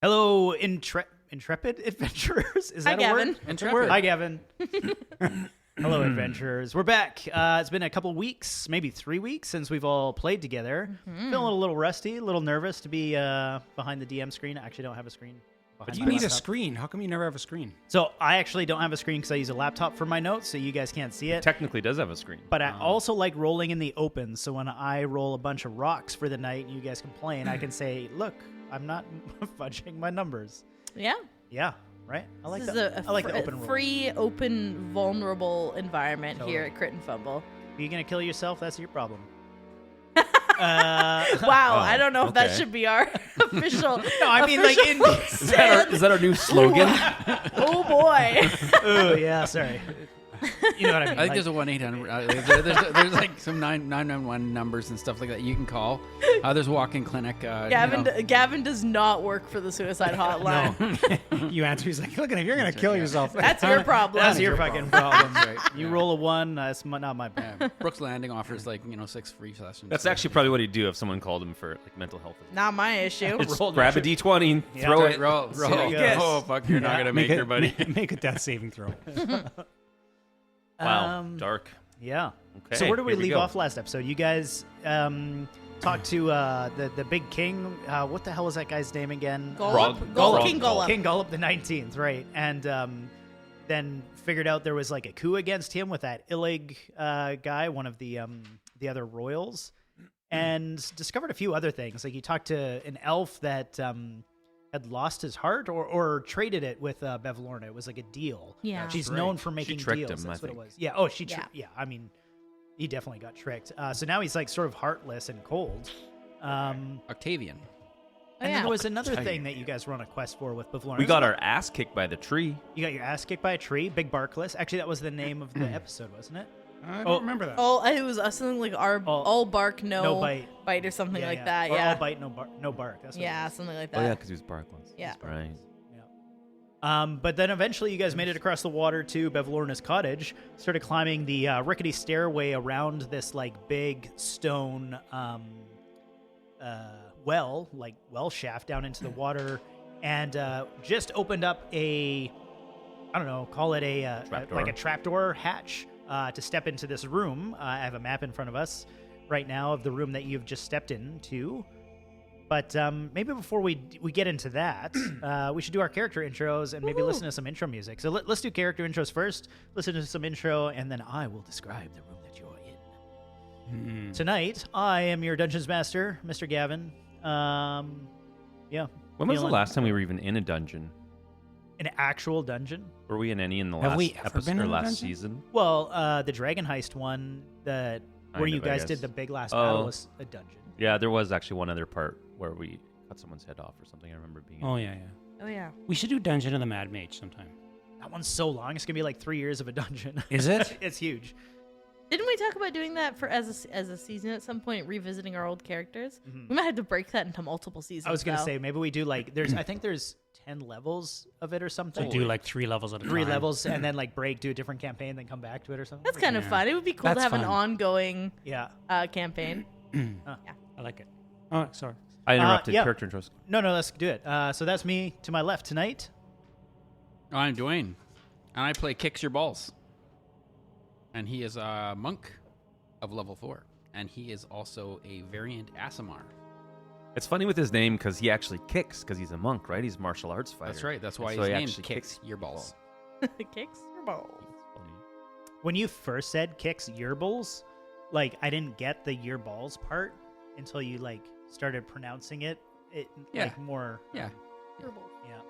Hello, intrepid adventurers. Is that a Gavin. word? Intrepid. Hi, Gavin. Hello, adventurers. We're back. It's been a couple weeks, maybe 3 weeks, since we've all played together. Feeling a little rusty, a little nervous to be behind the DM screen. I actually don't have a screen. But you need a screen. How come you never have a screen? So I actually don't have a screen because I use a laptop for my notes, so you guys can't see it. Technically does have a screen. But I also like rolling in the open, so when I roll a bunch of rocks for the night and you guys complain, I can say, look, I'm not fudging my numbers. Yeah. Yeah, right? I like This that. is I like the open roll. free, open, vulnerable environment Totally. here at Crit and Fumble. Are you going to kill yourself? That's your problem. Wow, I don't know if that okay. should be our official. No, I mean, like, in- Is that our new slogan? Oh boy. Oh, yeah, sorry. You know what I mean? I think like, there's a 1-800. There's like some 911 numbers and stuff like that you can call. There's a walk-in clinic. Gavin does not work for the suicide hotline. You answer. He's like, look, if you're gonna kill yourself, That's your problem. that's your fucking problem. Right. You Yeah. roll a 1, that's not my problem. Yeah. Brooks Landing offers 6 free sessions. That's actually probably what he'd do if someone called him for like mental health. Not my issue. Just Roll grab a that d20, Yeah. throw Right, it. roll. See how it goes. Oh fuck, you're not gonna make your buddy. Make a death saving throw. Wow, dark. Yeah. Okay, So where did we here we leave go. off last episode? You guys talked to the big king. What the hell was that guy's name again? Golub? King Golub. King Golub the 19th, right? And then figured out there was like a coup against him with that Illig guy, one of the other royals, and discovered a few other things. Like he talked to an elf that had lost his heart or traded it with Bevlorna. It was like a deal. Yeah. She's known for making tricked deals. him, That's I what it think. was. Yeah. Oh, she. Yeah. Yeah. I mean, he definitely got tricked. So now he's like sort of heartless and cold. Octavian. And yeah. then there was another thing that you guys were on a quest for with Bevlorna. We got our ass kicked by the tree. You got your ass kicked by a tree, Big Barkless. Actually, that was the name of the episode, wasn't it? I don't remember that. Oh, it was something like all bark, no bite. or something Yeah, like yeah. that. Or Yeah. all bite, no bark. That's what it Yeah, was. something like Oh yeah, that. because he was barkless. Yeah. Right. But then eventually you guys made it across the water to Bevlorna's cottage, started climbing the rickety stairway around this like big stone well shaft down into the water, and just opened up a, I don't know, call it like a trapdoor hatch to step into this room. I have a map in front of us right now of the room that you've just stepped into. But maybe before we get into that, we should do our character intros and maybe listen to some intro music. So let's do character intros first, listen to some intro, and then I will describe the room that you're in. Tonight, I am your Dungeons Master, Mr. Gavin. Yeah. When was the feeling- last time we were even in a dungeon? An actual dungeon? Were we in any in the Have last we ever episode been or in a last dungeon? season? Well, the Dragon Heist one, where Kind you of, I guys guess. did the big last Oh. battle, was a dungeon. Yeah, there was actually one other part where we cut someone's head off or something. I remember being. Oh yeah. Oh yeah. We should do Dungeon of the Mad Mage sometime. That one's so long. It's going to be like 3 years of a dungeon. Is it? It's huge. Didn't we talk about doing that for as a season at some point, revisiting our old characters? Mhm. We might have to break that into multiple seasons. I was going to though. say, maybe we do like, I think there's 10 levels of it or something. So do like 3 levels at a time. 3 levels and then like break, do a different campaign, then come back to it or something. That's kind of Yeah. fun. It would be cool to That's have an fun. ongoing Yeah. campaign. I like it. Oh, sorry. I interrupted yeah. character intros. No, let's do it. So that's me to my left tonight. Oh, I'm Dwayne, and I play Kicks Your Balls. And he is a monk of level 4, and he is also a variant Aasimar. It's funny with his name because he actually kicks because he's a monk, right? He's a martial arts fighter. That's right. That's why And his so he name's actually Kicks Your Balls. Kicks your balls. Funny. When you first said kicks your balls, like I didn't get the your balls part until you like started pronouncing it Yeah. like more. Yeah. Yeah.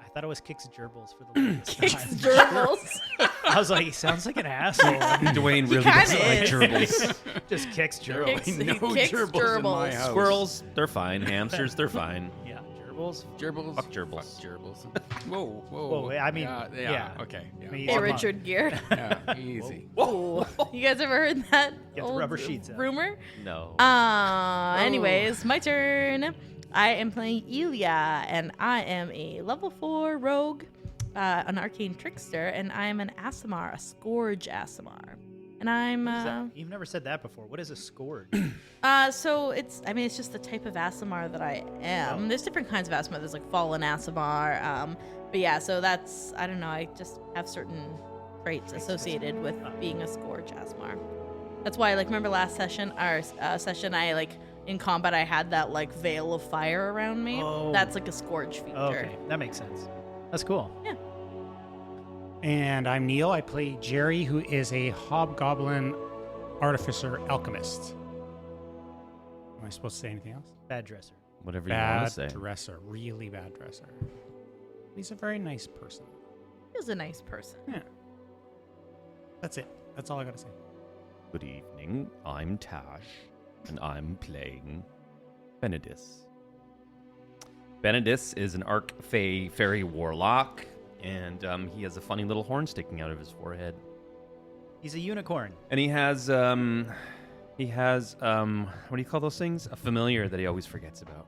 I thought it was kicks gerbils for the longest Kicks time. gerbils. I was like, he sounds like an asshole. Dwayne really kinda doesn't like is. gerbils. Just kicks gerbils. Kicks, No kicks gerbils in my gerbils. house. Squirrels, they're fine. Hamsters, they're fine. Yeah, gerbils. Gerbils. Fuck gerbils. Fuck gerbils. Whoa, whoa. Whoa, I mean, yeah. yeah. Okay. Yeah. I mean, Hey, Come on. Richard Gere. Yeah, easy. Ooh. You guys ever heard that Get the old rubber sheets out. rumor? No. Anyways, my turn. I am playing Ilya, and I am a level 4 rogue, an arcane trickster, and I am an Aasimar, a Scourge Aasimar. And I'm You've never said that before. What is a scourge? so it's just the type of Aasimar that I am. There's different kinds of Aasimar. There's like fallen Aasimar. But yeah, so that's, I don't know, I just have certain traits associated with being a scourge Aasimar. That's why, like, remember last session, I like in combat I had that like veil of fire around me. Oh. That's like a scourge feature. Okay, that makes sense. That's cool. Yeah. And I'm Neil. I play Jerry, who is a hobgoblin artificer alchemist. Am I supposed to say anything else? Bad dresser. Whatever you want to say. Bad dresser. Really bad dresser. He's a very nice person. He's a nice person. Yeah. That's it. That's all I got to say. Good evening. I'm Tash, and I'm playing Benedis. Benedis is an Arc-Fae fairy warlock, and he has a funny little horn sticking out of his forehead. He's a unicorn. And he has what do you call those things? A familiar that he always forgets about.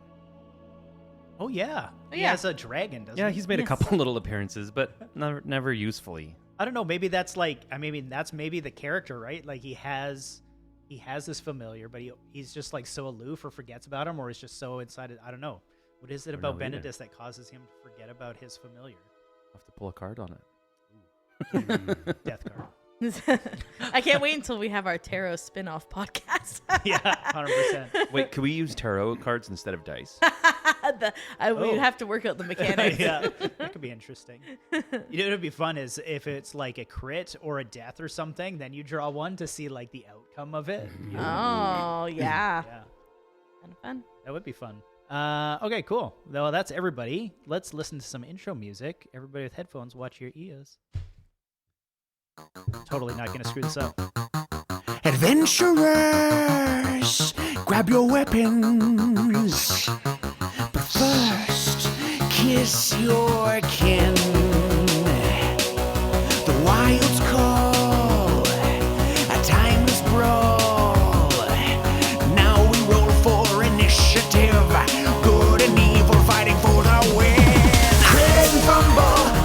Oh yeah. Oh, He yeah. has a dragon, doesn't Yeah, he? he's made a couple little appearances, but never usefully. I don't know. Maybe that's like, that's maybe the character, right? Like he has this familiar, but he's just like so aloof or forgets about him, or is just so inside it. I don't know. What is it don't about know either. Benedis that causes him to forget about his familiar? I'll have to pull a card on it. Death card. I can't wait until we have our tarot spin-off podcast. Yeah, 100%. Wait, could we use tarot cards instead of dice? We have to work out the mechanics. Yeah, that could be interesting. You know what would be fun is if it's like a crit or a death or something, then you draw one to see like the outcome of it. You know? Oh, yeah. Yeah, Kind of fun. that would be fun. Okay, cool. Well, that's everybody. Let's listen to some intro music. Everybody with headphones, watch your ears. Totally not going to screw this up. Adventurers, grab your weapons. But first, kiss your kin. The wilds call, a timeless brawl. Now we roll for initiative. Good and evil fighting for the win.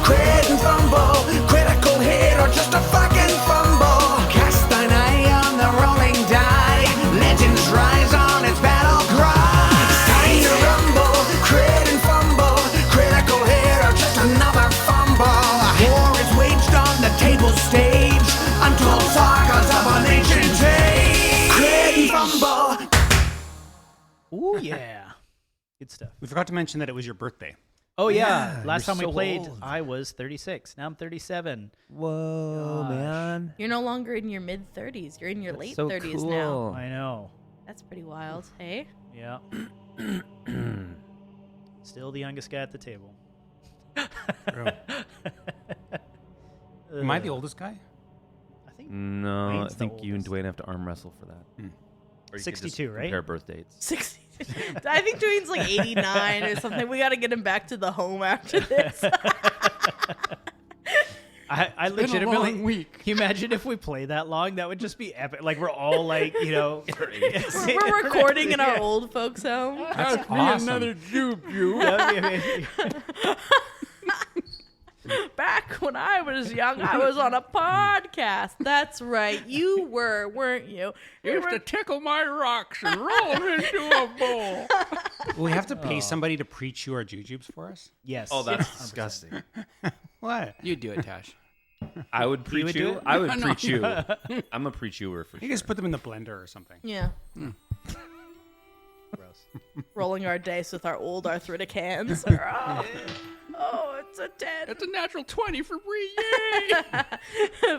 Crit and fumble, critical hit or just a fucking fumble. Cast thine eye on the rolling die. Legends rise on its battle cry. It's time to rumble, crit and fumble, critical hit or just another fumble. War is waged on the table stage, untold sagas of an ancient age. Crit and fumble. Ooh, yeah. Good stuff. We forgot to mention that it was your birthday. Oh, yeah. Yeah, Last you're time we so played, old. I was 36. Now I'm 37. Whoa, Gosh. man. You're no longer in your mid-30s. You're in your late so 30s cool. now. I know. That's pretty wild, hey? Yeah. Still the youngest guy at the table. True. Am I the oldest guy? I think No, I Dwayne's the think you and oldest. Dwayne have to arm wrestle for that. Hmm. Or you could just 62, right? Compare birth dates. 60. I think Dwayne's like 89 or something. We got to get him back to the home after this. I Been a legitimately. long week. Can you imagine if we play that long? That would just be epic. Like we're all like, We're recording in our old folks' home. That's awesome. Another juke. Back when I was young, I was on a podcast. That's right. You were, weren't you? You Used were to tickle my rocks and roll them into a bowl. Will we have to pay somebody to pre-chew our jujubes for us? Yes. Oh, that's disgusting. What? You do it, Tash. I would would pre-chew. do it? I would pre-chew. I'm a pre-chewer for You sure. guys put them in the blender or something. Yeah. gross. Rolling our dice with our old arthritic hands. Oh, it's a 10. It's a natural 20 for Bree. Yay!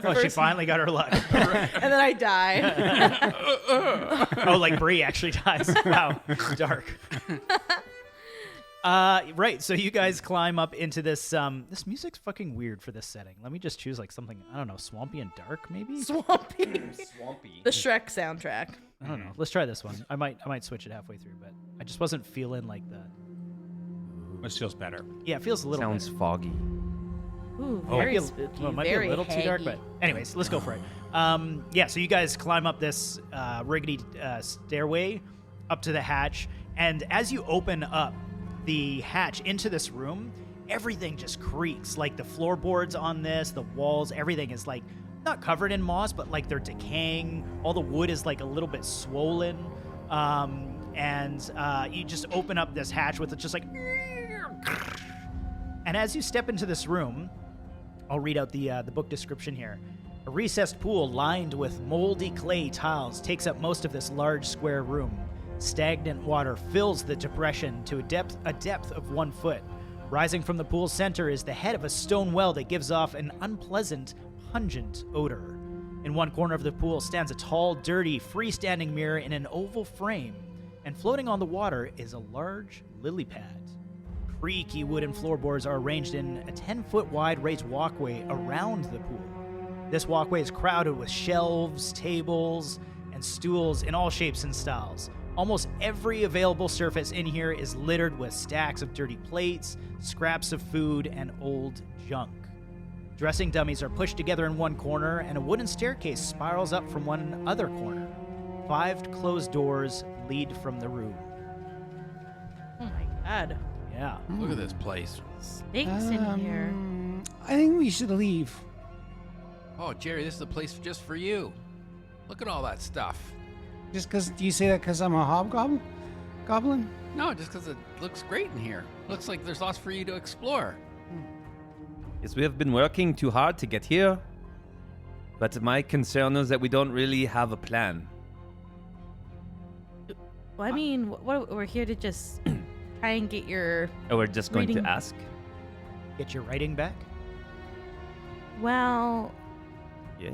Oh, she finally got her luck. And then I die. Oh, like Bree actually dies. Wow, dark. Right. So you guys climb up into this. This music's fucking weird for this setting. Let me just choose like something, I don't know, swampy and dark, maybe. Swampy. Swampy. The Shrek soundtrack. I don't know. Let's try this one. I might switch it halfway through, but I just wasn't feeling like the. This feels better. Yeah, it feels a little. Sounds better. foggy. Ooh, Might very be a- spooky. well, it might very be a little too dark, haggy. but anyways, let's go for it. Yeah, so you guys climb up this rickety stairway up to the hatch, and as you open up the hatch into this room, everything just creaks. Like the floorboards on this, the walls, everything is like not covered in moss, but like they're decaying. All the wood is like a little bit swollen. And you just open up this hatch with it just like... And as you step into this room, I'll read out the book description here. A recessed pool lined with moldy clay tiles takes up most of this large square room. Stagnant water fills the depression to a depth of 1 foot. Rising from the pool's center is the head of a stone well that gives off an unpleasant, pungent odor. In one corner of the pool stands a tall, dirty, freestanding mirror in an oval frame, and floating on the water is a large lily pad. Creaky wooden floorboards are arranged in a 10-foot wide raised walkway around the pool. This walkway is crowded with shelves, tables, and stools in all shapes and styles. Almost every available surface in here is littered with stacks of dirty plates, scraps of food, and old junk. Dressing dummies are pushed together in one corner, and a wooden staircase spirals up from one other corner. 5 closed doors lead from the room. Oh my god. Yeah. Look at this place. Stinks in here. I think we should leave. Oh, Jerry, this is the place just for you. Look at all that stuff. Just because, do you say that because I'm a hobgoblin? Goblin? No, just because it looks great in here. Looks like there's lots for you to explore. Yes, we have been working too hard to get here, but my concern is that we don't really have a plan. Well, I mean, what we're here to just try and get your... Oh, we're just going Reading- to ask? Get your writing back? Well, Yeah.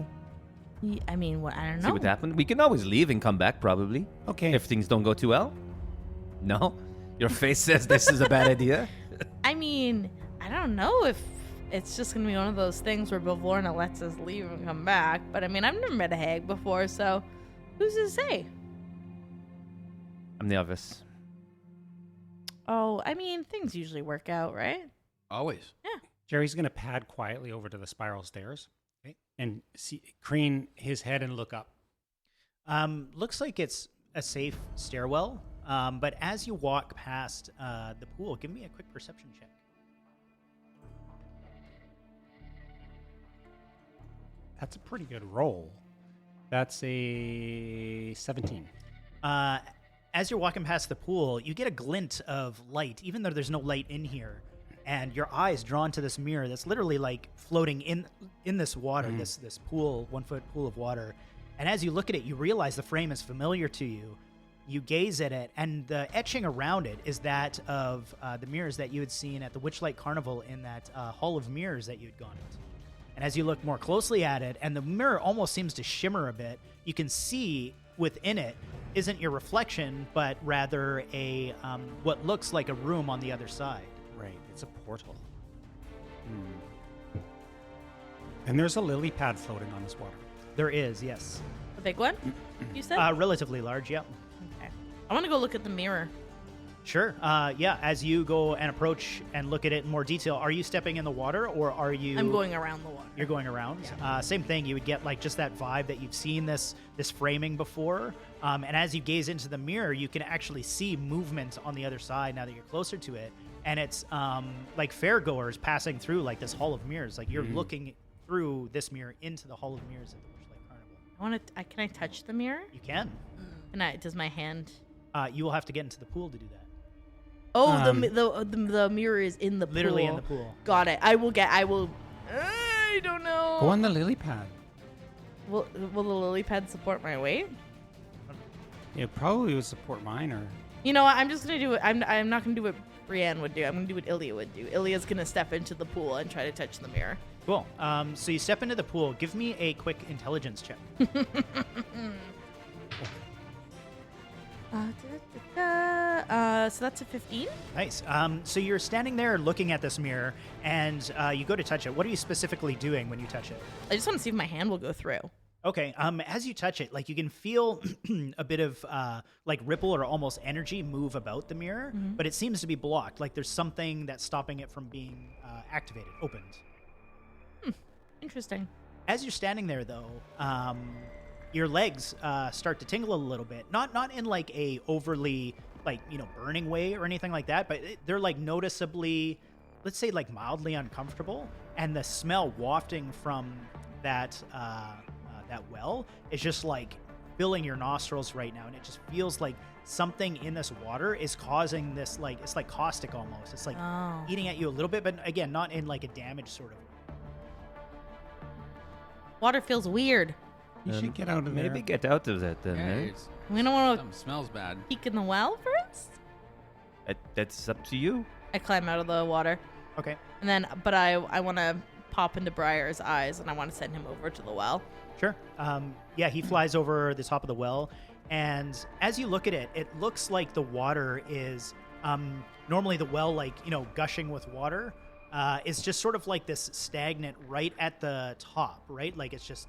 I mean, what I don't know. See what happened? We can always leave and come back, probably. Okay. If things don't go too well. No? Your face says this is a bad idea? I mean, I don't know if it's just gonna be one of those things where Bavlorna lets us leave and come back. But I mean, I've never met a hag before, so who's to say? I'm nervous. Oh, I mean, things usually work out, right? Always. Jerry's going to pad quietly over to the spiral stairs, okay, and crane his head and look up. Looks like it's a safe stairwell, but as you walk past the pool, give me a quick perception check. That's a pretty good roll. That's a 17. As you're walking past the pool, you get a glint of light, even though there's no light in here, and your eyes drawn to this mirror that's literally like floating in this water, this pool, 1 foot pool of water. And as you look at it, you realize the frame is familiar to you. You gaze at it, and the etching around it is that of the mirrors that you had seen at the Witchlight Carnival in that Hall of Mirrors that you had gone into. And as you look more closely at it, and the mirror almost seems to shimmer a bit, you can see within it isn't your reflection, but rather a what looks like a room on the other side. Right, it's a portal. And there's a lily pad floating on this water. There is, yes. The big one, you said? Relatively large, yeah. Okay. I want to go look at the mirror. Sure. Yeah, as you go and approach and look at it in more detail, are you stepping in the water or are you... I'm going around the water. You're going around? Yeah. Same thing. You would get like just that vibe that you've seen this framing before. And as you gaze into the mirror, you can actually see movement on the other side now that you're closer to it. And it's like fairgoers passing through like this Hall of Mirrors. Like you're looking through this mirror into the Hall of Mirrors at the Witchlight Carnival. I want to. Can I touch the mirror? You can. Does my hand? You will have to get into the pool to do that. Oh, the mirror is in the pool. Literally in the pool. Got it. I will. I don't know. Go on the lily pad. Will the lily pad support my weight? It probably would support mine, or... You know what? I'm just gonna do it. I'm not gonna do what Brienne would do. I'm gonna do what Ilya would do. Ilya's gonna step into the pool and try to touch the mirror. Cool. So you step into the pool. Give me a quick intelligence check. So that's a 15. Nice. So you're standing there looking at this mirror, and you go to touch it. What are you specifically doing when you touch it? I just want to see if my hand will go through. Okay. As you touch it, like you can feel a bit of like ripple or almost energy move about the mirror, but it seems to be blocked. Like there's something that's stopping it from being activated, opened. Interesting. As you're standing there, though, your legs start to tingle a little bit. Not in like a overly like burning way or anything like that, but they're like noticeably, let's say like mildly uncomfortable, and the smell wafting from that that well is just like filling your nostrils right now, and it just feels like something in this water is causing this, like, it's like caustic almost. It's like eating at you a little bit, but again, not in like a damaged sort of way. Water feels weird. You should get out of there. Maybe get out of that then, Yeah, right? We don't want something smells bad. to peek in the well first. That's up to you. I climb out of the water, Okay. and then, but I want to pop into Briar's eyes, and I want to send him over to the well. Sure. Yeah, he flies over the top of the well, and as you look at it, it looks like the water is normally the well, like, you know, gushing with water, is just sort of like this stagnant right at the top, right? Like it's just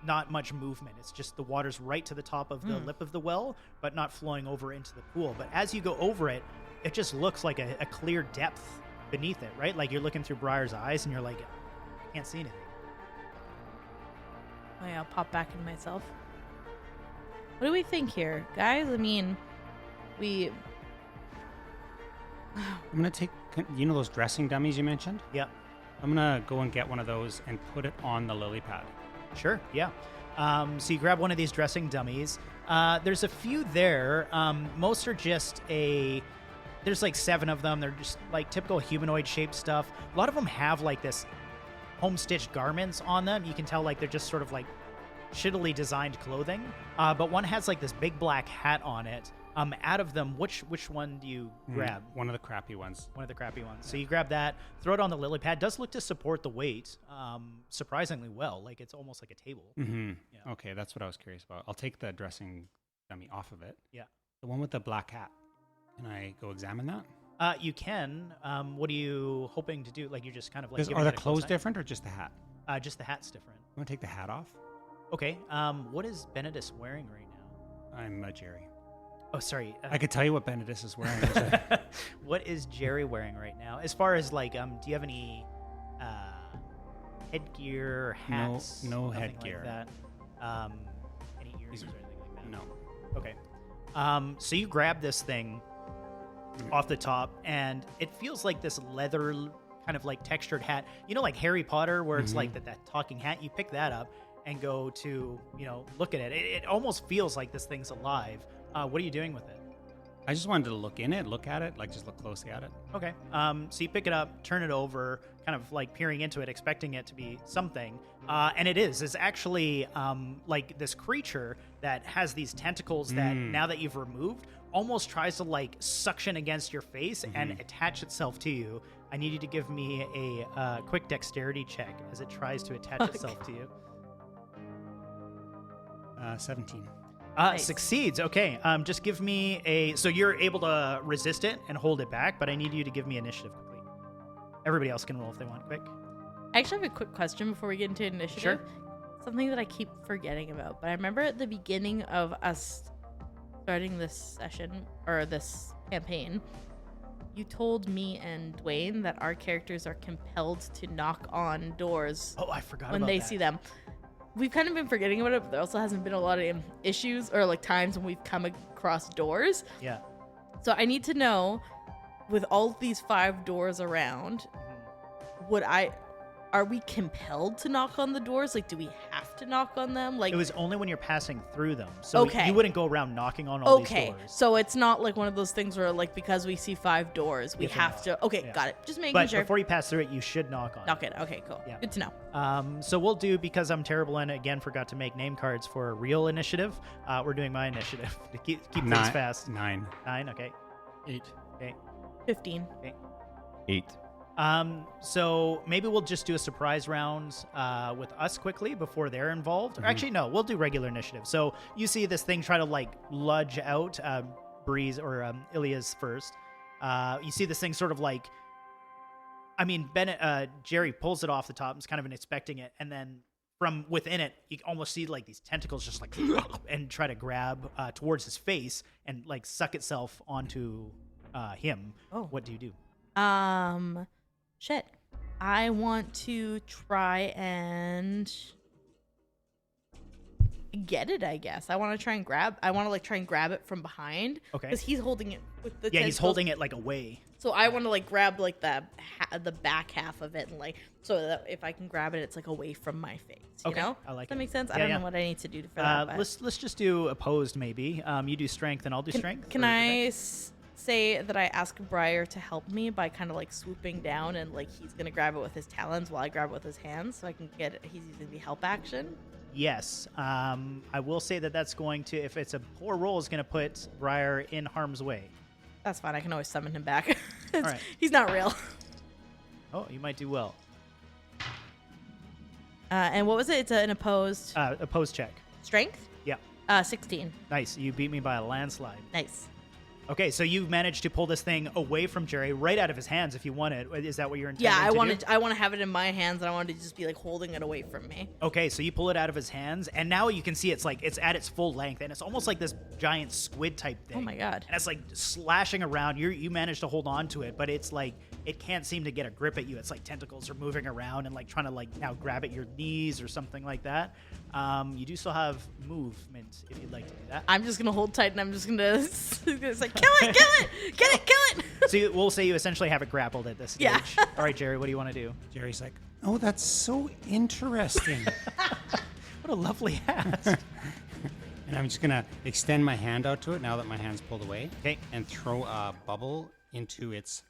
not much movement. It's just the water's right to the top of the lip of the well, but not flowing over into the pool. But as you go over it, it just looks like a clear depth beneath it, right? Like you're looking through Briar's eyes, and you're like, I can't see anything. Oh yeah, I'll pop back in myself. What do we think here, guys? I mean, we... I'm gonna take, you know, those dressing dummies you mentioned. Yeah. I'm gonna go and get one of those and put it on the lily pad. Sure, yeah. So you grab one of these dressing dummies. There's a few there. Most are just there's like 7 of them. They're just like typical humanoid shaped stuff. A lot of them have like this home-stitched garments on them. You can tell like they're just sort of like shittily designed clothing. But one has like this big black hat on it. Out of them, which one do you grab? One of the crappy ones. One of the crappy ones. So you grab that, throw it on the lily pad. Does look to support the weight surprisingly well. Like it's almost like a table. Mm-hmm. Yeah. Okay, that's what I was curious about. I'll take the dressing dummy off of it. Yeah. The one with the black hat. Can I go examine that? You can. What are you hoping to do? Like you're just kind of like. Are the clothes different or just the hat? Just the hat's different. I'm gonna take the hat off. Okay. What is Benedis wearing right now? I'm Jerry. Oh, sorry. I could tell you what Benedis is wearing. What is Jerry wearing right now? As far as like, do you have any headgear, hats? No nothing headgear. Like that. Any earrings or anything like that? No. Okay. So you grab this thing off the top, and it feels like this leather kind of like textured hat. You know, like Harry Potter, where it's like that talking hat. You pick that up and go to, you know, look at it. It almost feels like this thing's alive. What are you doing with it? I just wanted to look in it, look at it, like just look closely at it. Okay. So you pick it up, turn it over, kind of like peering into it, expecting it to be something. And it is. It's actually like this creature that has these tentacles that now that you've removed, almost tries to like suction against your face and attach itself to you. I need you to give me a quick dexterity check as it tries to attach itself to you. 17. Nice. Succeeds. Okay. Just give me a. So you're able to resist it and hold it back, but I need you to give me initiative quickly. Everybody else can roll if they want. Quick. I actually have a quick question before we get into initiative. Sure. Something that I keep forgetting about, but I remember at the beginning of us starting this session or this campaign, you told me and Dwayne that our characters are compelled to knock on doors Oh, I forgot when about they that. see them. We've kind of been forgetting about it, but there also hasn't been a lot of issues or like times when we've come across doors. Yeah. So I need to know, with all these 5 doors around, are we compelled to knock on the doors? Like, do we have to knock on them? Like, It was only when you're passing through them. So Okay. you wouldn't go around knocking on all these okay, doors. so it's not like one of those things where like because we see 5 doors, we You have have to to. Okay, Yeah. got it. Just making But sure. before you pass through it, you should knock on Knock it. Okay, cool. Yeah. Good to know. it. So we'll do, because I'm terrible and again forgot to make name cards for real initiative, we're doing my initiative to keep things fast. 9. 9, okay. 8. Okay. 15. 8. So maybe we'll just do a surprise round with us quickly before they're involved. Or actually, no, we'll do regular initiative. So you see this thing try to like ludge out Breeze or Ilya's first. You see this thing sort of like, I mean, Jerry pulls it off the top and is kind of inspecting it, and then from within it, you almost see like these tentacles just like and try to grab towards his face and like suck itself onto him. Oh. What do you do? Shit. I want to try and get it, I guess. I want to try and grab it from behind. Okay. Because he's holding it With the Yeah, he's tentacles. holding it like away. So I want to like grab like the back half of it and like so that if I can grab it, it's like away from my face. You Okay, know? I like Does that it. make sense? I Yeah, don't yeah. know what I need to do for that. But Let's just do opposed maybe. You do strength and I'll do strength. can or I defense? say that I ask Briar to help me by kind of like swooping down and like he's gonna grab it with his talons while I grab it with his hands, so I can get it. He's using the help action. Yes. I will say that that's going to, if it's a poor roll, is going to put Briar in harm's way. That's fine. I can always summon him back. right. He's not real. Oh, you might do well. And what was it? It's an opposed Opposed check. strength. Yeah. 16. Nice. You beat me by a landslide. Nice. Okay, so you managed to pull this thing away from Jerry, right out of his hands if you want it. Is that what you're intending Yeah, to I want to have it in my hands, and I wanted to just be like holding it away from me. Okay, so you pull it out of his hands, and now you can see it's at its full length, and it's almost like this giant squid type thing. Oh my god. And it's like slashing around. You managed to hold on to it, but it's like it can't seem to get a grip at you. It's like tentacles are moving around and like trying to like now grab at your knees or something like that. You do still have movement if you'd like to do that. I'm just gonna hold tight, and I'm just gonna it's like kill it, get it, kill it. So we'll say you essentially have it grappled at this stage. Yeah. All right, Jerry, what do you want to do? Jerry's like, oh, that's so interesting. What a lovely hat. And I'm just going to extend my hand out to it now that my hand's pulled away. Okay. And throw a bubble into its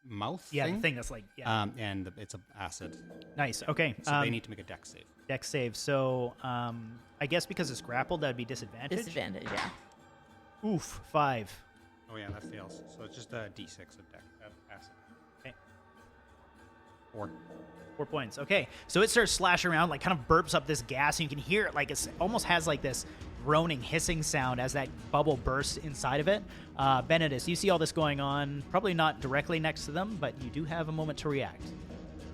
mouth Yeah, thing. the thing that's like, yeah. And it's an acid. Nice. Okay. So they need to make a dex save. Dex save. So I guess because it's grappled, that would be disadvantage. Disadvantage, yeah. Oof, 5. Oh, yeah, that fails. So it's just a d6 of acid. Okay. 4. 4 points. Okay. So it starts slashing around, like kind of burps up this gas, and you can hear it like it almost has like this groaning, hissing sound as that bubble bursts inside of it. Benedis, you see all this going on, probably not directly next to them, but you do have a moment to react.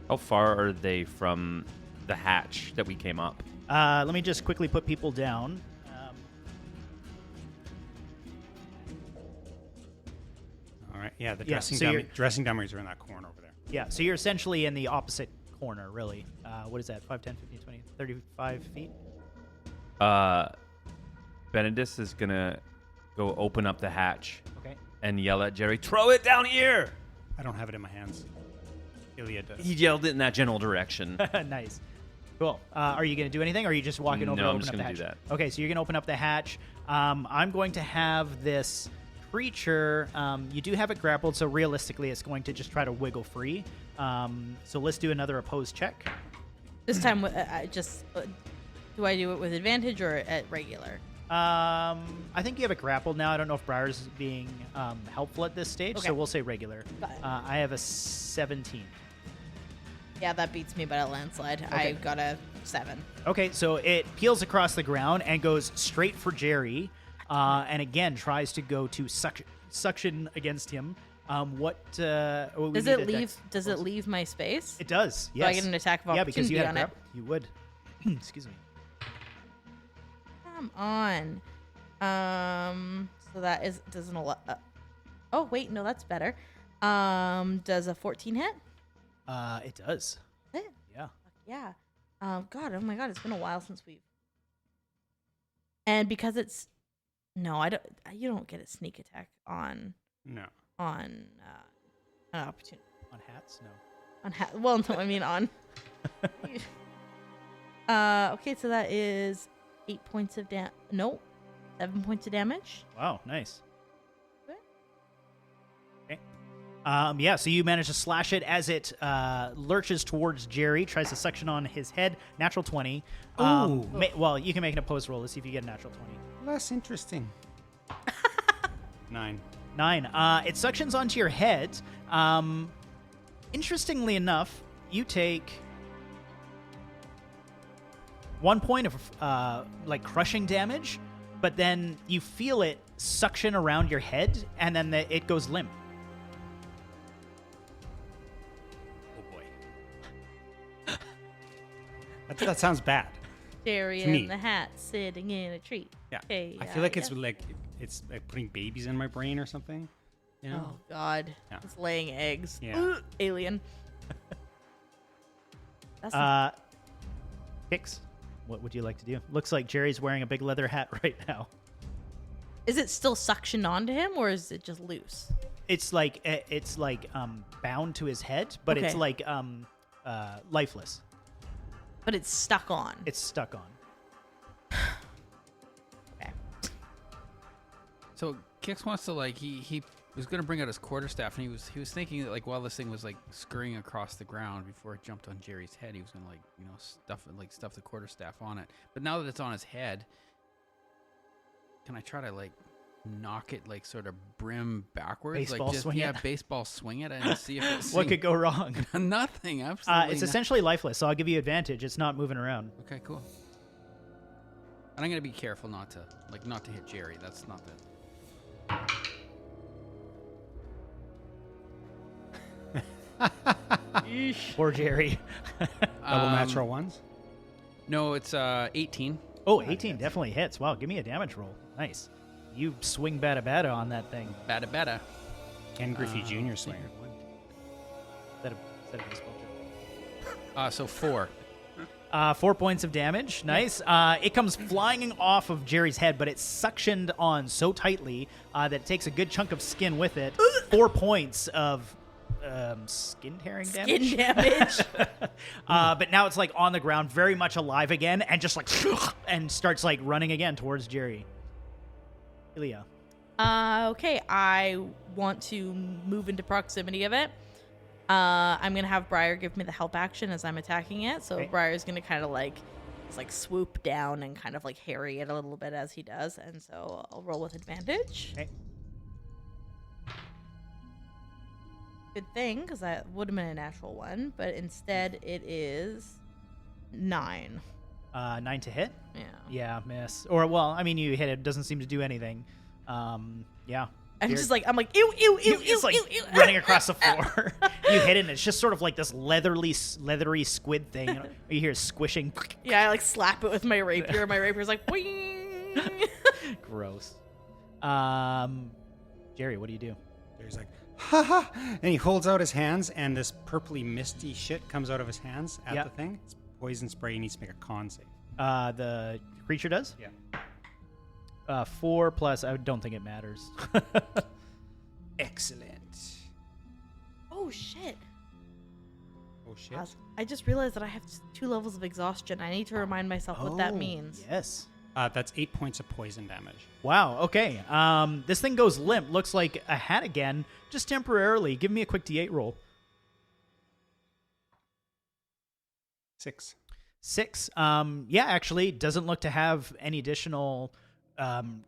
How far are they from the hatch that we came up? Let me just quickly put people down. All right. Yeah, the Yeah, dressing dummies are in that corner over there. Yeah, so you're essentially in the opposite corner, really. What is that? 5, 10, 15, 20, 35 feet? Benedis is going to go open up the hatch Okay. and yell at Jerry, throw it down here! I don't have it in my hands. Ilya does. He yelled it in that general direction. Nice. Cool. Are you going to do anything, or are you just walking over No, to I'm open just up the gonna hatch? do that. Okay, so you're going to open up the hatch. I'm going to have this creature. You do have it grappled, so realistically it's going to just try to wiggle free. So let's do another opposed check. This time, do I do it with advantage or at regular? I think you have it grappled now. I don't know if Briar's being helpful at this stage, Okay. so we'll say regular. Got it. I have a 17. Yeah, that beats me by a landslide. Okay. I got a 7. Okay, so it peels across the ground and goes straight for Jerry, and again tries to go to suction against him. Does it leave my space? It does. Yes. Do I get an attack of Yeah, because you opportunity had on it? you would. Excuse me. Come on. So that doesn't oh wait, no, that's better. Does a 14 hit? It does. It? Yeah. Yeah. God, oh my God, it's been a while since we've. And because it's, no, I don't. You don't get a sneak attack on No. an opportunity On hats? No. on well, no, I mean on. Okay, so that is 8 points of 7 points of damage. Wow, nice. Okay. Okay. Yeah, so you manage to slash it as it lurches towards Jerry, tries to suction on his head. Natural 20. Ooh. Well, you can make an opposed roll to see if you get a natural 20. Less interesting. 9. 9. It suctions onto your head. Interestingly enough, you take 1 point of like crushing damage, but then you feel it suction around your head, and then it goes limp. Oh boy. That sounds bad. Jerry To me. in the hat sitting in a tree. Yeah. Hey, I feel like yeah. it's like putting babies in my brain or something. You know? Oh God, Yeah. it's laying eggs. Yeah. Ugh, alien. That's Kicks. What would you like to do? Looks like Jerry's wearing a big leather hat right now. Is it still suctioned onto him, or is it just loose? It's like bound to his head, but it's Okay. like lifeless. But it's stuck on. It's stuck on. Okay. So Kix wants to like he was gonna bring out his quarterstaff, and he was thinking that like while this thing was like scurrying across the ground before it jumped on Jerry's head, he was gonna stuff the quarterstaff on it. But now that it's on his head, can I try to like knock it like sort of brim backwards, Baseball like just swing it? baseball swing it and see if it's What could go wrong? nothing. Absolutely. It's nothing. essentially lifeless, so I'll give you advantage. It's not moving around. Okay, cool. And I'm gonna be careful not to hit Jerry. That's not the. Poor Jerry. Double natural ones. No, it's 18. Oh, 18 definitely hits. Wow, give me a damage roll. Nice. You swing bada on that thing. Bada. Ken Griffey Jr. swing. Is that a baseball joke? So 4. 4 points of damage. Nice. It comes flying off of Jerry's head, but it's suctioned on so tightly that it takes a good chunk of skin with it. 4 points of skin tearing damage. Skin damage. But now it's like on the ground, very much alive again, and just like and starts like running again towards Jerry. Ilya. Okay, I want to move into proximity of it. I'm gonna have Briar give me the help action as I'm attacking it. So Okay. Briar's gonna kind of like swoop down and kind of like harry it a little bit as he does, and so I'll roll with advantage. Okay. Good thing, because that would have been a natural one, but instead it is 9. 9 to hit. Yeah. Yeah, miss. Or well, I mean, you hit it. Doesn't seem to do anything. Yeah. I'm Jerry- just like, I'm like, ew, ew, ew, ew, it's like ew, ew. running across the floor. You hit it, and it's just sort of like this leathery squid thing. You hear squishing. Yeah, I like slap it with my rapier. My rapier's like, boing. Gross. Jerry, what do you do? He's like, ha ha. And he holds out his hands, and this purpley misty shit comes out of his hands at Yeah. the thing. It's poison spray. He needs to make a con save. The creature does? Yeah. 4 plus. I don't think it matters. Excellent. Oh, shit. Oh, shit. I just realized that I have 2 levels of exhaustion. I need to remind myself what that Oh, means. Yes. That's 8 points of poison damage. Wow. Okay. This thing goes limp. Looks like a hat again, just temporarily. Give me a quick D8 roll. 6. 6. Yeah, actually, doesn't look to have any additional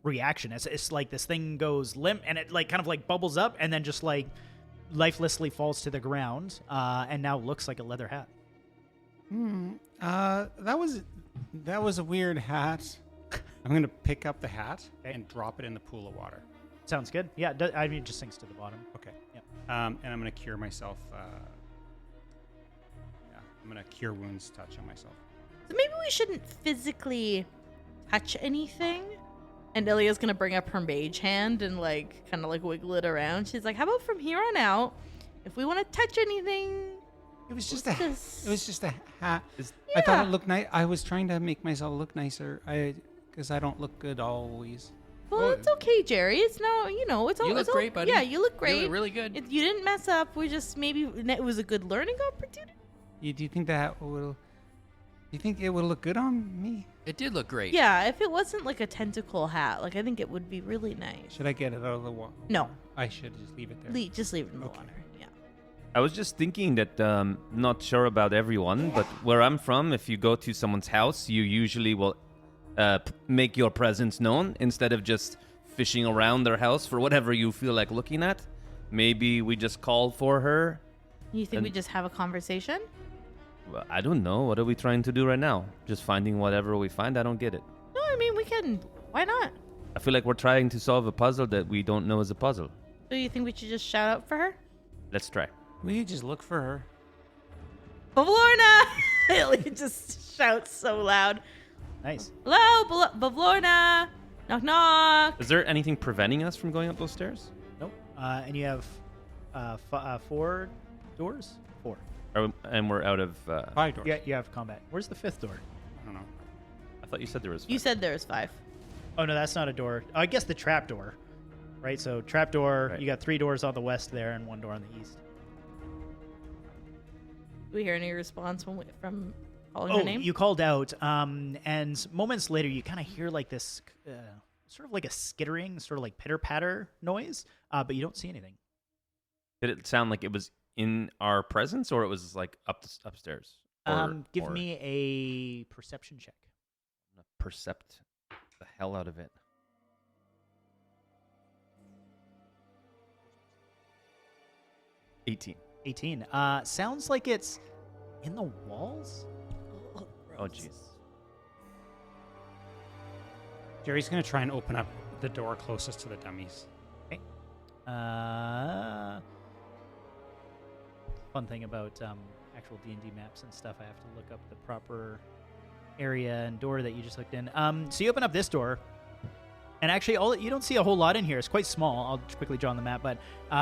reaction. It's like this thing goes limp, and it like kind of like bubbles up, and then just like lifelessly falls to the ground, and now looks like a leather hat. That was a weird hat. I'm gonna pick up the hat Okay. and drop it in the pool of water. Sounds good. Yeah, I mean, it just sinks to the bottom. Okay. Yep. And I'm gonna cure myself. Yeah, I'm gonna cure wounds touch on myself. So maybe we shouldn't physically touch anything. And Ilya's gonna bring up her mage hand and like kind of like wiggle it around. She's like, "How about from here on out, if we want to touch anything, It was just what's a. this?" It was just a hat. Is- I thought Yeah. it looked nice. I was trying to make myself look nicer. Because I don't look good always. Well, Oh. it's okay, Jerry. It's no, it's all. You look it's all- great, buddy. Yeah, you look You great. look really good. You didn't mess up. We just maybe it was a good learning opportunity. Do you think that will? Do you think it will look good on me? It did look great. Yeah, if it wasn't like a tentacle hat, like I think it would be really nice. Should I get it out of the water? No, I should just leave it there. just leave it in the Okay. water. Yeah. I was just thinking that, not sure about everyone, but where I'm from, if you go to someone's house, you usually will make your presence known instead of just fishing around their house for whatever you feel like looking at. Maybe we just call for her. You think we And- just have a conversation? Well, I don't know. What are we trying to do right now? Just finding whatever we find? I don't get it. No, I mean we can. Why not? I feel like we're trying to solve a puzzle that we don't know is a puzzle. So you think we should just shout out for her? Let's try. Will you just look for her? Bavlorna! Ilya just shouts so loud. Nice. Hello, Bavlorna! Knock knock! Is there anything preventing us from going up those stairs? Nope. And you have 4 doors? 4. And we're out of... 5 doors. Yeah, you have combat. Where's the 5th door? I don't know. I thought you said there was... You five. said there's 5. Oh no, that's not a door. I guess the trap door, right? So trap door. Right. You got 3 doors on the west there and 1 door on the east. Do we hear any response from calling Oh, her name? you called out, and moments later you kind of hear like this, sort of like a skittering, sort of like pitter patter noise, but you don't see anything. Did it sound like it was in our presence, or it was like upstairs? Give me a perception check. I'm gonna percept the hell out of it. 18. 18. Sounds like it's in the walls. Oh, jeez. Jerry's going to try and open up the door closest to the dummies. Okay. Fun thing about actual D&D maps and stuff, I have to look up the proper area and door that you just looked in. So you open up this door, and actually, you don't see a whole lot in here. It's quite small. I'll just quickly draw on the map, but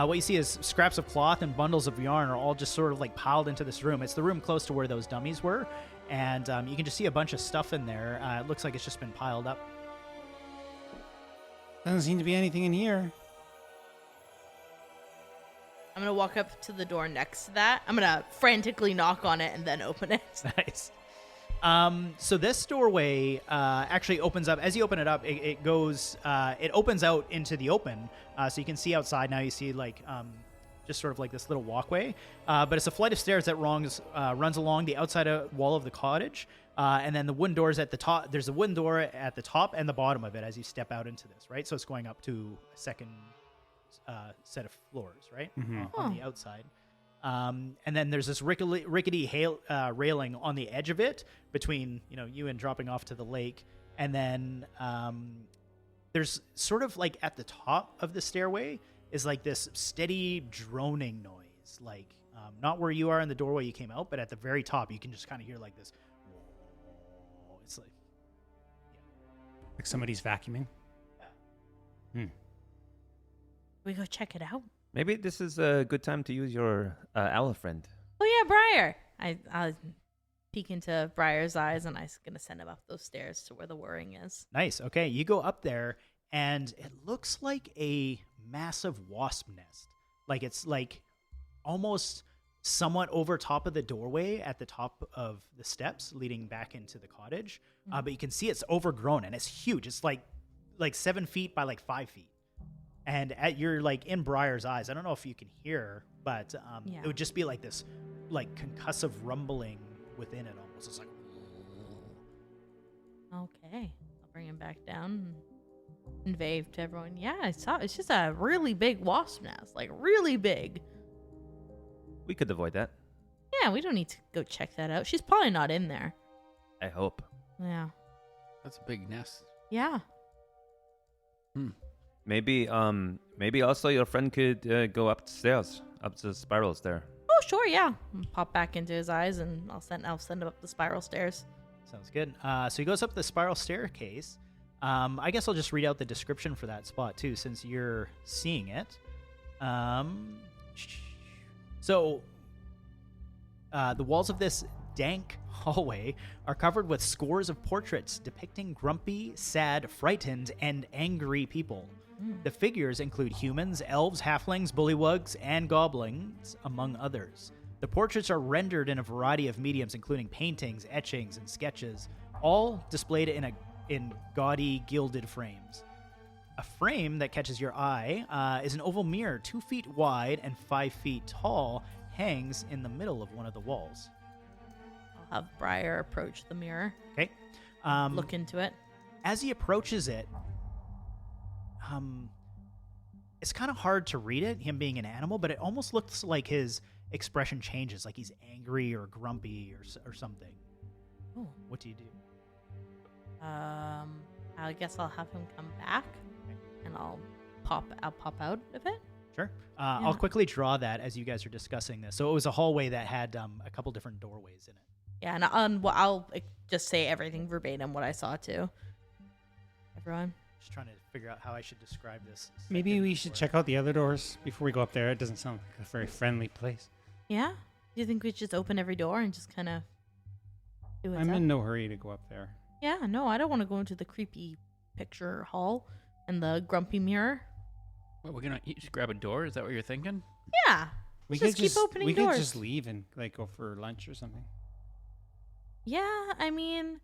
what you see is scraps of cloth and bundles of yarn are all just sort of like piled into this room. It's the room close to where those dummies were, and you can just see a bunch of stuff in there. It looks like it's just been piled up. Doesn't seem to be anything in here. I'm going to walk up to the door next to that. I'm going to frantically knock on it and then open it. Nice. So this doorway actually opens up. As you open it up, it goes. It opens out into the open, so you can see outside now. You see like just sort of like this little walkway, but it's a flight of stairs that runs along the outside wall of the cottage, and then the wooden doors at the top. There's a wooden door at the top and the bottom of it as you step out into this. Right, so it's going up to a second set of floors, right, on the outside. And then there's this rickety railing on the edge of it between you and dropping off to the lake, and then there's sort of like at the top of the stairway is like this steady droning noise, like not where you are in the doorway you came out, but at the very top you can just kind of hear like this. It's Like somebody's vacuuming. We go check it out. Maybe this is a good time to use your owl friend. Oh yeah, Briar. I peek into Briar's eyes, and I'm gonna send him up those stairs to where the whirring is. nice. Okay, you go up there, and it looks like a massive wasp nest. Like it's like almost somewhat over top of the doorway at the top of the steps leading back into the cottage. But you can see it's overgrown and it's huge. It's like 7 feet by like 5 feet. And you're like in Briar's eyes. I don't know if you can hear, but it would just be like this, like concussive rumbling within it almost. It's like. Okay, I'll bring him back down and convey to everyone. Yeah, I saw. It's just a really big wasp nest, like really big. We could avoid that. Yeah, we don't need to go check that out. She's probably not in there. I hope. Yeah. That's a big nest. Yeah. Maybe also your friend could go upstairs, up the spirals there. Oh, sure. Yeah. Pop back into his eyes, and I'll send him up the spiral stairs. Sounds good. So he goes up the spiral staircase. I guess I'll just read out the description for that spot too, since you're seeing it. So the walls of this dank hallway are covered with scores of portraits depicting grumpy, sad, frightened, and angry people. The figures include humans, elves, halflings, bullywugs, and goblins, among others. The portraits are rendered in a variety of mediums, including paintings, etchings, and sketches, all displayed in gaudy, gilded frames. A frame that catches your eye is an oval mirror 2 feet wide and 5 feet tall, hangs in the middle of one of the walls. I'll have Briar approach the mirror. Okay. Look into it. As he approaches it, it's kind of hard to read it, him being an animal, but it almost looks like his expression changes, like he's angry or grumpy or something. Oh. What do you do? I guess I'll have him come back, and I'll pop out of it. Sure. I'll quickly draw that as you guys are discussing this. So it was a hallway that had a couple different doorways in it. Yeah, and I'll just say everything verbatim what I saw too. Everyone. Just trying to figure out how I should describe this. Maybe we should check out the other doors before we go up there. It doesn't sound like a very friendly place. Yeah? Do you think we should just open every door and just kind of do it? I'm in no hurry to go up there. Yeah, no, I don't want to go into the creepy picture hall and the grumpy mirror. What, we're gonna each grab a door? Is that what you're thinking? Yeah. We Just could keep opening we doors. could just leave and like go for lunch or something. Yeah, I mean,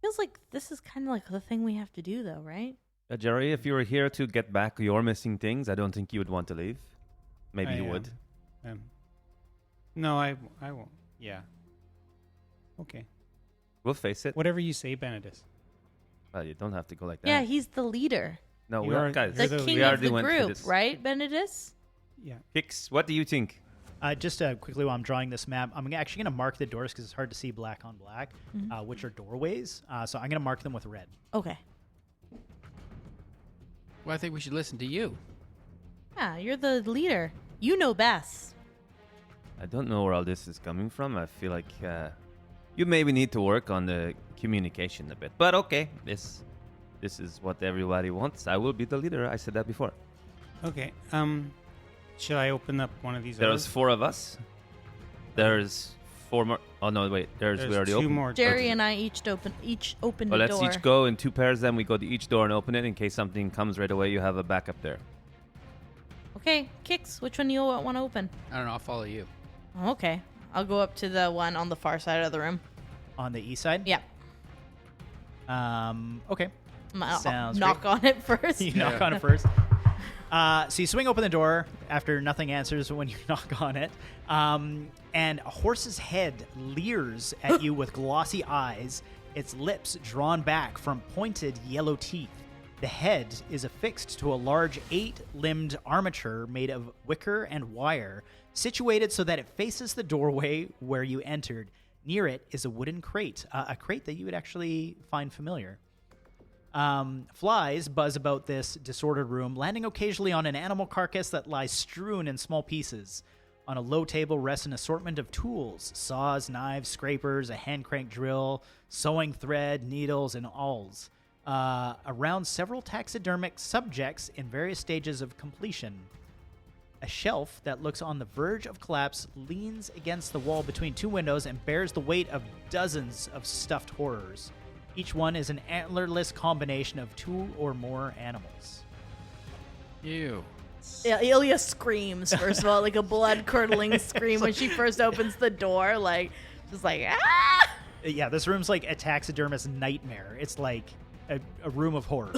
feels like this is kind of like the thing we have to do, though, right? Jerry, if you were here to get back your missing things, I don't think you would want to leave. Maybe I you am. would. No, I won't. Yeah. Okay. We'll face it. Whatever you say, Benedis. Well, you don't have to go like that. Yeah, he's the leader, No, You we are are- guys. You're the the king we of already the went through group, this. right, Benedis? Yeah. Hicks, what do you think? Just quickly while I'm drawing this map, I'm actually going to mark the doors because it's hard to see black on black, which are doorways. So I'm going to mark them with red. Okay. Well, I think we should listen to you. Yeah, you're the leader. You know best. I don't know where all this is coming from. I feel like you maybe need to work on the communication a bit. But okay, this is what everybody wants. I will be the leader. I said that before. Okay. Should I open up one of these? There's others? 4 of us. There's 4 more. Oh no, wait. We already two opened. more. Jerry and I each opened Well, a let's door. each go in 2 pairs. Then we go to each door and open it in case something comes right away. You have a backup there. Okay, Kix, which one do you want to open? I don't know. I'll follow you. Oh, okay. I'll go up to the one on the far side of the room. On the east side? Yeah. Okay. I'll Sounds knock great. on it first. You knock on it first. So you swing open the door after nothing answers when you knock on it. And a horse's head leers at you with glossy eyes, its lips drawn back from pointed yellow teeth. The head is affixed to a large 8-limbed armature made of wicker and wire, situated so that it faces the doorway where you entered. Near it is a wooden crate, a crate that you would actually find familiar. Flies buzz about this disordered room, landing occasionally on an animal carcass that lies strewn in small pieces. On a low table rests an assortment of tools: saws, knives, scrapers, a hand crank drill, sewing thread, needles, and awls. Around several taxidermic subjects in various stages of completion. A shelf that looks on the verge of collapse leans against the wall between 2 windows and bears the weight of dozens of stuffed horrors. Each one is an antlerless combination of 2 or more animals. Ew. Yeah, Ilya screams, first of all, like a blood-curdling scream when she first opens the door, like, just like, ah! Yeah, this room's like a taxidermist nightmare. It's like a room of horrors.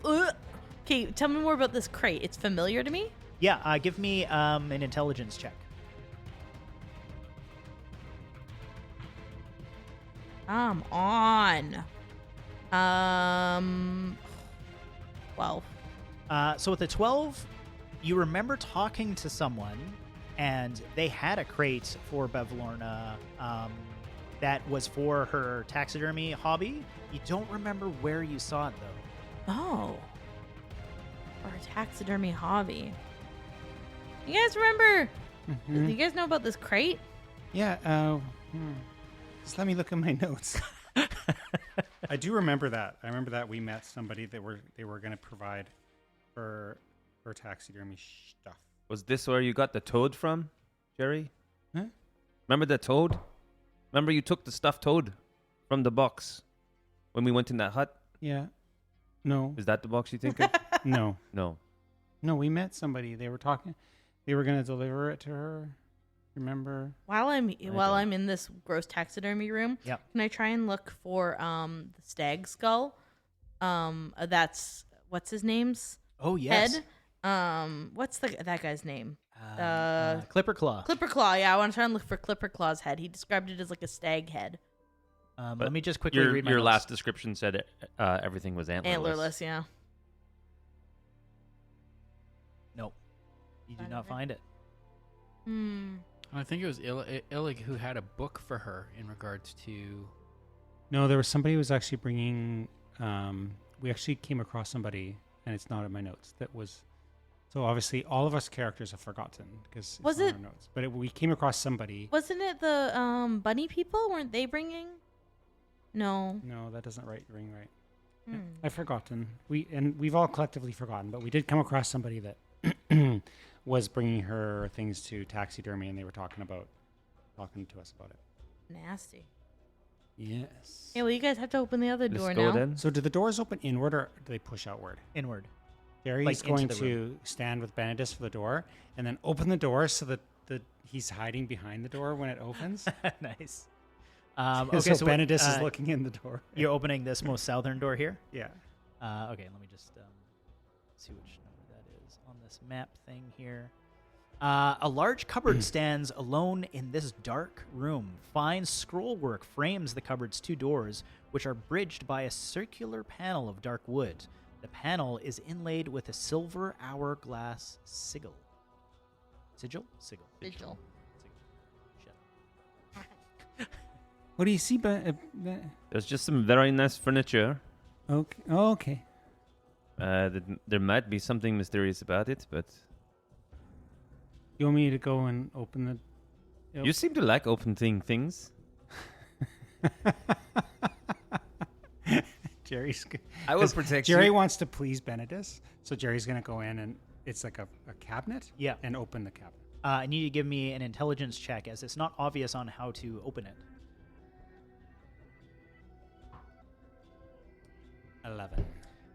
Okay, tell me more about this crate. It's familiar to me? Yeah, give me an intelligence check. Come on. 12. So with a 12, you remember talking to someone, and they had a crate for Bevlorna that was for her taxidermy hobby. You don't remember where you saw it, though. Oh. For a taxidermy hobby. You guys remember? Do you guys know about this crate? Yeah. Just let me look at my notes. I do remember that. I remember that we met somebody that they were going to provide for taxidermy stuff. Was this where you got the toad from, Jerry? Huh? Remember the toad? Remember you took the stuffed toad from the box when we went in that hut? Yeah. No. Is that the box you think of? No. No. No, we met somebody. They were talking. They were going to deliver it to her. Remember? While I'm don't. I'm in this gross taxidermy room, Yep. can I try and look for the stag skull? That's what's his name's Oh, yes. head. What's that guy's name? Clipper Claw. Clipper Claw. Yeah, I want to try and look for Clipper Claw's head. He described it as like a stag head, Let me just quickly Your read my your notes. last description said everything was antlerless. antlerless. Yeah. Nope. You do Find not it? find it. Hmm. I think it was Illig who had a book for her in regards to. No, there was somebody who was actually bringing. We actually came across somebody, and it's not in my notes. That was. So obviously, all of us characters have forgotten because Was it's not it- in our notes. But we came across somebody. Wasn't it the bunny people? Weren't they bringing? No. No, that doesn't ring right. Hmm. I've forgotten. We've all collectively forgotten, but we did come across somebody that was bringing her things to taxidermy, and they were talking to us about it. Nasty. Yes. Yeah, well, you guys have to open the other Let's door go now. then. So do the doors open inward or do they push outward? Inward. Jerry's Like, into going the to stand with Benedis for the door and then open the door so that he's hiding behind the door when it opens. Nice. Okay, Okay, so Benedis is looking in the door. You're opening this most southern door here. Yeah. Okay, let me just see which number that is on this map thing here. A large cupboard stands alone in this dark room. Fine scrollwork frames the cupboard's two doors, which are bridged by a circular panel of dark wood. The panel is inlaid with a silver hourglass sigil. Sigil? Sigil. Vigil. Shit. What do you see? There's just some very nice furniture. Okay. Oh, okay. There might be something mysterious about it, but You want me to go and open the... you seem to like opening things. Jerry's... I will 'cause protect Jerry you. wants to please Benedis, so Jerry's going to go in and it's like a cabinet? Yeah. And open the cabinet. I need you to give me an intelligence check, as it's not obvious on how to open it. 11.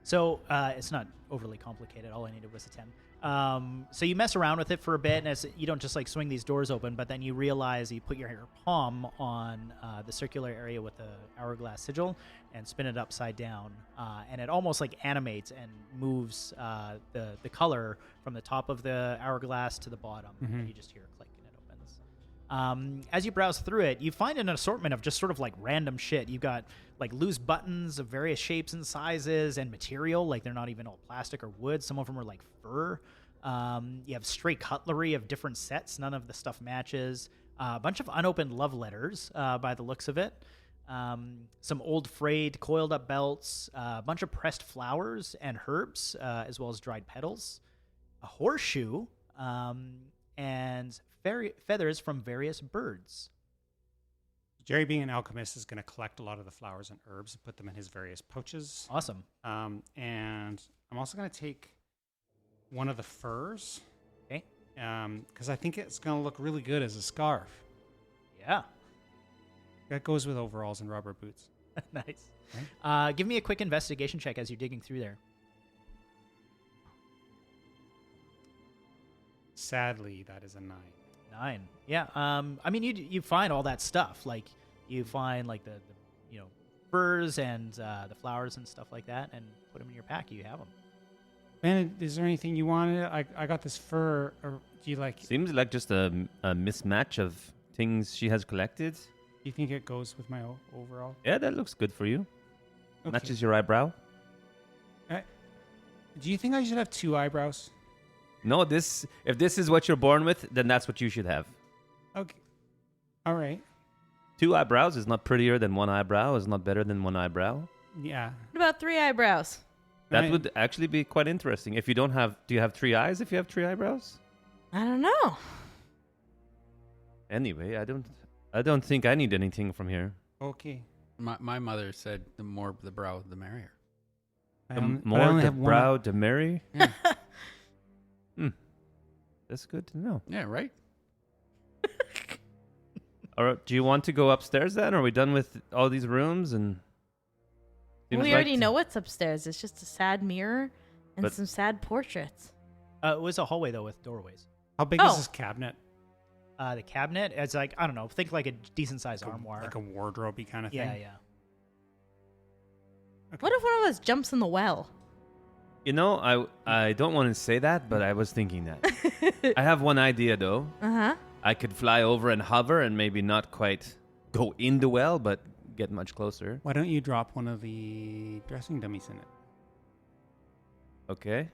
So it's not overly complicated. All I needed was a 10. So you mess around with it for a bit, and as you don't just like swing these doors open, but then you realize you put your palm on the circular area with the hourglass sigil and spin it upside down, and it almost like animates and moves the color from the top of the hourglass to the bottom. And you just hear a click and it opens. As you browse through it, you find an assortment of just sort of like random shit. You've got like loose buttons of various shapes and sizes and material, like they're not even all plastic or wood. Some of them are like fur. You have stray cutlery of different sets. None of the stuff matches. A bunch of unopened love letters by the looks of it. Some old frayed coiled up belts. A bunch of pressed flowers and herbs, as well as dried petals. A horseshoe. And feathers from various birds. Jerry, being an alchemist, is going to collect a lot of the flowers and herbs and put them in his various pouches. Awesome. And I'm also going to take one of the furs. Okay. Because I think it's going to look really good as a scarf. Yeah. That goes with overalls and rubber boots. Nice. Right? Give me a quick investigation check as you're digging through there. Sadly, that is a 9. 9. Yeah. I mean, you find all that stuff. Like, you find like the furs and the flowers and stuff like that, and put them in your pack. You have them. Ben, is there anything you wanted? I got this fur. Or do you like? Seems like just a mismatch of things she has collected. Do you think it goes with my overall? Yeah, that looks good for you. Okay. Matches your eyebrow. Do you think I should have 2 eyebrows? No, if this is what you're born with, then that's what you should have. Okay. All right. 2 eyebrows is not prettier than 1 eyebrow, is not better than 1 eyebrow. Yeah. What about 3 eyebrows? That Right. would actually be quite interesting. If you don't have, do you have 3 eyes if you have 3 eyebrows? I don't know. Anyway, I don't think I need anything from here. Okay. My mother said the more the brow, the merrier. The but I more only the have one- brow, the merry. Yeah, That's good to know. yeah, right. All right, do you want to go upstairs then? Are we done with all these rooms? And seems We like already know what's upstairs. It's just a sad mirror and But- some sad portraits. It was a hallway though with doorways. How big Oh. is this cabinet? The cabinet, it's like, I don't know, think like a decent sized armoire. Like a wardrobe kind of thing. yeah, yeah. Okay. What if one of us jumps in the well? You know, I don't want to say that, but I was thinking that. I have one idea though. Uh-huh. I could fly over and hover and maybe not quite go in the well, but get much closer. Why don't you drop one of the dressing dummies in it? Okay,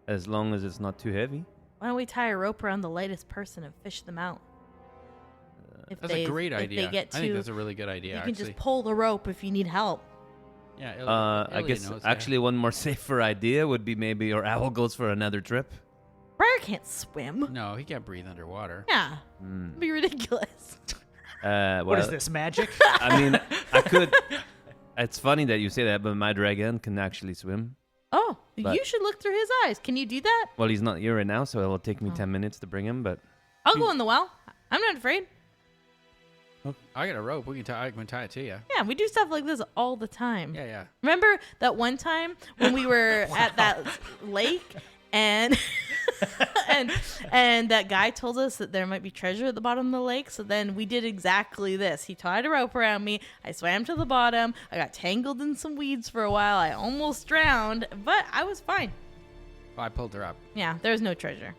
as long as it's not too heavy. Why don't we tie a rope around the lightest person and fish them out? If That's a great if idea. They get I think too, that's a really good idea. you can actually. just pull the rope if you need help. Yeah. I Elliot guess knows, actually one more safer idea would be maybe your owl goes for another trip. Briar can't swim. Yeah. No, he can't breathe underwater. Yeah, Hmm. it'd be ridiculous. What is Well, this, magic? I mean, I could. It's funny that you say that, but my dragon can actually swim. Oh, But- you should look through his eyes. Can you do that? Well, he's not here right now, so it will take me Oh. 10 minutes to bring him. But I'll go in the well. I'm not afraid. I got a rope. I can tie it to you. Yeah, we do stuff like this all the time. Yeah. Remember that one time when we were at that lake and and that guy told us that there might be treasure at the bottom of the lake? So then we did exactly this. He tied a rope around me. I swam to the bottom. I got tangled in some weeds for a while. I almost drowned, but I was fine. Well, I pulled her up. Yeah, there's no treasure.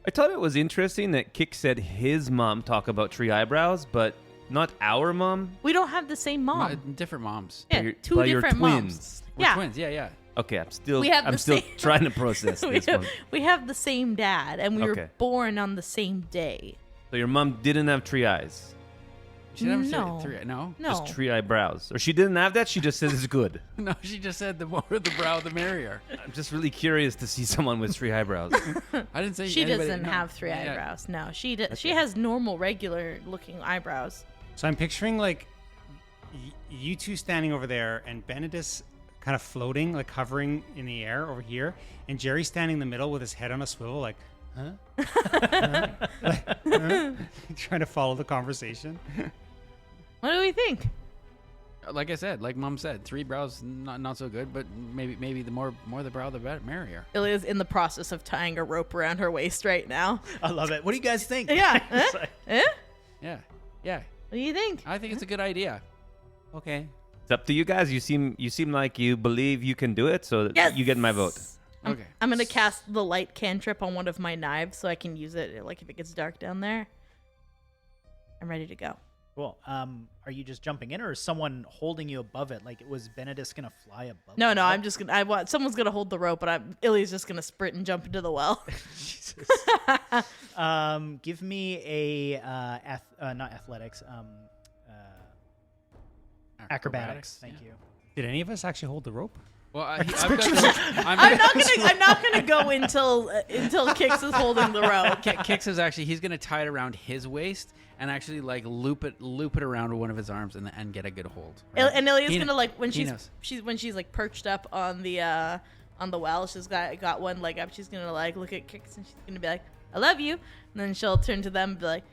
I thought it was interesting that Kick said his mom talked about tree eyebrows, but not our mom. We don't have the same mom. Different moms. Yeah, You're- two but you're different twins. moms. We're Yeah. twins. Yeah. Okay, I'm still We have the still same- trying to process we, this one. have the same dad, and we were Okay. born on the same day. So your mom didn't have tree eyes, She never No. said three. No. No. just tree eyebrows, or she didn't have that. She just says it's good. No, she just said the more the brow, the merrier. I'm just really curious to see someone with tree eyebrows. I didn't say She anybody- doesn't no. have three Yeah. eyebrows. No, she has normal, regular looking eyebrows. So I'm picturing like you two standing over there and Benedis kind of floating, like hovering in the air over here, and Jerry standing in the middle with his head on a swivel, like, huh? Trying to follow the conversation. What do we think? Like I said, like Mom said, three brows not so good, but maybe the more the brow, the better, merrier. Ilya's in the process of tying a rope around her waist right now. I love it. What do you guys think? Yeah. It's like- Eh? Yeah. What do you think? I think it's a good idea. Okay. It's up to you guys. You seem like you believe you can do it, so Yes. you get my vote. Okay. I'm gonna cast the light cantrip on one of my knives so I can use it like if it gets dark down there. I'm ready to go. Cool. Are you just jumping in, or is someone holding you above it? Like, was Benedis gonna fly above? No, the I'm well? just gonna. Someone's gonna hold the rope, but Ilya's just gonna sprint and jump into the well. Jesus. Give me a not athletics. Acrobatics. Thank you. Did any of us actually hold the rope? Well, I've got the, I'm not gonna go until Kix is holding the rope. Kix is actually he's gonna tie it around his waist and actually like loop it around one of his arms and get a good hold. right? And Ilya's He gonna kn- like when he she's knows. like perched up on the well, she's got one leg up. She's gonna like look at Kix and she's gonna be like, "I love you," and then she'll turn to them and be like,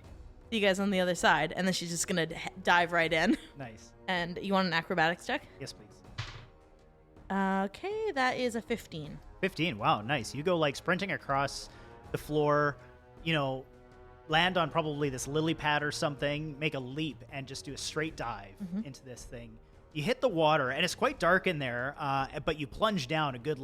"See you guys on the other side," and then she's just gonna dive right in. Nice. And you want an acrobatics check? Yes, please. Okay, that is a 15. 15. Wow, nice. You go like sprinting across the floor, land on probably this lily pad or something, make a leap, and just do a straight dive into this thing. You hit the water, and it's quite dark in there, but you plunge down a good,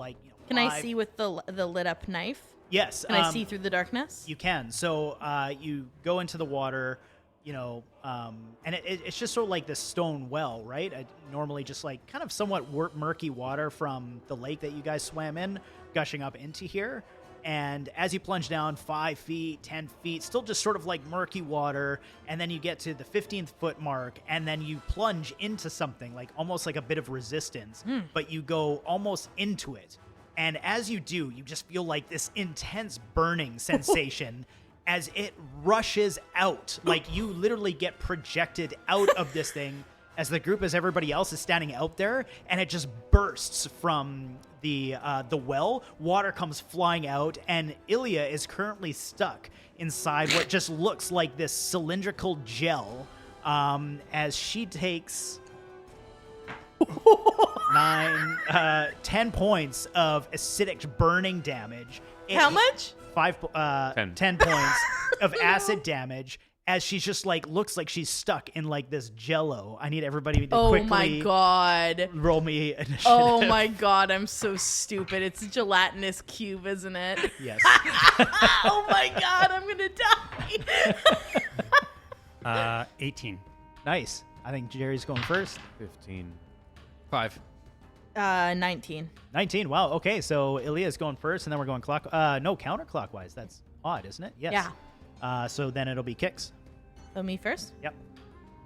Can I see with the lit up knife? Yes. Can I see through the darkness? You can. So you go into the water, and it's just sort of like this stone well, right? Normally just like kind of somewhat murky water from the lake that you guys swam in, gushing up into here. And as you plunge down 5 feet, 10 feet, still just sort of like murky water. And then you get to the 15th foot mark, and then you plunge into something like almost like a bit of resistance, but you go almost into it. And as you do, you just feel like this intense burning sensation as it rushes out. Like you literally get projected out of this thing as the group, as everybody else is standing out there, and it just bursts from the well. Water comes flying out, and Ilya is currently stuck inside what just looks like this cylindrical gel, as she takes 10 points of acidic burning damage. How much? 10 points of acid damage, as she's just like looks like she's stuck in like this jello. I need everybody to Oh quickly my god. roll me initiative. Oh my god, I'm so stupid. It's a gelatinous cube, isn't it? Yes. Oh my god, I'm gonna die. 18. Nice. I think Jerry's going first. 15. 5. 19. 19. Wow. Okay, so Ilya's going first, and then we're going counterclockwise. That's odd, isn't it? Yes. Yeah. So then it'll be Kix. So me first? Yep.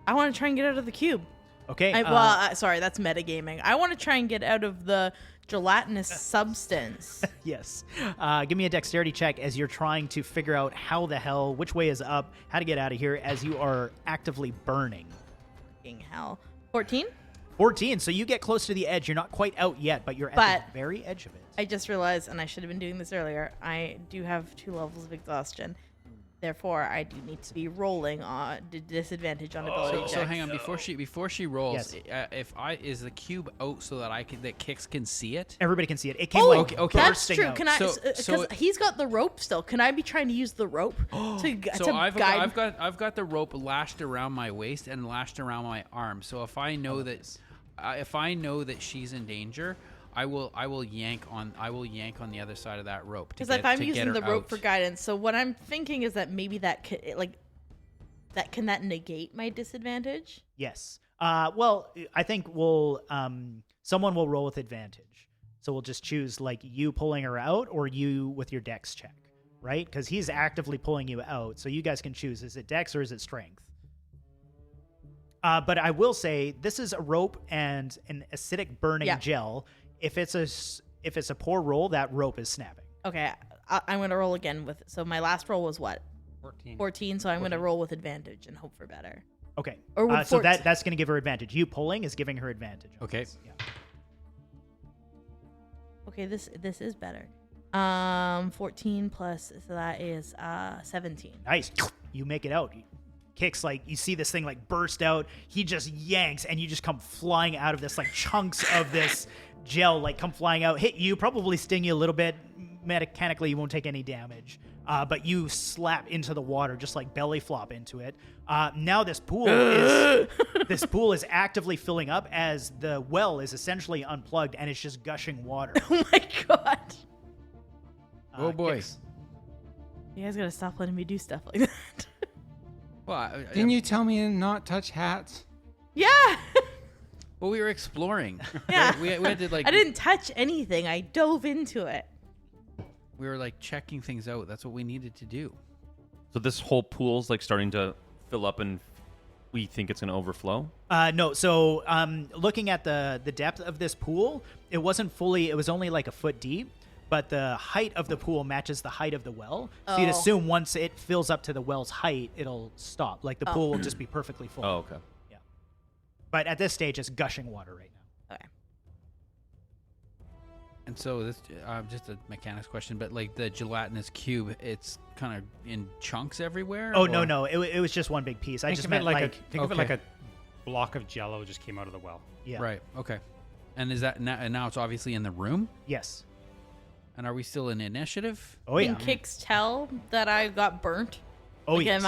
I want to try and get out of the cube. Okay. Sorry, that's metagaming. I want to try and get out of the gelatinous substance. Yes. Give me a dexterity check as you're trying to figure out which way is up, how to get out of here as you are actively burning. Fucking hell. 14? 14. So you get close to the edge. You're not quite out yet, but you're at But- the very edge of it. I just realized, and I should have been doing this earlier, I do have 2 levels of exhaustion. Therefore, I do need to be rolling on disadvantage on ability checks. So hang on, before she rolls, Yes. is the cube out so that that Kix can see it? Everybody can see it. It came Oh, like okay. that's bursting true. out. Can I? So- Because so- he's got the rope still. Can I be trying to use the rope to So guide? I've got the rope lashed around my waist and lashed around my arm. So if I know that she's in danger, I will yank on the other side of that rope. Because if I'm using the rope out. for guidance, so what I'm thinking is that maybe that could can that negate my disadvantage? Yes. Well, I think we'll someone will roll with advantage. So we'll just choose like you pulling her out or you with your dex check, right? Because he's actively pulling you out. So you guys can choose: is it dex or is it strength? But I will say this is a rope and an acidic burning gel. If it's a poor roll, that rope is snapping. Okay, I'm gonna roll again with. So my last roll was what? 14. So I'm gonna roll with advantage and hope for better. Okay. Or would so that's going to give her advantage. You pulling is giving her advantage. Okay. Yeah. Okay, this is better. 14 plus, so that is 17. Nice. You make it out. Kicks like you see this thing like burst out. He just yanks and you just come flying out of this, like chunks of this gel like come flying out, hit you, probably sting you a little bit. Mechanically, you won't take any damage. But you slap into the water, just like belly flop into it. Now this pool is actively filling up as the well is essentially unplugged and it's just gushing water. Oh my god. Oh boy. Kicks. You guys gotta stop letting me do stuff like that. Well, Didn't you tell me to not touch hats? Yeah. Well, we were exploring. Yeah. we had to like. I didn't touch anything. I dove into it. We were like checking things out. That's what we needed to do. So this whole pool's like starting to fill up, and we think it's going to overflow. No. So looking at the depth of this pool, it wasn't fully. It was only like a foot deep. But the height of the pool matches the height of the well. So you'd assume once it fills up to the well's height, it'll stop. Like the pool will just be perfectly full. Oh, okay. Yeah. But at this stage, it's gushing water right now. Okay. And so this just a mechanics question, but like the gelatinous cube, it's kind of in chunks everywhere. Oh, or- no. It was just one big piece. I Think just of meant it like like think of it like a block of Jello just came out of the well. yeah. Right. Okay. And is that now it's obviously in the room? Yes. And are we still in initiative? Oh yeah. Can Kix tell that I got burnt? Oh like, yes.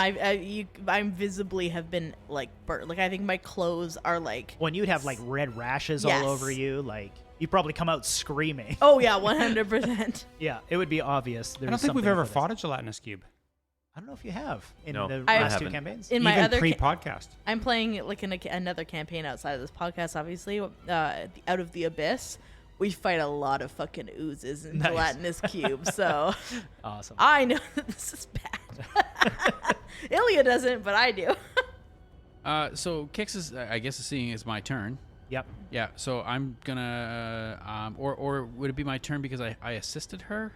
I'm visibly have been like burnt. Like I think my clothes are like. When you'd have like red rashes Yes. all over you, like you probably come out screaming. Oh yeah, 100%. Yeah, it would be obvious. I don't think we've ever fought a gelatinous cube. I don't know if you have in No, the I last two haven't. campaigns. In my Even other pre-podcast. I'm playing like in another campaign outside of this podcast, obviously. Out of the Abyss, we fight a lot of fucking oozes and Nice. gelatinous cubes. So Awesome. I know that this is bad. Ilya doesn't, but I do. So Kix is, I guess, seeing it's my turn. Yep. Yeah. So I'm gonna, or would it be my turn because I assisted her?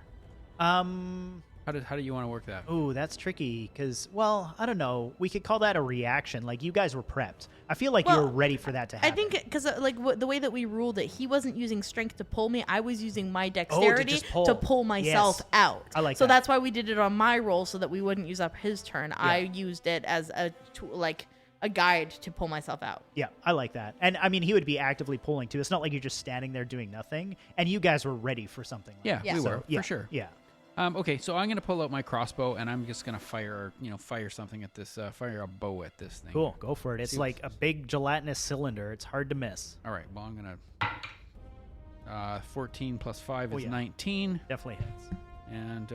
How do you want to work that? Ooh, that's tricky because, well, I don't know. We could call that a reaction. Like you guys were prepped. I feel like you Well, were ready for that to I happen. think because the way that we ruled it, he wasn't using strength to pull me. I was using my dexterity just to pull. pull myself Yes. out. I like so that. that's why we did it on my roll so that we wouldn't use up his turn. I used it as a guide to pull myself out. Yeah, I like that. And I mean, he would be actively pulling too. It's not like you're just standing there doing nothing. And you guys were ready for something. Like Yeah, that. Yeah. we So, were yeah, for sure. Yeah. Okay, so I'm gonna pull out my crossbow and I'm just gonna fire something at this, fire a bow at this thing. Cool. Go for it. It's See like a big gelatinous cylinder. It's hard to miss. All right. Well, I'm gonna 14 plus 5 is yeah. 19, Definitely hits. and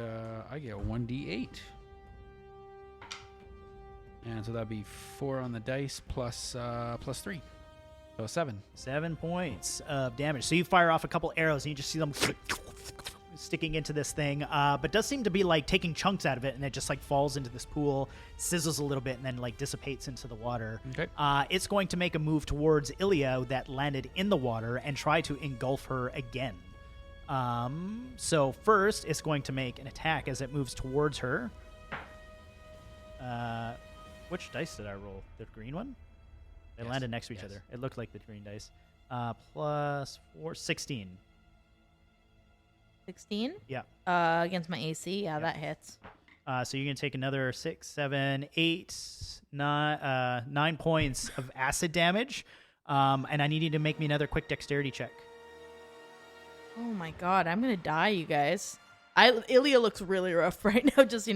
I get 1d8, and so that'd be 4 on the dice plus 3, so 7. 7 points of damage. So you fire off a couple arrows and you just see them sticking into this thing, but does seem to be like taking chunks out of it, and it just like falls into this pool, sizzles a little bit, and then like dissipates into the water. Okay. It's going to make a move towards Ilya that landed in the water and try to engulf her again. So first, it's going to make an attack as it moves towards her. Which dice did I roll? The green one? They Yes, landed next to each yes. other. It looked like the green dice. Plus 4, 16. 16 Yeah. against my AC. Yeah, that hits. So you're gonna take another 6, 7, 8, 9 points of acid damage, and I need you to make me another quick dexterity check. Oh my god, I'm gonna die, you guys. Ilya looks really rough right now, just,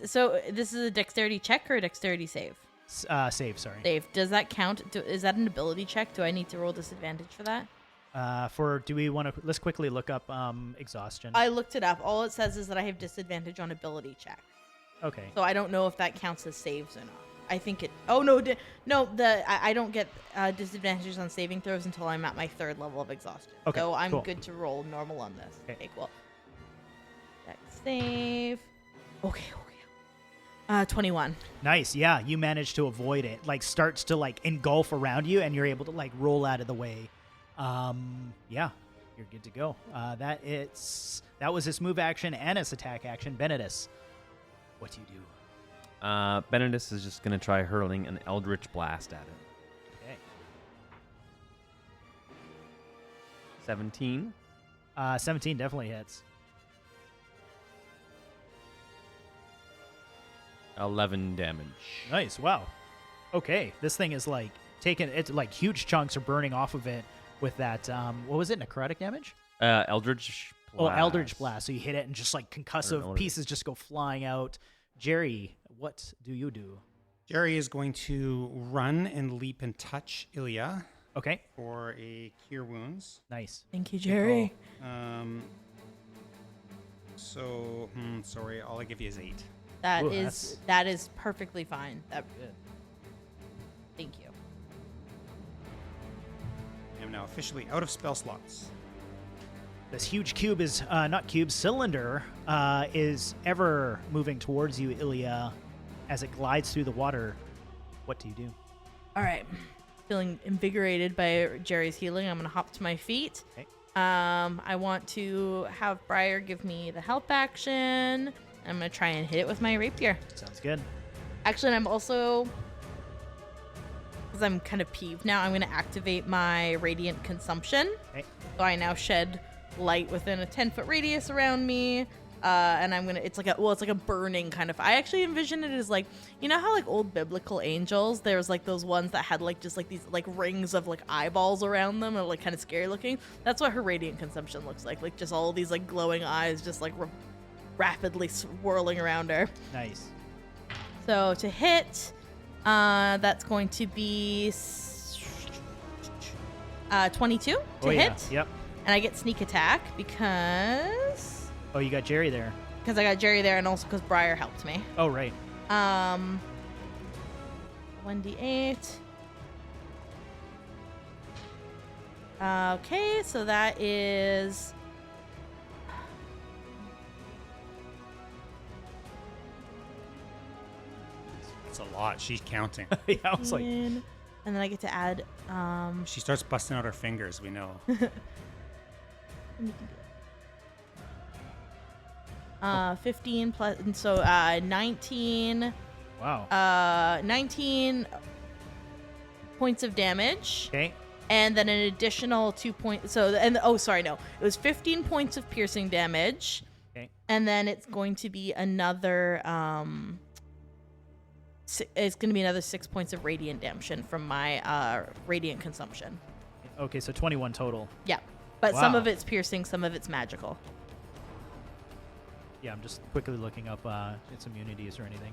so this is a dexterity check or a dexterity save? Save, sorry. Save. Does that count? Is that an ability check? Do I need to roll disadvantage for that? Do we want to, let's quickly look up exhaustion. I looked it up. All it says is that I have disadvantage on ability check. Okay. So I don't know if that counts as saves or not. I think it. Oh no, I don't get disadvantages on saving throws until I'm at my 3rd level of exhaustion. Okay, so I'm cool. good to roll normal on this. Okay. Cool. Dex save. Okay. 21. Nice. Yeah, you managed to avoid it. Like starts to like engulf around you, and you're able to like roll out of the way. Yeah, you're good to go. That was his move action and his attack action. Benedis, what do you do? Benedis is just going to try hurling an Eldritch Blast at it. Okay. 17. 17 definitely hits. 11 damage. Nice. Wow. Okay, this thing is like huge chunks are burning off of it with that. What was it? Necrotic damage? Eldritch Blast. Oh, Eldritch Blast. So you hit it and just like I don't know concussive what it pieces just go flying out. Jerry, what do you do? Jerry is going to run and leap and touch Ilya Okay. for a cure wounds. Nice. Thank you, Jerry. Sorry, all I give you is 8. Ooh, That is perfectly fine. Good. Thank you. I am now officially out of spell slots. This huge cube is cylinder is ever moving towards you, Ilya, as it glides through the water. What do you do? All right. Feeling invigorated by Jerry's healing, I'm going to hop to my feet. Okay. I want to have Briar give me the help action. I'm going to try and hit it with my rapier. Sounds good. Actually, and I'm also, because I'm kind of peeved now, I'm going to activate my Radiant Consumption. Okay. So I now shed light within a 10-foot radius around me. And I'm gonna, it's like a burning kind of, I actually envision it as like, you know how like old biblical angels, there's like those ones that had like just like these like rings of like eyeballs around them, or like kind of scary looking. That's what her Radiant Consumption looks like just all these like glowing eyes just like rapidly swirling around her. Nice. So to hit, that's going to be 22 to hit. Yep. And I get sneak attack because Oh, you got Jerry there. I got Jerry there, and also because Briar helped me. Oh, right. 1d8. Okay, so that is It's a lot. She's counting. Yeah, I was like, 10, and then I get to add She starts busting out her fingers, we know. 15 plus, and so 19. wow. 19 points of damage. Okay. And then an additional 2 points. So, and oh, sorry, no. It was 15 points of piercing damage. Okay. And then it's going to be another, it's going to be another 6 points of radiant damage from my Radiant Consumption. Okay, so 21 total. Yeah. But some Wow. of it's piercing, some of it's magical. Yeah, I'm just quickly looking up its immunities or anything.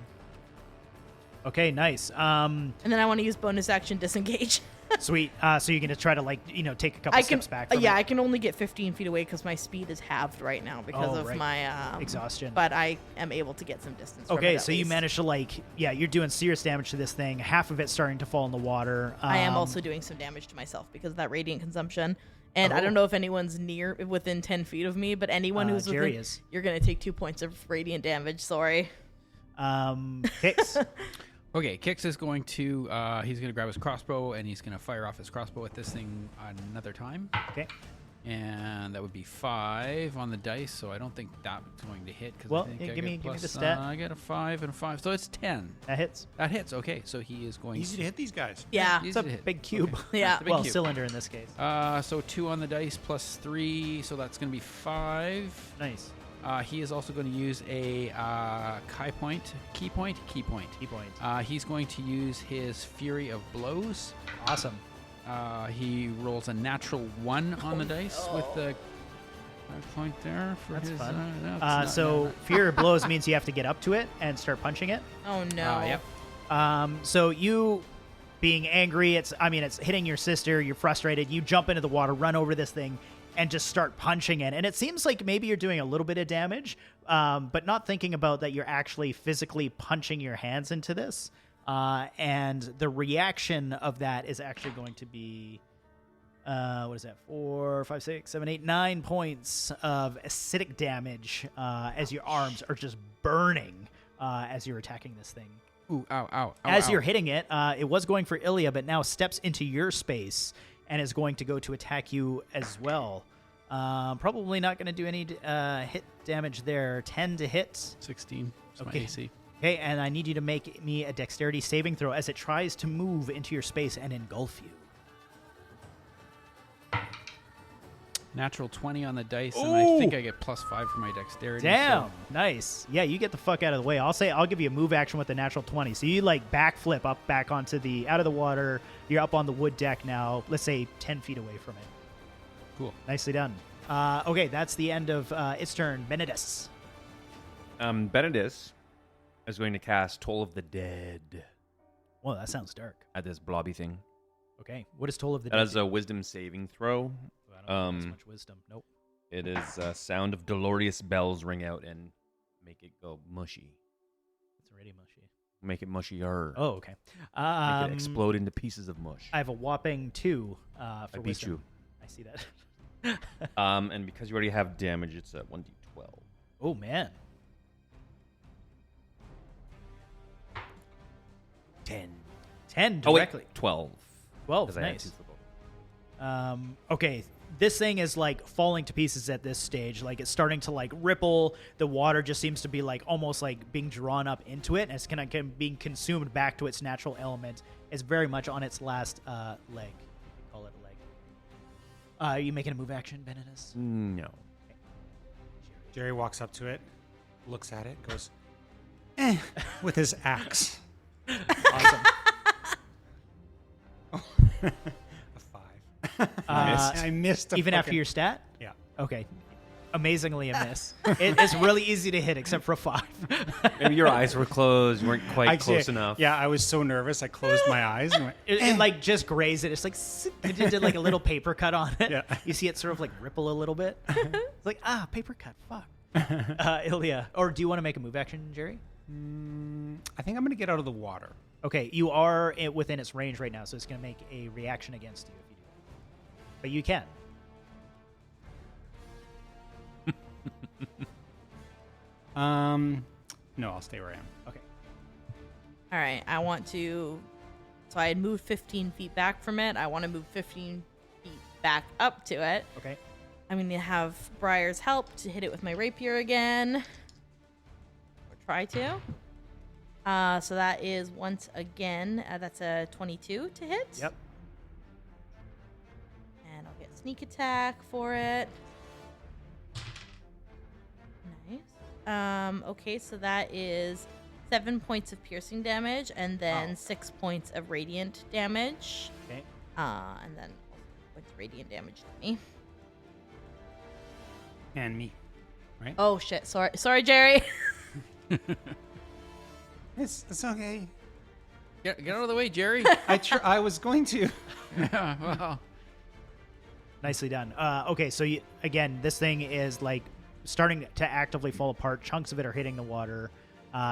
Okay, nice. And then I want to use bonus action disengage. Sweet. So you're gonna try to take a couple steps back. From yeah, it. I can only get 15 feet away because my speed is halved right now because of right. my Exhaustion. But I am able to get some distance. from Okay, it at so you least. managed to you're doing serious damage to this thing. Half of it starting to fall in the water. I am also doing some damage to myself because of that radiant consumption. And I Oh. don't know if anyone's within 10 feet of me, but anyone who's Jerry within, is. you're going to take 2 points of radiant damage. Sorry. Kicks. Okay, Kix is going to he's going to grab his crossbow and he's going to fire off his crossbow at this thing another time. Okay. And that would be 5 on the dice, so I don't think that's going to hit. Well, I think yeah, I give me get the plus, stat. I get a 5 and a 5, so it's 10. That hits. That hits. Okay, so he is going Easy to hit these guys. Yeah. It's Easy a to hit. big cube. Okay. Yeah. It's a big Well, cube. cylinder in this case. So 2 on the dice plus 3, so that's going to be 5. Nice. He is also going to use a key point. He's going to use his Fury of Blows. Awesome. He rolls a natural 1 on the dice with the 5 point there for That's his. fun. No, it's not- So fear of blows means you have to get up to it and start punching it. Oh no. Yep. So you being angry, it's hitting your sister, you're frustrated, you jump into the water, run over this thing, and just start punching it. And it seems like maybe you're doing a little bit of damage, but not thinking about that you're actually physically punching your hands into this. And the reaction of that is actually going to be, what is that? 4, 5, 6, 7, 8, 9 points of acidic damage as your arms are just burning as you're attacking this thing. Ooh, ow. As you're hitting it, it was going for Ilya, but now steps into your space and is going to go to attack you as well. Probably not going to do any hit damage there. 10 to hit. 16. It's Okay. my AC. Okay, and I need you to make me a dexterity saving throw as it tries to move into your space and engulf you. Natural 20 on the dice, and I think I get +5 for my dexterity. Damn, so- nice. Yeah, you get the fuck out of the way. I'll give you a move action with the natural 20. So you like backflip up back onto out of the water. You're up on the wood deck now. Let's say 10 feet away from it. Cool. Nicely done. Okay, that's the end of its turn. Benedis. Benedis is going to cast Toll of the Dead Well, that sounds dark. at this blobby thing. Okay, what is Toll of the That Dead? is a wisdom saving throw. I don't have as much wisdom. Nope. It is a sound of dolorous bells ring out and make it go mushy. It's already mushy. Make it mushier. Oh, okay. Make it explode into pieces of mush. I have a whopping 2 for I beat wisdom. you. I see that. And because you already have damage, it's a 1d12. Oh, man. 10. 10 Oh, directly. wait, 12. 12, Because I had nice. 2 for both. Okay, this thing is like falling to pieces at this stage. Like it's starting to like ripple. The water just seems to be like almost like being drawn up into it, and it's kind of being consumed back to its natural element. It's very much on its last leg. Call it a leg. Are you making a move action, Benedis? No. Jerry walks up to it, looks at it, goes, with his axe. Awesome. A 5. I missed. Even after your stat? Yeah. Okay. Amazingly a miss. It's really easy to hit except for a 5. Maybe your eyes were closed. You weren't quite close enough. Yeah, I was so nervous. I closed my eyes and went, It like just grazed it. It's like it did like a little paper cut on it. Yeah. You see it sort of like ripple a little bit. It's like paper cut. Fuck. Ilya, or do you want to make a move action, Jerry? I think I'm going to get out of the water. Okay, you are within its range right now, so it's going to make a reaction against you if you do. But you can. No, I'll stay where I am. Okay. All right, I want to. So I had moved 15 feet back from it. I want to move 15 feet back up to it. Okay. I'm going to have Briar's help to hit it with my rapier again. Or try to. So that is once again, that's a 22 to hit. Yep. And I'll get sneak attack for it. Nice. Okay, so that is 7 points of piercing damage and then Wow. 6 points of radiant damage. Okay. And then points of radiant damage to me. And me. Right? Oh shit! Sorry, Jerry. It's okay. Get out of the way, Jerry. I was going to. Yeah, well, Nicely done. Okay, so again, this thing is like starting to actively fall apart. Chunks of it are hitting the water.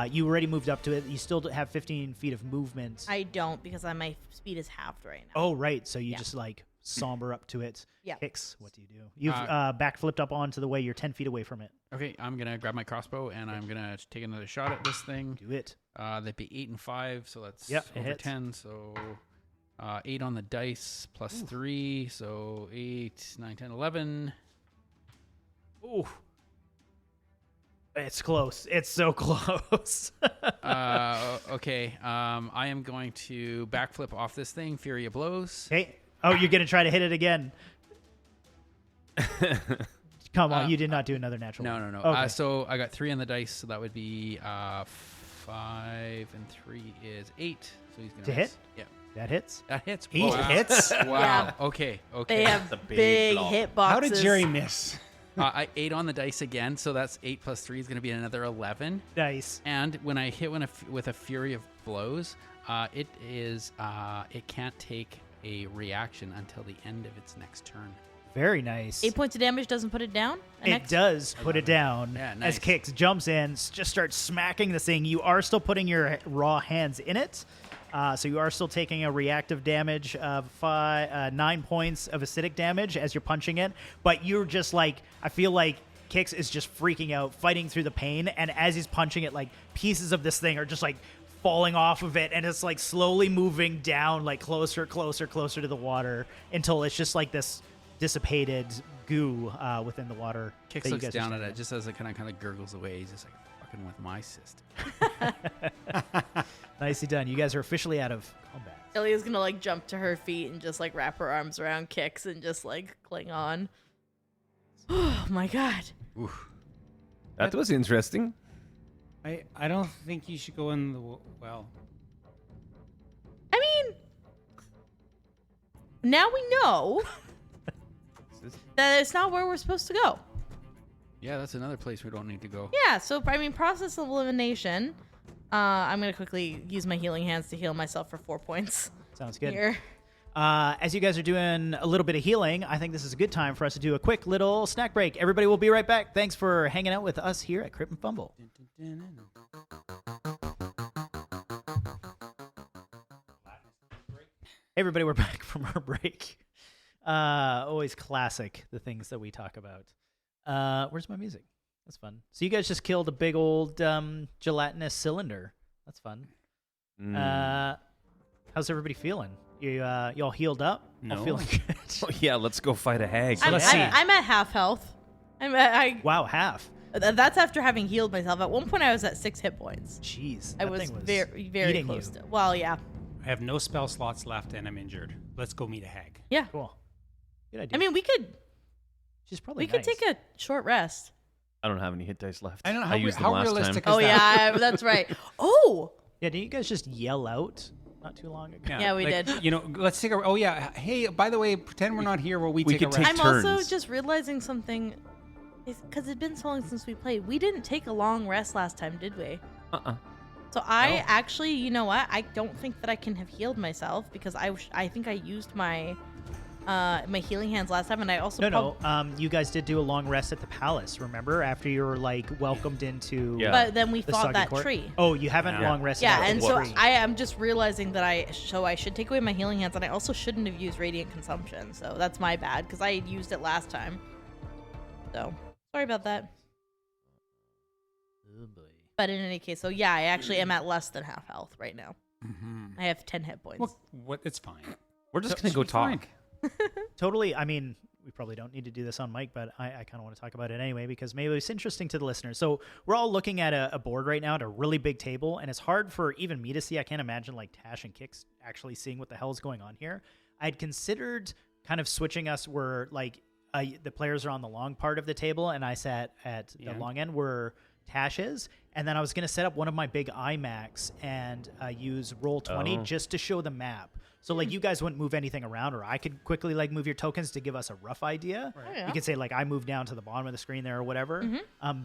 You already moved up to it. You still have 15 feet of movement. I don't because my speed is halved right now. Oh, right. So you Yeah. just like somber up to it. Yeah. Hicks, what do you do? You've backflipped up onto the way. You're 10 feet away from it. okay, I'm going to grab my crossbow and I'm going to take another shot at this thing. Do it. That'd be 8 and 5, so that's Yep, it over hits. 10. So 8 on the dice plus 3, so 8, 9, 10, 11. Ooh. It's close. It's so close. Okay, I am going to backflip off this thing, Fury of Blows. Okay. Oh, you're going to try to hit it again. Come on, you did not do another natural. No, one. no, no. Okay. So I got 3 on the dice, so that would be 5 and 3 is 8. So he's gonna To hit? Yeah, That hits. that hits. 8 Wow. hits? Wow. Yeah. Okay. They have a big big block. hit boxes. How did Jerry miss? I 8 on the dice again, so that's 8 plus 3 is going to be another 11. Nice. And when I hit with a fury of blows, it can't take a reaction until the end of its next turn. Very nice. 8 points of damage doesn't put it down? It does put it down Yeah, as nice. Kix jumps in, just starts smacking this thing. You are still putting your raw hands in it, so you are still taking a reactive damage of 9 points of acidic damage as you're punching it. But you're just like, I feel like Kix is just freaking out, fighting through the pain, and as he's punching it, like pieces of this thing are just like falling off of it, and it's like slowly moving down, like closer to the water until it's just like this dissipated goo within the water. Kix that you looks guys are down at standing it just as it kind of gurgles away. He's just like, fucking with my system. in. Nicely done. You guys are officially out of combat. Ilya's gonna like jump to her feet and just like wrap her arms around Kix and just like cling on. Oh my god. Oof. That was interesting. I don't think you should go in the well. I mean, now we know that it's not where we're supposed to go. Yeah, that's another place we don't need to go. Yeah, so I mean, process of elimination. I'm gonna quickly use my healing hands to heal myself for 4 points. Sounds good. Here. As you guys are doing a little bit of healing, I think this is a good time for us to do a quick little snack break. Everybody will be right back. Thanks for hanging out with us here at Crit and Fumble. Hey everybody, we're back from our break. Always classic, the things that we talk about. Where's my music? That's fun. So you guys just killed a big old gelatinous cylinder. That's fun. How's everybody feeling? You all healed up? No. All feeling good? Oh, yeah, let's go fight a hag. I'm, let's see. I'm at half health. Wow, half. That's after having healed myself. At one point, I was at 6 hit points. Jeez, I that was thing was very, very eating close you. to. Well, yeah, I have no spell slots left and I'm injured. Let's go meet a hag. yeah. Cool. Good idea. I mean, we could She's probably could take a short rest. I don't have any hit dice left. I don't know I used them how last realistic time. is Oh that? yeah, that's right. Oh, Yeah, didn't you guys just yell out not too long ago? Yeah, we did. You know, let's take a. Oh yeah. Hey, by the way, pretend we're not here while we take a could rest. take I'm also turns. just realizing something. Because it's been so long since we played. We didn't take a long rest last time, did we? Uh-uh. So I actually, you know what? I don't think that I can have healed myself because I think I used my my healing hands last time, and I also No. You guys did do a long rest at the palace. Remember, after you were like welcomed into. Yeah. But then we the fought Soggy that Court? tree. Oh, you haven't Yeah. long rested. Yeah, at and the so tree. I am just realizing that I should take away my healing hands, and I also shouldn't have used radiant consumption. So that's my bad because I used it last time. So sorry about that. Oh boy. But in any case, so yeah, I actually am at less than half health right now. I have 10 hit points. Well, what? It's fine. We're just So- going to go should be fine. talk. Totally. I mean, we probably don't need to do this on mic, but I kind of want to talk about it anyway because maybe it's interesting to the listeners. So we're all looking at a board right now at a really big table, and it's hard for even me to see. I can't imagine like Tash and Kix actually seeing what the hell is going on here. I'd considered kind of switching us where like the players are on the long part of the table, and I sat at the long end where Tash is, and then I was going to set up one of my big iMacs and use Roll20 just to show the map. So like you guys wouldn't move anything around, or I could quickly like move your tokens to give us a rough idea. Oh, yeah. You could say like I moved down to the bottom of the screen there or whatever.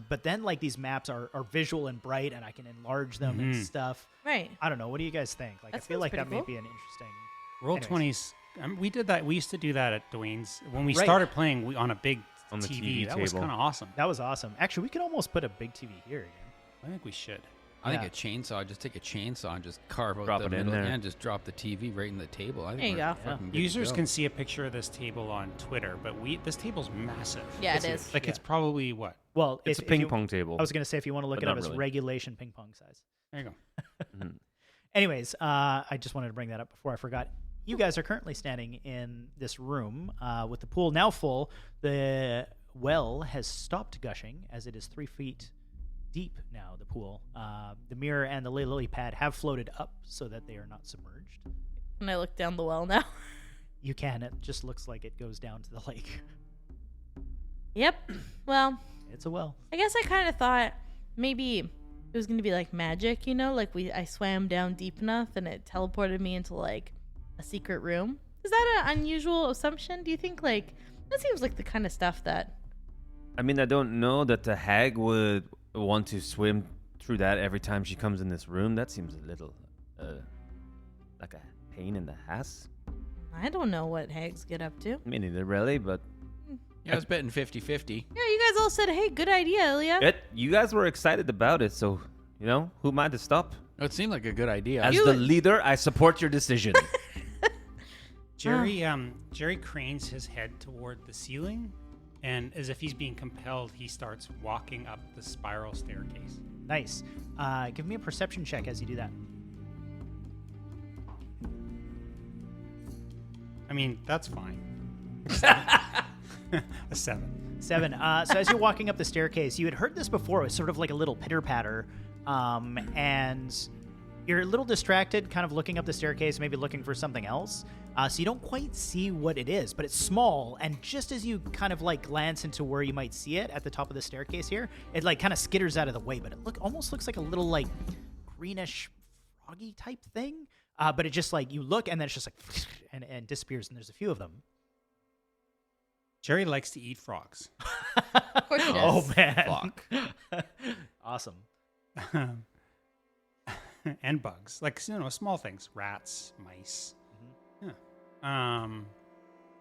But then like these maps are visual and bright, and I can enlarge them and stuff. Right. I don't know. What do you guys think? Like That I feel sounds like that pretty may cool. be an interesting. Roll Anyways. 20s. We did that. We used to do that at Dwayne's when we Right. started playing on a big On the TV. TV That was table. kind of awesome. That was awesome. Actually, we could almost put a big TV here again. I think we should. I think Yeah. a chainsaw, just take a chainsaw and just carve out Drop the it in middle there. and just drop the TV right in the table. I think There you we're go. fucking good to Users go. can see a picture of this table on Twitter, but this table's massive. Yeah, It's it huge. is. Like it's probably what? Well, It's if a ping you- pong table. I was gonna say if you want to look But it up, not it's really. regulation ping pong size. There you go. Anyways, I just wanted to bring that up before I forgot. You guys are currently standing in this room with the pool now full. The well has stopped gushing as it is 3 feet deep now, the pool. The mirror and the lily pad have floated up so that they are not submerged. Can I look down the well now? You can. It just looks like it goes down to the lake. Yep. Well, It's a well. I guess I kind of thought maybe it was gonna be like magic, like I swam down deep enough and it teleported me into like a secret room. Is that an unusual assumption? Do you think like that seems like the kind of stuff that? I mean, I don't know that the hag would want to swim through that every time she comes in this room. That seems a little, like a pain in the ass. I don't know what hags get up to. Me neither, really, but Yeah, I was betting 50-50. Yeah, you guys all said, "Hey, good idea, Ilya." you guys were excited about it, so, who am I to stop? It seemed like a good idea. As the leader, I support your decision. Jerry cranes his head toward the ceiling, and as if he's being compelled, he starts walking up the spiral staircase. Nice. Give me a perception check as you do that. I mean, that's fine. A 7. 7. So as you're walking up the staircase, you had heard this before. It was sort of like a little pitter patter, and you're a little distracted, kind of looking up the staircase, maybe looking for something else. So you don't quite see what it is, but it's small. And just as you kind of like glance into where you might see it at the top of the staircase here, it like kind of skitters out of the way. But it almost looks like a little like greenish froggy type thing. But it just like you look and then it's just like and disappears. And there's a few of them. Jerry likes to eat frogs. Of course he does. Oh man, Fuck. awesome. And bugs, like small things, rats, mice. Mm-hmm. Yeah.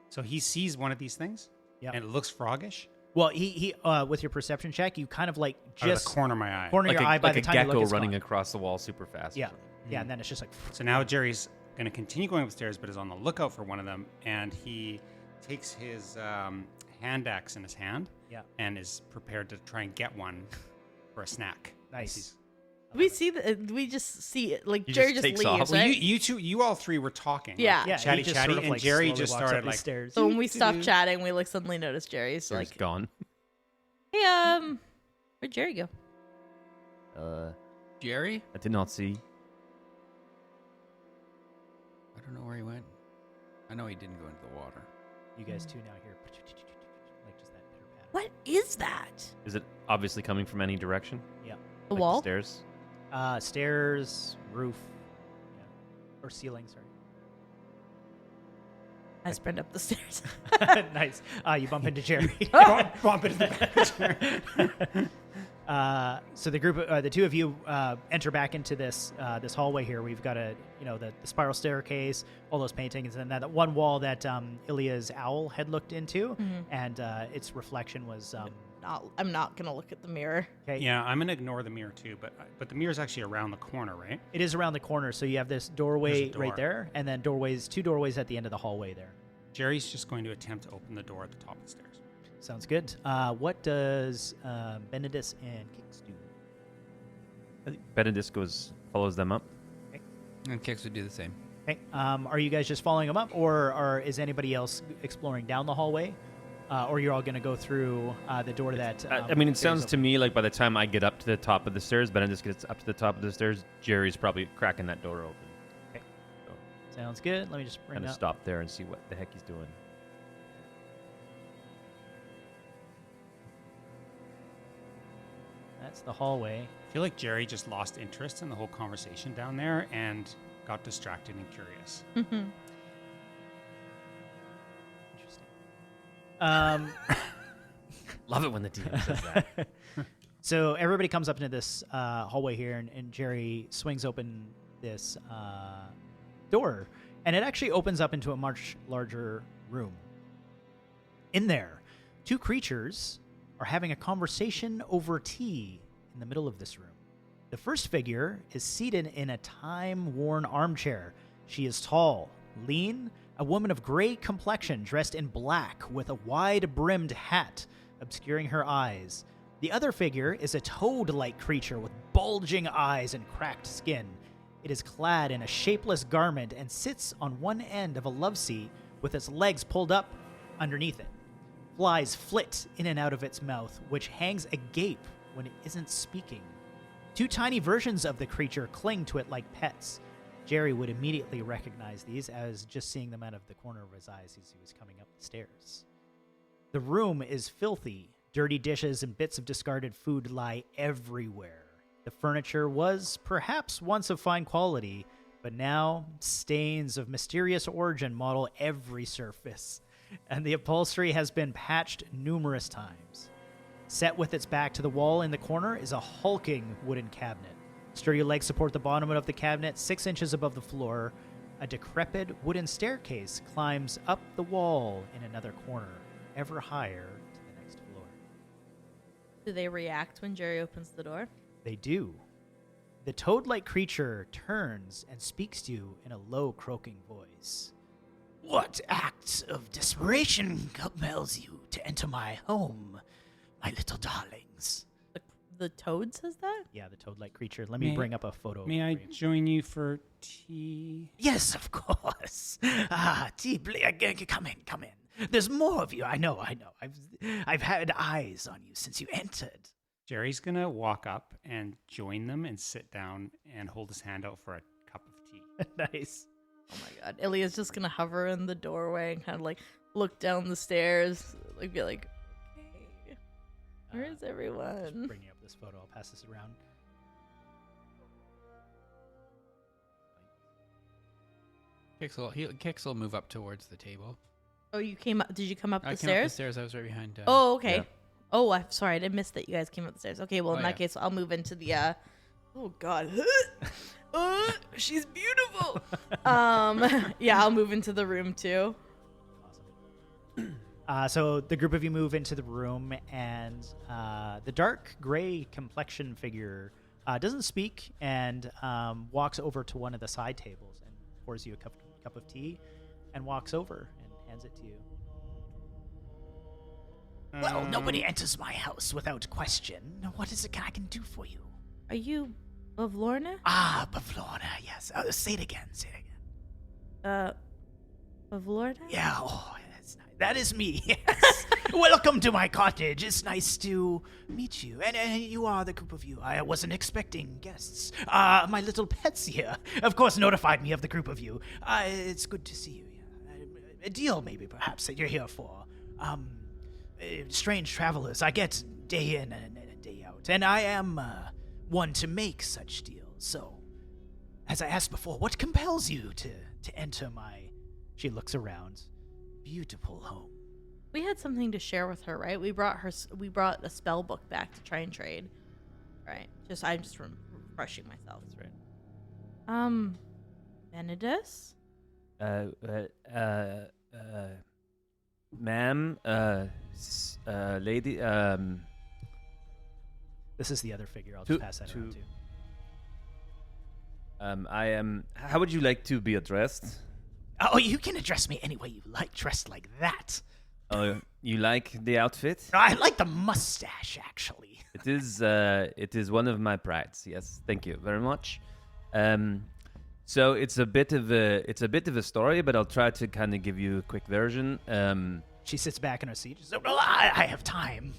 So he sees one of these things, Yep. and it looks froggish. Well, he with your perception check, you kind of like Out of just the corner of my eye. corner Like your eye by like the a time you gecko look, it's running gone. across the wall super fast. or Yeah, something. yeah, and then it's just like So now Jerry's going to continue going upstairs, but is on the lookout for one of them, and he takes his hand axe in his hand, Yeah. and is prepared to try and get one for a snack. Nice. We see we just see it. Like He Jerry just just takes leaves, off. Well, right? you all three were talking. Yeah. like, Yeah, chatty, he just chatty, sort of, and like, Jerry slowly just walks up started these like, stairs. So when we stop chatting, we like suddenly notice Jerry's Jerry's like, gone. "Hey, where'd Jerry go?" Jerry? I did not see. I don't know where he went. I know he didn't go into the water. You guys too now hear like just that pitter patter. What is that? Is it obviously coming from any direction? Yeah. The Like wall? stairs? Stairs, roof, or ceiling. Sorry. I sprint up the stairs. Nice. You bump into Jerry. bump into the So the group, the two of you, enter back into this this hallway here. We've got the spiral staircase, all those paintings, and that one wall that Ilya's owl had looked into, and its reflection was. I'm not gonna look at the mirror. Okay. Yeah, I'm gonna ignore the mirror too, but the mirror's actually around the corner, right? It is around the corner, so you have this doorway There's a right door. there, and then two doorways at the end of the hallway there. Jerry's just going to attempt to open the door at the top of the stairs. Sounds good. What does Benedis and Kix do? I think Benedis follows them up. And Kix would do the same. Okay. Are you guys just following them up, or is anybody else exploring down the hallway? Or you're all going to go through the door that... I mean, it stares sounds to me like by the time I get up to the top of the stairs, Benedis gets up to the top of the stairs, Jerry's probably cracking that door open. Sounds good. Let me just bring Kind of up... stop there and see what the heck he's doing. That's the hallway. I feel like Jerry just lost interest in the whole conversation down there and got distracted and curious. Interesting. Love it when the DM says that. So everybody comes up into this hallway here, and Jerry swings open this door, and it actually opens up into a much larger room. In there, two creatures are having a conversation over tea in the middle of this room. The first figure is seated in a time-worn armchair. She is tall, lean, a woman of gray complexion dressed in black with a wide-brimmed hat obscuring her eyes. The other figure is a toad-like creature with bulging eyes and cracked skin. It is clad in a shapeless garment and sits on one end of a love seat with its legs pulled up underneath it. Flies flit in and out of its mouth, which hangs agape when it isn't speaking. Two tiny versions of the creature cling to it like pets. Jerry would immediately recognize these as just seeing them out of the corner of his eyes as he was coming up the stairs. The room is filthy. Dirty dishes and bits of discarded food lie everywhere. The furniture was perhaps once of fine quality, but now stains of mysterious origin model every surface, and the upholstery has been patched numerous times. Set with its back to the wall in the corner is a hulking wooden cabinet. Sturdy legs support the bottom of the cabinet 6 inches above the floor. A decrepit wooden staircase climbs up the wall in another corner, ever higher to the next floor. Do they react when Jerry opens the door? They do. The toad-like creature turns and speaks to you in a low, croaking voice. What act of desperation compels you to enter my home, my little darlings? The toad says that? Yeah, the toad-like creature. Let me bring up a photo. May I for you. join you for tea? Yes, of course. Tea, come in. There's more of you. I know. I've had eyes on you since you entered. Jerry's gonna walk up and join them and sit down and hold his hand out for a cup of tea. Nice. Oh my god. Ilya's just gonna hover in the doorway and kind of like look down the stairs, like be like, okay, where's everyone? Just bringing up this photo. I'll pass this around. Kix will move up towards the table. Oh, you came up. Did you come up I the came up the stairs? stairs. I was right behind. Oh, okay. Yeah. Oh, I'm sorry. I didn't miss that you guys came up the stairs. Okay, well, Oh, in that yeah. case, I'll move into the, oh, God. She's beautiful. Yeah, I'll move into the room, too. So the group of you move into the room, and the dark gray complexion figure doesn't speak and walks over to one of the side tables and pours you a cup of tea and walks over and hands it to you. Well, nobody enters my house without question. What is it I can do for you? Are you of Lorna? Ah, Pavlona, yes. Say it again. Of Lorna? Yeah, that's nice. That is me, yes. Welcome to my cottage. It's nice to meet you. And you are the group of you. I wasn't expecting guests. My little pets here, of course, notified me of the group of you. It's good to see you. A deal, maybe, perhaps, that you're here for. Strange travelers. I get day in and day out. And I am one to make such deals. So, as I asked before, what compels you to enter my... She looks around. Beautiful home. We had something to share with her, right? We brought a spell book back to try and trade. Right. I'm just refreshing myself. That's right. Benedus? Ma'am, lady, This is the other figure. I'll just pass that around to you. I am. How would you like to be addressed? Oh, you can address me any way you like, dressed like that. Oh, you like the outfit? No, I like the mustache, actually. It is one of my prides. Yes, thank you very much. So it's a bit of a story, but I'll try to kind of give you a quick version. She sits back in her seat. She's like, well, I have time.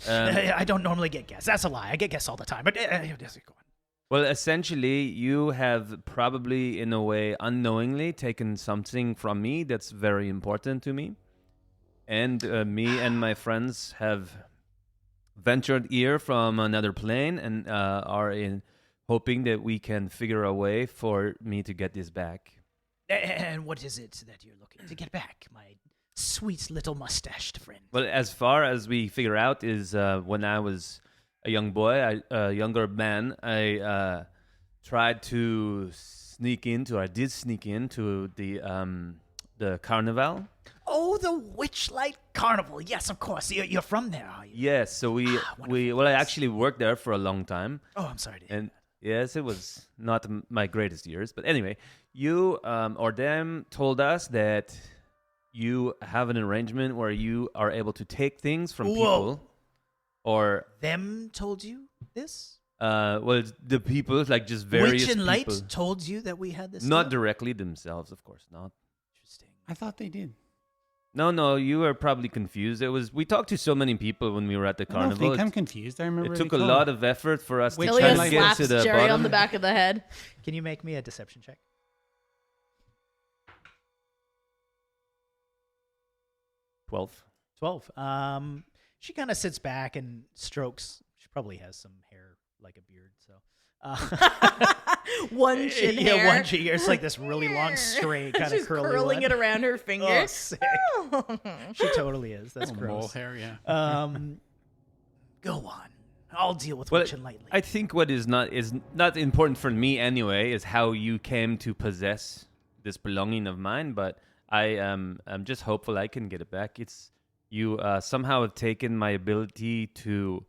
I don't normally get guests. That's a lie. I get guests all the time. But go on. Well, essentially, you have probably, in a way, unknowingly taken something from me that's very important to me. And me and my friends have ventured here from another plane and are hoping that we can figure a way for me to get this back. And what is it that you're looking to get back, my sweet little mustached friend? Well, as far as we figure out is when I was a young boy, a younger man, I tried to sneak into the carnival. Oh, the Witchlight Carnival. Yes, of course. You're from there, are you? Yes, so I actually worked there for a long time. Oh, I'm sorry to hear And that. yes, it was not my greatest years. But anyway, you or them told us that you have an arrangement where you are able to take things from people. Or Them told you this? well, the people, like just various Witch and Light people. told you that we had this Not deal? directly themselves, of course not. Interesting. I thought they did. No, you were probably confused. We talked to so many people when we were at the I don't carnival. think I'm confused. I remember It took they a called. lot of effort for us to Witch try Ilya and to Light. get slaps to the Jerry bottom. on the back of the head. Can you make me a deception check? 12. 12. She kind of sits back and strokes. She probably has some hair like a beard, so. One chin Yeah, hair. one chin. It's like this really long, straight kind of She's curly curling one. it around her Oh, fingers. sick. She totally is. That's Little mole gross. hair, yeah. Go on. I'll deal with Well, Witchin lightly. I think what is not important for me anyway is how you came to possess this belonging of mine. But I'm just hopeful I can get it back. It's you somehow have taken my ability to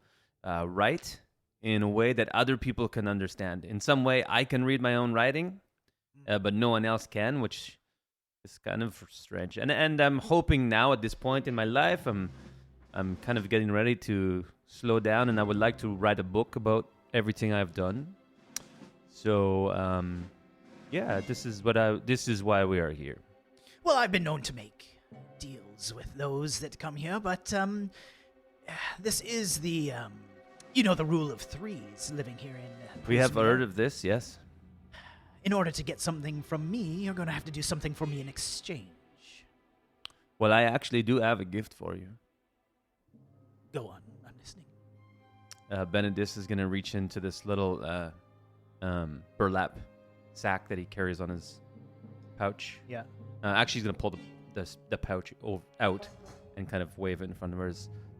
write in a way that other people can understand. In some way, I can read my own writing, but no one else can, which is kind of strange. And I'm hoping now at this point in my life, I'm kind of getting ready to slow down, and I would like to write a book about everything I've done. So, yeah, this is why we are here. Well, I've been known to make deals with those that come here, but this is the the rule of threes living here in. We have Prismia. heard of this, yes. In order to get something from me, you're going to have to do something for me in exchange. Well, I actually do have a gift for you. Go on, I'm listening. Benedict is going to reach into this little burlap sack that he carries on his pouch. Yeah. Actually, he's going to pull the pouch out and kind of wave it in front of her.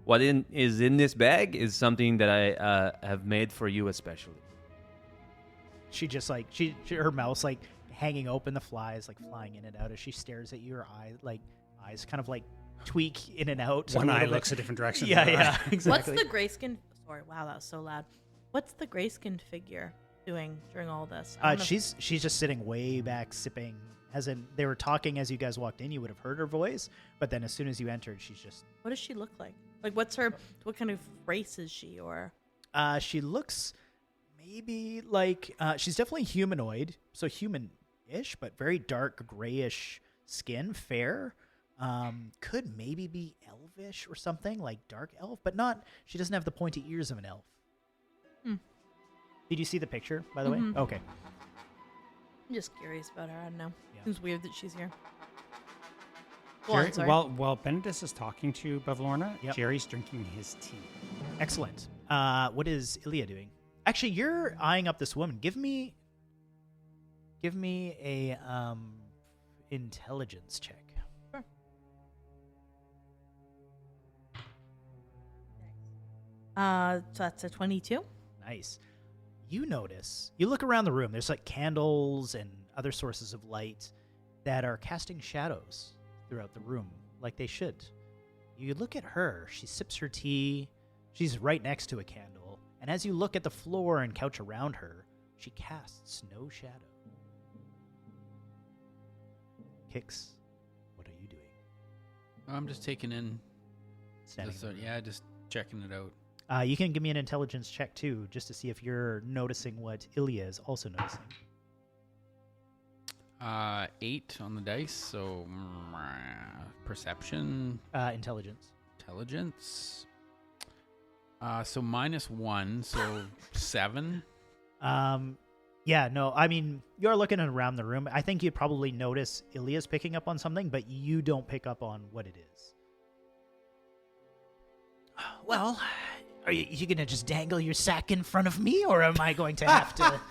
What is in this bag is something that I have made for you especially. She just like her mouth's like hanging open, the flies like flying in and out as she stares at you. Her eyes kind of like tweak in and out. One a eye little bit. looks a different direction. Yeah, than the yeah, other. exactly. What's the grayskin? Sorry, wow, that was so loud. What's the grayskin figure doing during all this? I don't know if- She's just sitting way back, sipping. As in, they were talking as you guys walked in. You would have heard her voice, but then as soon as you entered, she's just. What does she look like? Like, what kind of race is she? Or She looks maybe like she's definitely humanoid, so human-ish, but very dark grayish skin, fair. Could maybe be elvish or something like dark elf, but not. She doesn't have the pointy ears of an elf. Did you see the picture, by the way? Okay. I'm just curious about her. I don't know. Yeah. Seems weird that she's here. Go on, Jerry, sorry. while Benedict is talking to Bavlorna, Yep. Jerry's drinking his tea. Excellent. What is Ilya doing? Actually, you're eyeing up this woman. Give me a intelligence check. Sure. So that's a 22. Nice. You notice, you look around the room, there's like candles and other sources of light that are casting shadows throughout the room, like they should. You look at her, she sips her tea, she's right next to a candle, and as you look at the floor and couch around her, she casts no shadow. Kix, what are you doing? I'm just taking in. Standing Just, in the room. yeah, just checking it out. You can give me an intelligence check too, just to see if you're noticing what Ilya is also noticing. 8 on the dice, so perception, Intelligence. intelligence. So -1, so 7. Yeah, no, I mean, you're looking around the room. I think you'd probably notice Ilya's picking up on something, but you don't pick up on what it is. Well, are you going to just dangle your sack in front of me, or am I going to have to...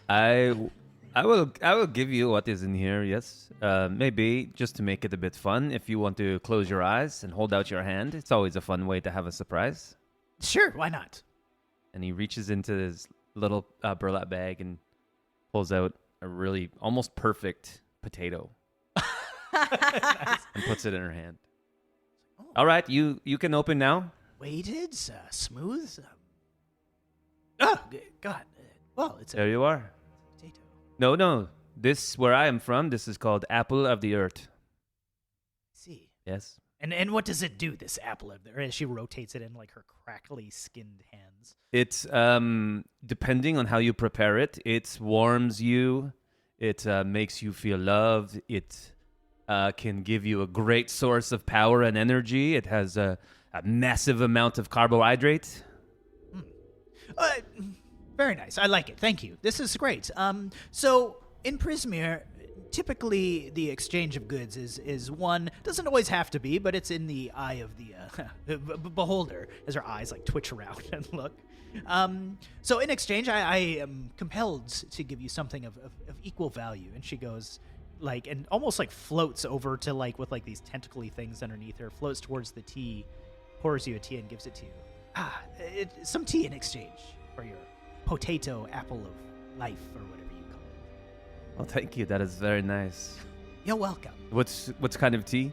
I will give you what is in here. Yes, maybe just to make it a bit fun. If you want to close your eyes and hold out your hand, it's always a fun way to have a surprise. Sure, why not? And he reaches into his little burlap bag and pulls out a really almost perfect potato and puts it in her hand. Oh. All right, you can open now. Weighted, smooth. Oh, God. Well, it's There a you are. potato. No. This, where I am from, this is called Apple of the Earth. See. Yes. And what does it do, this apple of there? As she rotates it in like her crackly skinned hands. It's depending on how you prepare it, it warms you. It makes you feel loved. It can give you a great source of power and energy. It has a massive amount of carbohydrate. Very nice. I like it. Thank you. This is great. So in Prismir, typically the exchange of goods is one, doesn't always have to be, but it's in the eye of the beholder, as her eyes like twitch around and look. So in exchange, I am compelled to give you something of equal value. And she goes like, and almost like floats over to like, with like these tentacly things underneath her, floats towards the tea, pours you a tea and gives it to you. Some tea in exchange for your potato apple of life or whatever you call it. Oh, thank you. That is very nice. You're welcome. What's kind of tea?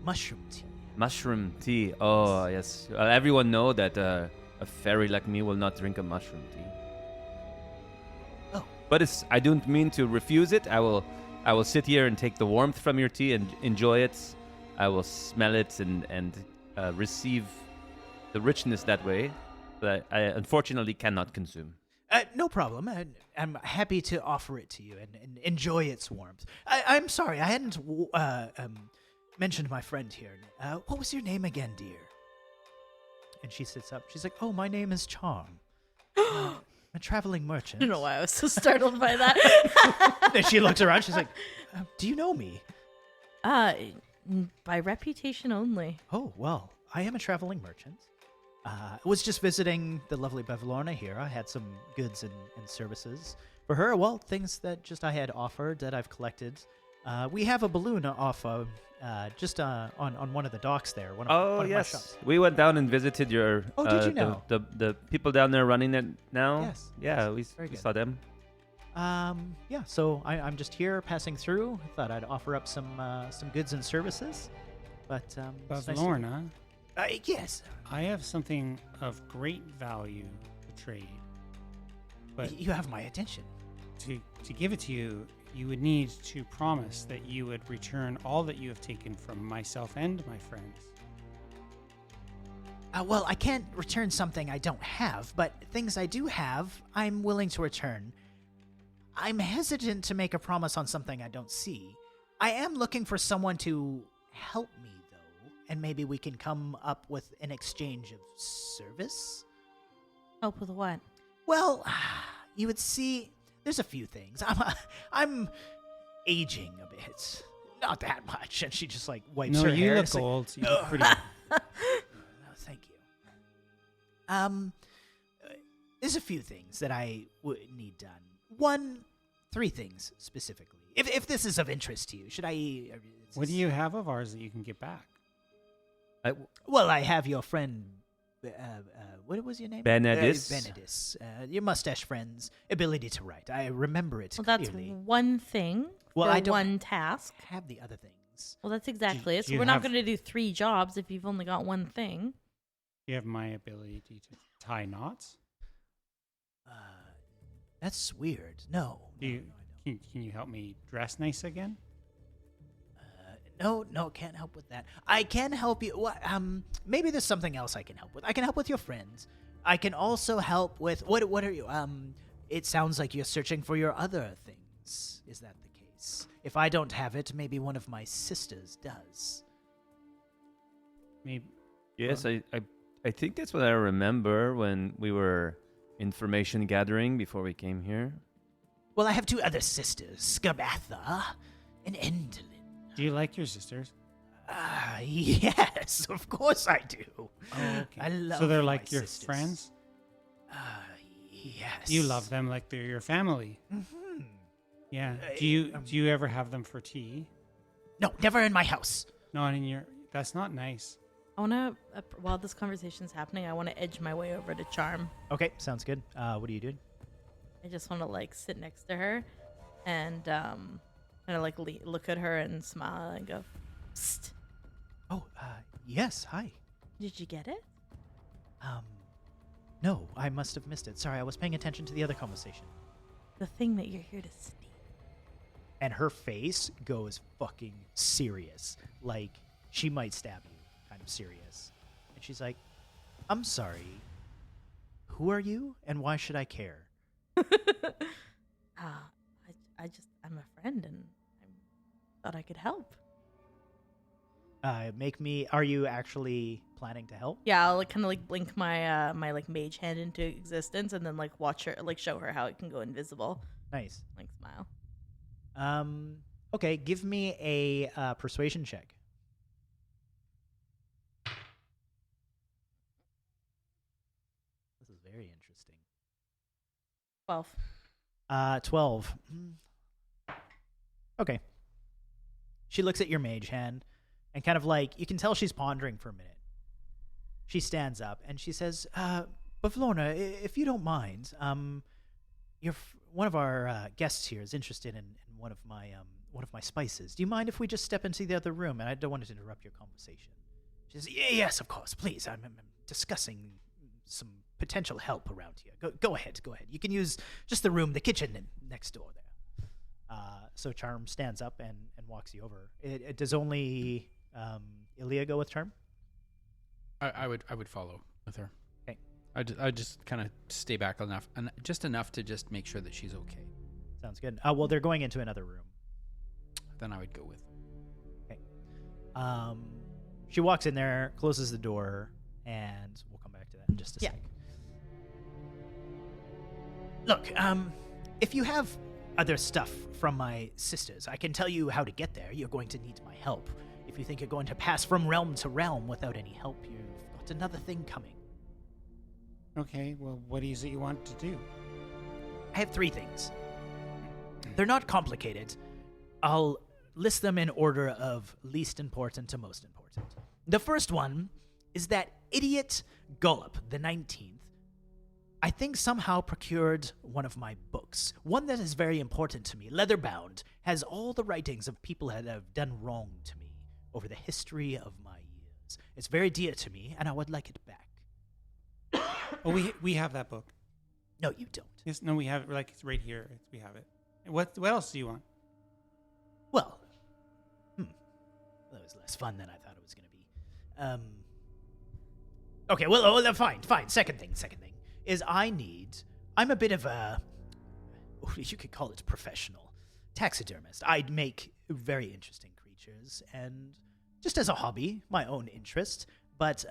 Mushroom tea. Mushroom tea. Oh, yes. Everyone know that a fairy like me will not drink a mushroom tea. Oh. But I don't mean to refuse it. I will sit here and take the warmth from your tea and enjoy it. I will smell it and receive the richness that way. But I unfortunately cannot consume. No problem. I'm happy to offer it to you and enjoy its warmth. I'm sorry, I hadn't mentioned my friend here. What was your name again, dear? And she sits up. She's like, oh, my name is Charm. I'm a traveling merchant. I don't know why I was so startled by that. Then she looks around. She's like, do you know me? By reputation only. Oh, well, I am a traveling merchant. I was just visiting the lovely Bevlorna here. I had some goods and services for her. Well, things that just I had offered that I've collected. We have a balloon off just on one of the docks there. One of my shops. We went down and visited your. Oh, did you know? The people down there running it now? Yes. Yeah, yes, we saw them. Yeah. So I'm just here passing through. I thought I'd offer up some goods and services. But it's nice Bevlorna, yes. I have something of great value to trade. But You have my attention. to give it to you, you would need to promise that you would return all that you have taken from myself and my friends. Well, I can't return something I don't have, but things I do have, I'm willing to return. I'm hesitant to make a promise on something I don't see. I am looking for someone to help me, though, and maybe we can come up with an exchange of service? Help with what? Well, you would see, there's a few things. I'm aging a bit. Not that much. And she just like wipes No, her you hair. look It's like, old. You look pretty. "Oh, thank you. There's a few things that I would need done. 3 things specifically. If this is of interest to you, should I? What do you have of ours that you can get back? Well, I have your friend. What was your name? Benedis. Benedis. Your mustache friend's ability to write. I remember it Well, that's clearly. one thing Well, for I don't one task. have the other things. Well, that's exactly it. do So you we're not have- going to do 3 jobs if you've only got one thing. You have my ability to tie knots. That's weird. No. Do you, no, I don't. can you help me dress nice again? No, can't help with that. I can help you. Maybe there's something else I can help with. I can help with your friends. I can also help with what are you? It sounds like you're searching for your other things. Is that the case? If I don't have it, maybe one of my sisters does. Maybe. Yes, I think that's what I remember when we were information gathering before we came here. Well, I have 2 other sisters, Skabatha and Endlin. Do you like your sisters? Yes, of course I do. Oh, okay. I love So they're my like your sisters. friends? Yes. You love them like they're your family. Mm-hmm. Yeah. Do you ever have them for tea? No, never in my house. Not in your. That's not nice. I want to, while this conversation's happening, I want to edge my way over to Charm. Okay, sounds good. What are you doing? I just want to like sit next to her and kind of like look at her and smile and go, Psst, Oh, yes. Hi. did you get it? No, I must have missed it. Sorry, I was paying attention to the other conversation. The thing that you're here to steal. And her face goes fucking serious. Like, she might stab you. Kind of serious. And she's like, I'm sorry. Who are you and why should I care? I'm a friend and I thought I could help. Are you actually planning to help? Yeah, I'll like kind of like blink my my like mage hand into existence and then like watch her, like show her how it can go invisible. Nice. Like smile. Okay, give me a persuasion check. This is very interesting. 12. 12. Okay. She looks at your mage hand and kind of like, you can tell she's pondering for a minute. She stands up and she says, Bavlorna, if you don't mind, one of our guests here is interested in one of my spices. Do you mind if we just step into the other room? And I don't want to interrupt your conversation. She says, yes, of course, please. I'm discussing some potential help around here. Go ahead. You can use just the room, the kitchen next door there. So Charm stands up and walks you over. Does only Ilya go with Charm? I would follow with her. Okay. I just kind of stay back enough, and just enough to just make sure that she's okay. Sounds good. Well, they're going into another room. Then I would go with. Okay. She walks in there, closes the door, and we'll come back to that in just a sec. Look, if you have other stuff from my sisters, I can tell you how to get there. You're going to need my help. If you think you're going to pass from realm to realm without any help, you've got another thing coming. Okay, well, what is it you want to do? I have 3 things. They're not complicated. I'll list them in order of least important to most important. The first one is that idiot Gullop, the 19th, I think somehow procured one of my books. One that is very important to me, leather-bound, has all the writings of people that have done wrong to me over the history of my years. It's very dear to me, and I would like it back. Oh, we have that book. No, you don't. Yes, no, we have it. Like, it's right here. We have it. What else do you want? Well, that was less fun than I thought it was going to be. Okay, well, fine. Second thing is I'm a bit of a, you could call it professional taxidermist. I'd make very interesting creatures, and just as a hobby, my own interest. But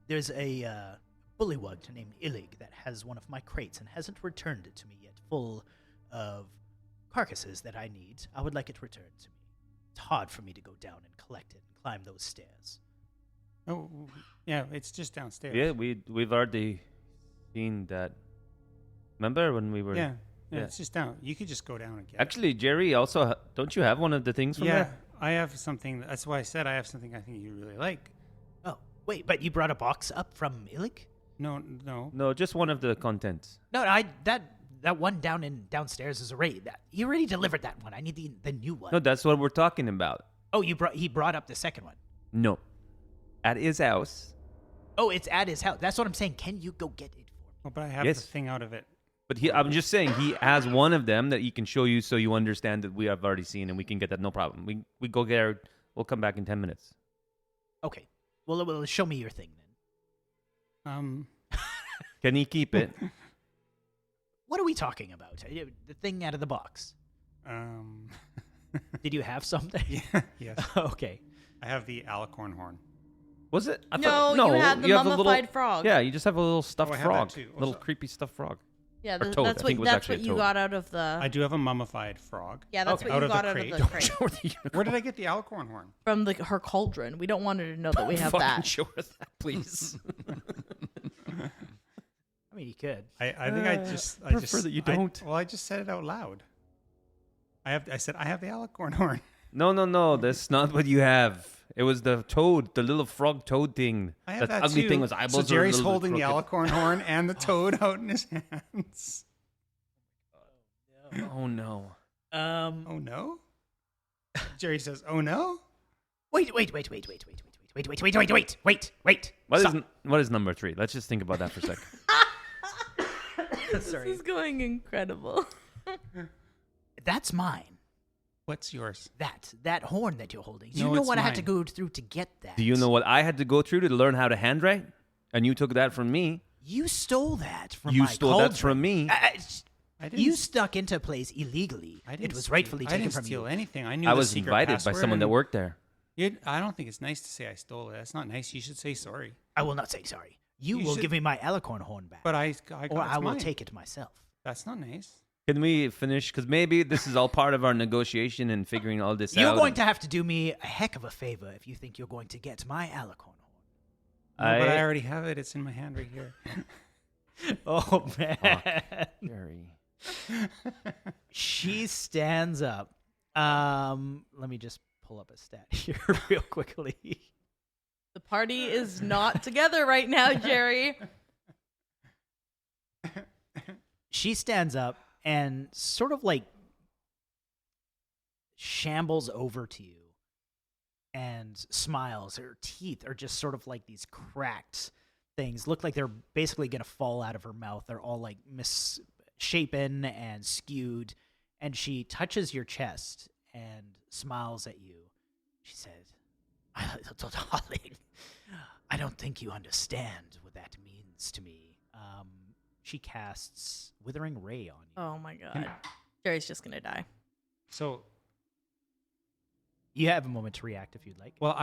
there's a bullywug named Illig that has one of my crates and hasn't returned it to me yet, full of carcasses that I need. I would like it returned to me. It's hard for me to go down and collect it and climb those stairs. Oh, yeah, it's just downstairs. Yeah, we've already seen that. Remember when we were? Yeah, it's just down. You could just go down and get Actually, Jerry, also, don't you have one of the things from yeah, there? I have something. That's why I said I have something I think you really like. Oh, wait, but you brought a box up from Illig? No. No, just one of the contents. No, that one downstairs is already that he already delivered that one. I need the new one. No, that's what we're talking about. Oh, he brought up the second one. No. At his house. Oh, it's at his house. That's what I'm saying. Can you go get it for me? Oh, but I have Yes. the thing out of it. But I'm just saying, he has one of them that he can show you so you understand that we have already seen and we can get that no problem. We go there. We'll come back in 10 minutes. Okay. Well, show me your thing then. Can he keep it? What are we talking about? The thing out of the box. Did you have something? Yeah, yes. Okay. I have the alicorn horn. Was it? I No, thought, you had the have a mummified little, frog. Yeah, you just have a little stuffed Oh, I have that frog. too. Little Also- creepy stuffed frog. Yeah, Or toad. I that's think it what was actually a you toad. got out of the. I do have a mummified frog. Yeah, that's Okay. what Out you of the got out crate. of the crate. Where did I get the alicorn horn? From her cauldron. We don't want her to know that we have Fucking that. show us that, please. I mean, you could. I think I just prefer that you don't. I just said it out loud. I said I have the alicorn horn. No. That's not what you have. It was the toad, the little frog toad thing. I have that ugly too. thing with eyeballs. So were a Jerry's little bit holding the crooked. alicorn horn and the toad out in his hands. Oh no. Oh no! Jerry says, "Oh no." Wait. What is number 3? Let's just think about that for a second. Sorry. This is going incredible. That's mine. What's yours? That horn that you're holding. Do No, you know it's what I had to mine. go through to get that? Do you know what I had to go through to learn how to handwrite? And you took that from me. You stole that from You my stole cauldron. that from me. I didn't. You snuck into a place illegally. I didn't It was steal- rightfully I taken didn't from steal you. anything. I knew I the was secret invited by password someone that and- worked there. I don't think it's nice to say I stole it. That's not nice. You should say sorry. I will not say sorry. You You will should- give me my alicorn horn back. But I or got I will mine. take it myself. That's not nice. Can we finish? Because maybe this is all part of our negotiation and figuring all this out. You're going to have to do me a heck of a favor if you think you're going to get my alicorn horn. No, but I already have it. It's in my hand right here. Oh, man. Jerry. She stands up. Let me just pull up a stat here real quickly. The party is not together right now, Jerry. She stands up and sort of like shambles over to you and smiles. Her teeth are just sort of like these cracked things. Look like they're basically going to fall out of her mouth. They're all like misshapen and skewed. And she touches your chest and smiles at you. She says, darling, I don't think you understand what that means to me. She casts Withering Ray on you. Oh my god. Jerry's just gonna die. So, You have a moment to react if you'd like. well,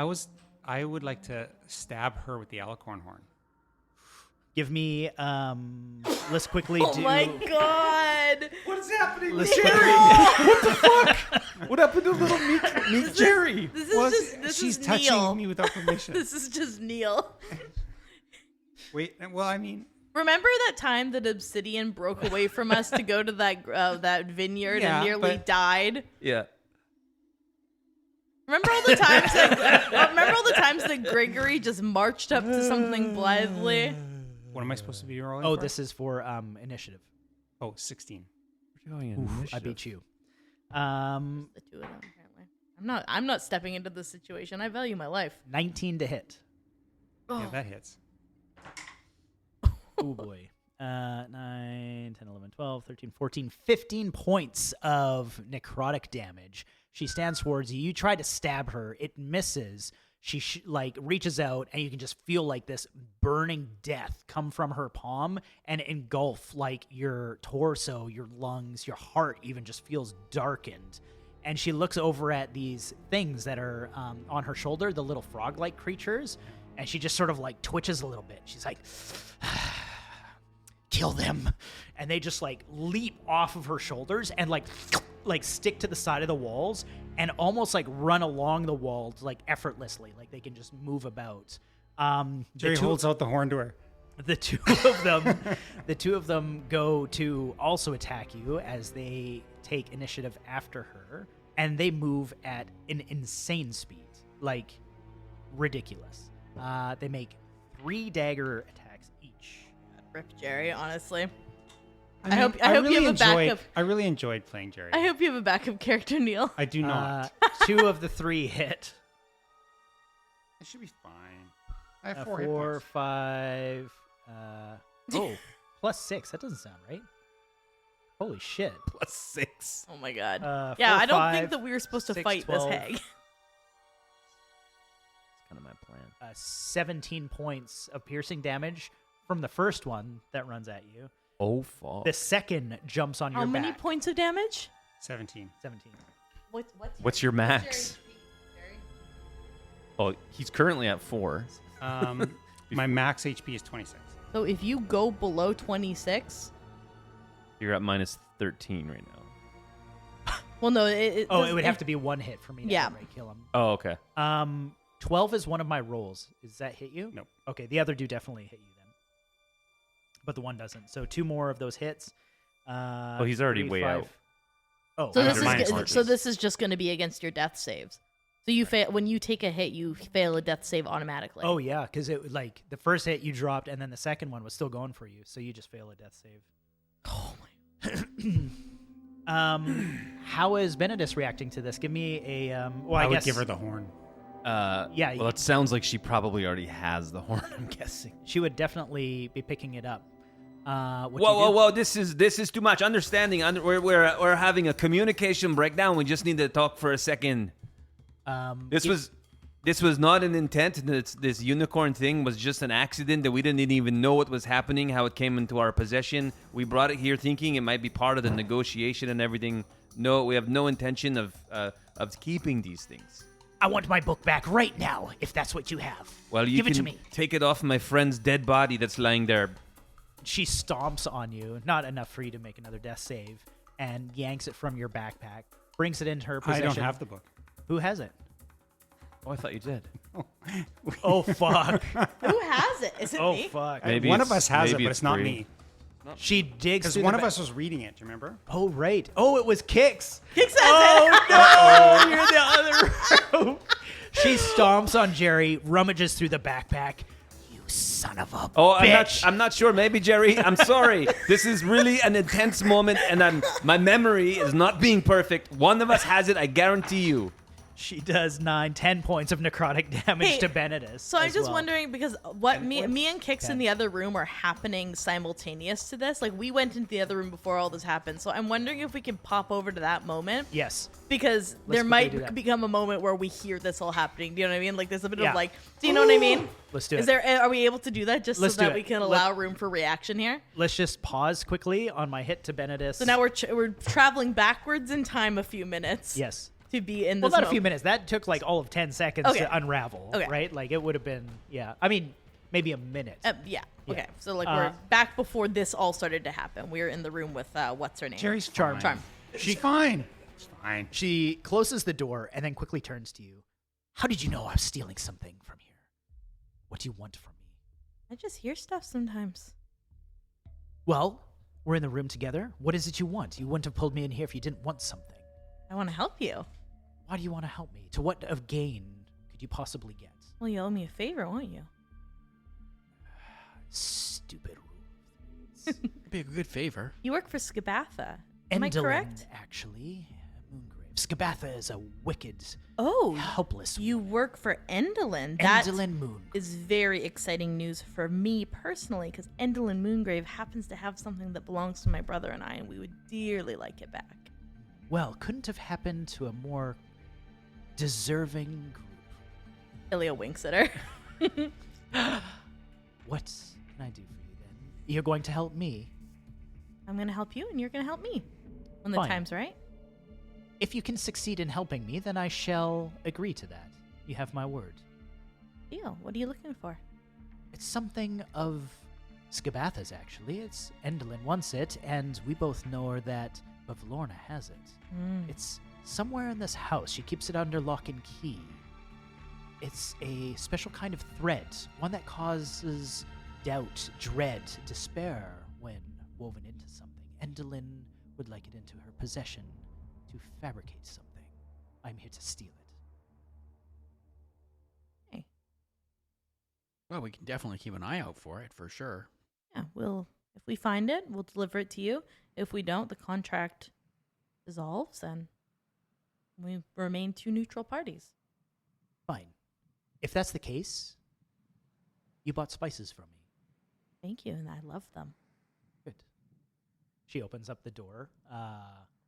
I would like to stab her with the alicorn horn. Give me, let's quickly Oh do... my god. What is happening? Let's What happened to little meek Jerry? This is this She's is touching Neil. me without permission. This is just Neil. Wait, well, I mean, Remember that time that Obsidian broke away from us to go to that vineyard Yeah, and nearly but- died? Yeah. Remember all the times that Gregory just marched up to something blithely? what am I supposed to be rolling Oh, for? this is for initiative. Oh, 16. I beat you. The two of them, apparently. I'm not stepping into this situation. I value my life. 19 to hit. Yeah, that hits. Oh boy. 9, 10, 11, 12, 13, 14, 15 points of necrotic damage. She stands towards you. You try to stab her. It misses. She reaches out, and you can just feel like this burning death come from her palm and engulf like your torso, your lungs, your heart even just feels darkened. And she looks over at these things that are on her shoulder, the little frog-like creatures, and she just sort of like twitches a little bit. She's like, kill them. And they just like leap off of her shoulders and like stick to the side of the walls and almost like run along the walls like effortlessly. Like they can just move about. Jerry holds out the horn to her. The two of them go to also attack you as they take initiative after her, and they move at an insane speed, like ridiculous. They make 3 dagger attacks each. Rip Jerry, honestly. I hope really you have a enjoyed- backup. I really enjoyed playing Jerry. I hope you have a backup character, Neil. I do not. 2 of the 3 hit. It should be fine. I have 4 hit 4, points. 5. Plus 6. That doesn't sound right. Holy shit. Plus 6. Oh my god. 4, Yeah, I don't 5, think that we were supposed to 6, fight 12. this hag. That's kind of my plan. 17 points of piercing damage from the first one that runs at you. Oh, fuck. The second jumps on How your many back. points of damage? 17. 17. What's your max? Oh, he's currently at 4. My max HP is 26. So if you go below 26, You're at minus 13 right now. well, no, It would have to be 1 hit for me to Yeah. outright kill him. Oh, okay. 12 is one of my rolls. Does that hit you? Nope. Okay, the other do definitely hit you then. But the one doesn't. So 2 more of those hits. Oh, he's already 3, way 5. out. Oh, So Minus this minus is one. so this is just going to be against your death saves. So you fail when you take a hit, you fail a death save automatically. Oh yeah, because it like the first hit you dropped, and then the second one was still going for you, so you just fail a death save. Oh my. How is Benedis reacting to this? Give me a well, I I would guess give her the horn. Yeah, Well, it sounds like she probably already has the horn, I'm guessing. she would definitely be picking it up. Whoa! This is too much. Understanding. We're having a communication breakdown. We just need to talk for a second. This was not an intent. This unicorn thing was just an accident that we didn't even know what was happening, how it came into our possession. We brought it here thinking it might be part of the negotiation and everything. No, we have no intention of keeping these things. I want my book back right now, if that's what you have. Well, you give can it to me. take it off my friend's dead body that's lying there. She stomps on you. Not enough for you to make another death save. and yanks it from your backpack, brings it into her I possession. don't have the book. Who has it? Oh, I thought you did. Oh, fuck. Who has it? Is it Oh, me? fuck. Maybe One it's- of us has it, maybe but it's it's not free. me. She digs Because through one the of us was reading it. Do you remember? Oh, right. Oh, it was Kix. Kix has Oh, no. You're the other room. She stomps on Jerry, rummages through the backpack. You son of a Oh, bitch. I'm not sure. Maybe Jerry. I'm sorry. This is really an intense moment, and my memory is not being perfect. One of us has it. I guarantee you. She does 10 points of necrotic damage Hey, to Benedus. So I'm as just well. wondering because what me and Kix in Ten. the other room are happening simultaneous to this. Like we went into the other room before all this happened. So I'm wondering if we can pop over to that moment Yes. because there quickly do might that. become a moment where we hear this all happening. Do you know what I mean? Like there's a bit Yeah. of like, do you know what I mean? Let's do Is it. are we able to do that just Let's so do that it. we can Let- allow room for reaction here? Let's just pause quickly on my hit to Benedus. So now we're traveling backwards in time a few minutes. Yes. To be in Well, this not a few moment. minutes. That took like all of 10 seconds Okay. to unravel, Okay. right? Like it would have been, yeah. I mean, maybe a minute. Yeah. Yeah. Okay. So like we're back before this all started to happen. We were in the room with what's her name? Jerry's Charm. fine. She's fine. It's fine. She closes the door and then quickly turns to you. How did you know I was stealing something from here? What do you want from me? I just hear stuff sometimes. Well, we're in the room together. What is it you want? You wouldn't have pulled me in here if you didn't want something. I want to help you. Why do you want to help me? To what of gain could you possibly get? Well, you owe me a favor, won't you? Stupid rules. Be a good favor. You work for Skabatha. Am I correct? Actually. Moongrave. Skabatha is a wicked, Oh, helpless you woman. work for Endolin. That Endolin Moon. is very exciting news for me personally because Endolin Moongrave happens to have something that belongs to my brother and I, and we would dearly like it back. Well, couldn't have happened to a more deserving group. Ilya winks at her. What can I do for you then? You're going to help me. I'm going to help you, and you're going to help me when the Fine. time's right. If you can succeed in helping me, then I shall agree to that. You have my word. Deal. What are you looking for? It's something of Skabatha's, actually. It's Endolin wants it, and we both know that Bavlorna has it. It's somewhere in this house. She keeps it under lock and key. It's a special kind of thread, one that causes doubt, dread, despair when woven into something. Endolin would like it into her possession to fabricate something. I'm here to steal it. Hey. Well, we can definitely keep an eye out for it for sure. Yeah, if we find it, we'll deliver it to you. If we don't, the contract dissolves and we remain two neutral parties. Fine. If that's the case, you bought spices from me. Thank you, and I love them. Good. She opens up the door.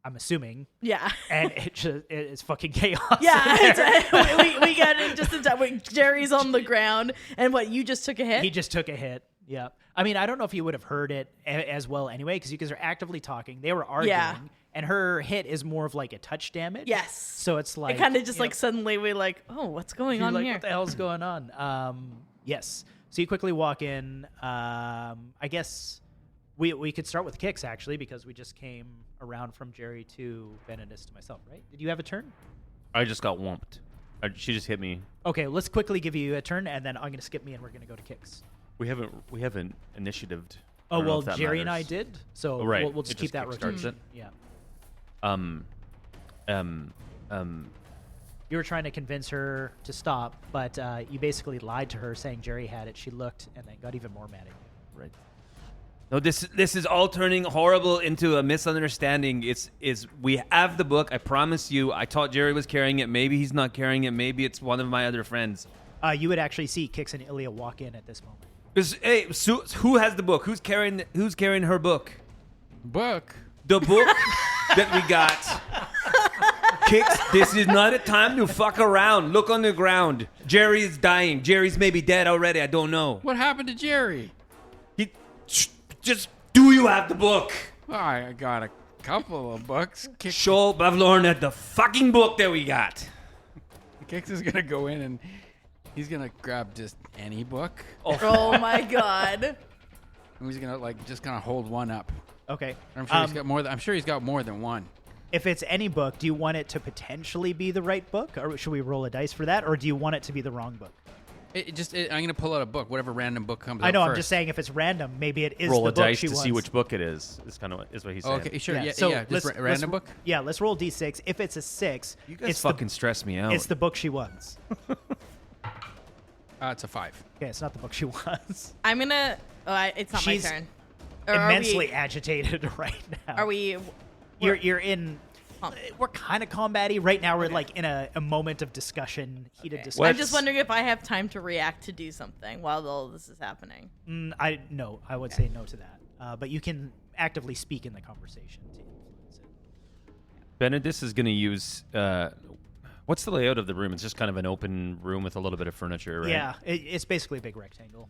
I'm assuming, Yeah. and it's fucking chaos. Yeah, we got it just in time. Wait, Jerry's on the ground, and what, you just took a hit? He just took a hit. Yeah. I mean, I don't know if you would have heard it as well anyway, because you guys are actively talking. They were arguing, Yeah. and her hit is more of like a touch damage. Yes. So it's like It kind of just you like know, suddenly we're like, oh, what's going you're on like, here? what the hell's going on? Yes. So you quickly walk in. I guess we could start with kicks actually, because we just came around from Jerry to Benedus to myself, right? Did you have a turn? I just got whomped. She just hit me. Okay, let's quickly give you a turn, and then I'm going to skip me, and we're going to go to kicks. We haven't initiatived. Oh, I don't know well, if that Jerry and I matters. did, so Oh, right. we'll just It keep just that kickstarts rotation. it. Yeah. You were trying to convince her to stop, but you basically lied to her, saying Jerry had it. She looked and then got even more mad at you. Right. No, this is all turning horrible into a misunderstanding. We have the book. I promise you. I thought Jerry was carrying it. Maybe he's not carrying it. Maybe it's one of my other friends. You would actually see Kix and Ilya walk in at this moment. Hey, who has the book? Who's carrying her book? Book. The book that we got. Kix, this is not a time to fuck around. Look on the ground. Jerry is dying. Jerry's maybe dead already. I don't know. What happened to Jerry? Just do you have the book? Oh, I got a couple of books. Show Bavlorna the fucking book that we got. Kix is gonna go in and he's gonna grab just any book. Oh my god. And he's gonna just kind of hold one up. Okay. I'm sure he's got more. I'm sure he's got more than one. If it's any book, do you want it to potentially be the right book, or should we roll a dice for that, or do you want it to be the wrong book? I'm gonna pull out a book, whatever random book comes. I know. out I'm just first. saying, if it's random, maybe it is Roll the a book dice she to wants. see which book it is. Is kind of what he's saying. Okay, sure. Yeah, So Just let's- random book. Yeah, let's roll d6. If it's a 6, You guys it's fucking stress me out. it's the book she wants. It's a 5. Okay, it's not the book she wants. I'm gonna. It's not She's my turn. Or are Immensely we- agitated right now. Are we? You're in. We're kind of combat-y right now. We're Okay. like in a moment of discussion, heated Okay. discussion. I'm just wondering if I have time to react to do something while all this is happening. I would say no to that. But you can actively speak in the conversation to influence it. Benedis is going to use. What's the layout of the room? It's just kind of an open room with a little bit of furniture, right? Yeah, it's basically a big rectangle.